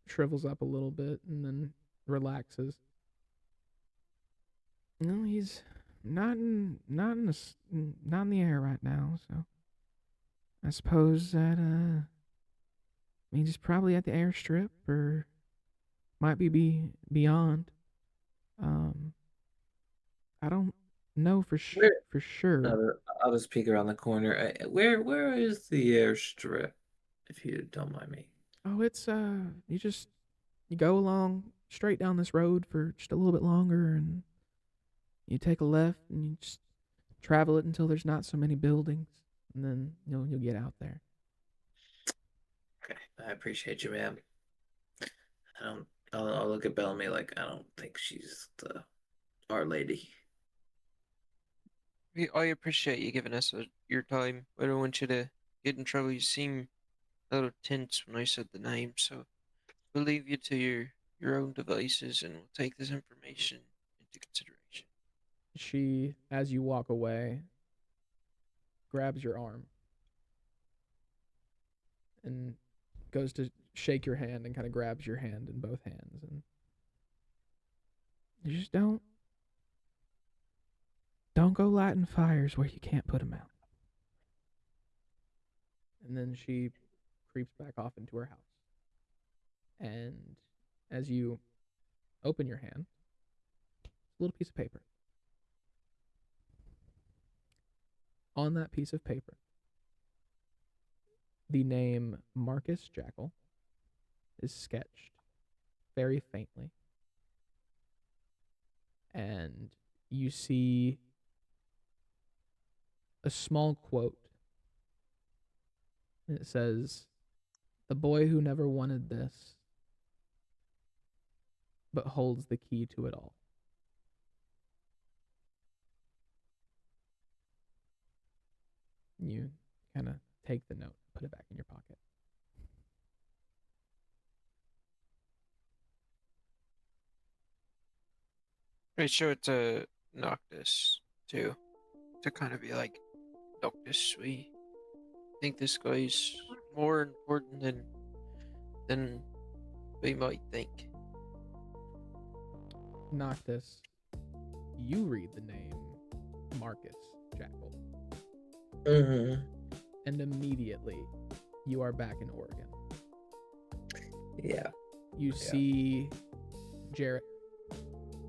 shrivels up a little bit and then relaxes. No, he's not in the air right now, so I suppose that means he's probably at the airstrip or might be beyond. I don't know for sure. I'll just peek around the corner. Where is the airstrip, if you don't mind me? Oh, it's you go along straight down this road for just a little bit longer, and you take a left, and you just travel it until there's not so many buildings, and then you'll get out there. Okay, I appreciate you, ma'am. I'll look at Bellamy like I don't think she's our lady. I appreciate you giving us your time. I don't want you to get in trouble. You seem a little tense when I said the name, so we'll leave you to your own devices, and we'll take this information into consideration. She, as you walk away, grabs your arm and goes to shake your hand and kind of grabs your hand in both hands, and you just don't go lighting fires where you can't put them out. And then she creeps back off into her house. And as you open your hand, a little piece of paper. On that piece of paper, the name Marcus Jackal is sketched very faintly. And you see a small quote. And it says, "The boy who never wanted this, but holds the key to it all." You kind of take the note, put it back in your pocket. I show it to Noctis too, to kind of be like, Noctis, we think this guy's more important than we might think. Noctis, you read the name Marcus Jackal. Mm-hmm. And immediately you are back in Oregon. Yeah. You see Jarrett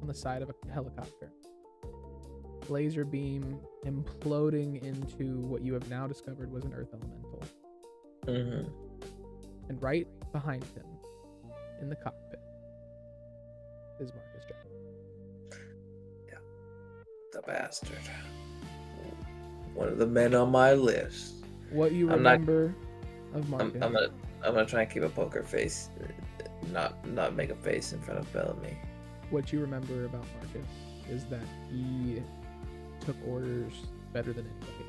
on the side of a helicopter. Laser beam imploding into what you have now discovered was an earth elemental. Mm-hmm. And right behind him, in the cockpit, is Marcus Jackal. Yeah. The bastard. One of the men on my list. What you remember of Marcus? I'm gonna try and keep a poker face, not make a face in front of Bellamy. What you remember about Marcus is that he took orders better than anybody.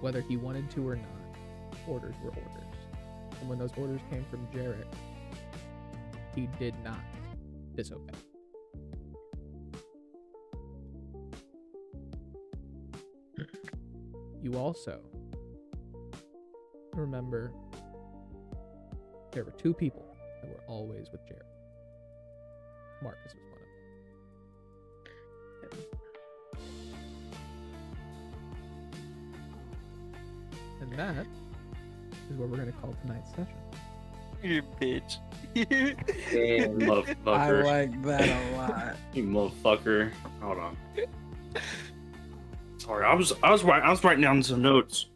Whether he wanted to or not, orders were orders. And when those orders came from Jarrett, he did not disobey. You also remember there were two people that were always with Jarrett. Marcus was one of them. And that is what we're going to call tonight's session. You bitch. Motherfucker. I like that a lot. You motherfucker. Hold on. Sorry, I was writing down some notes.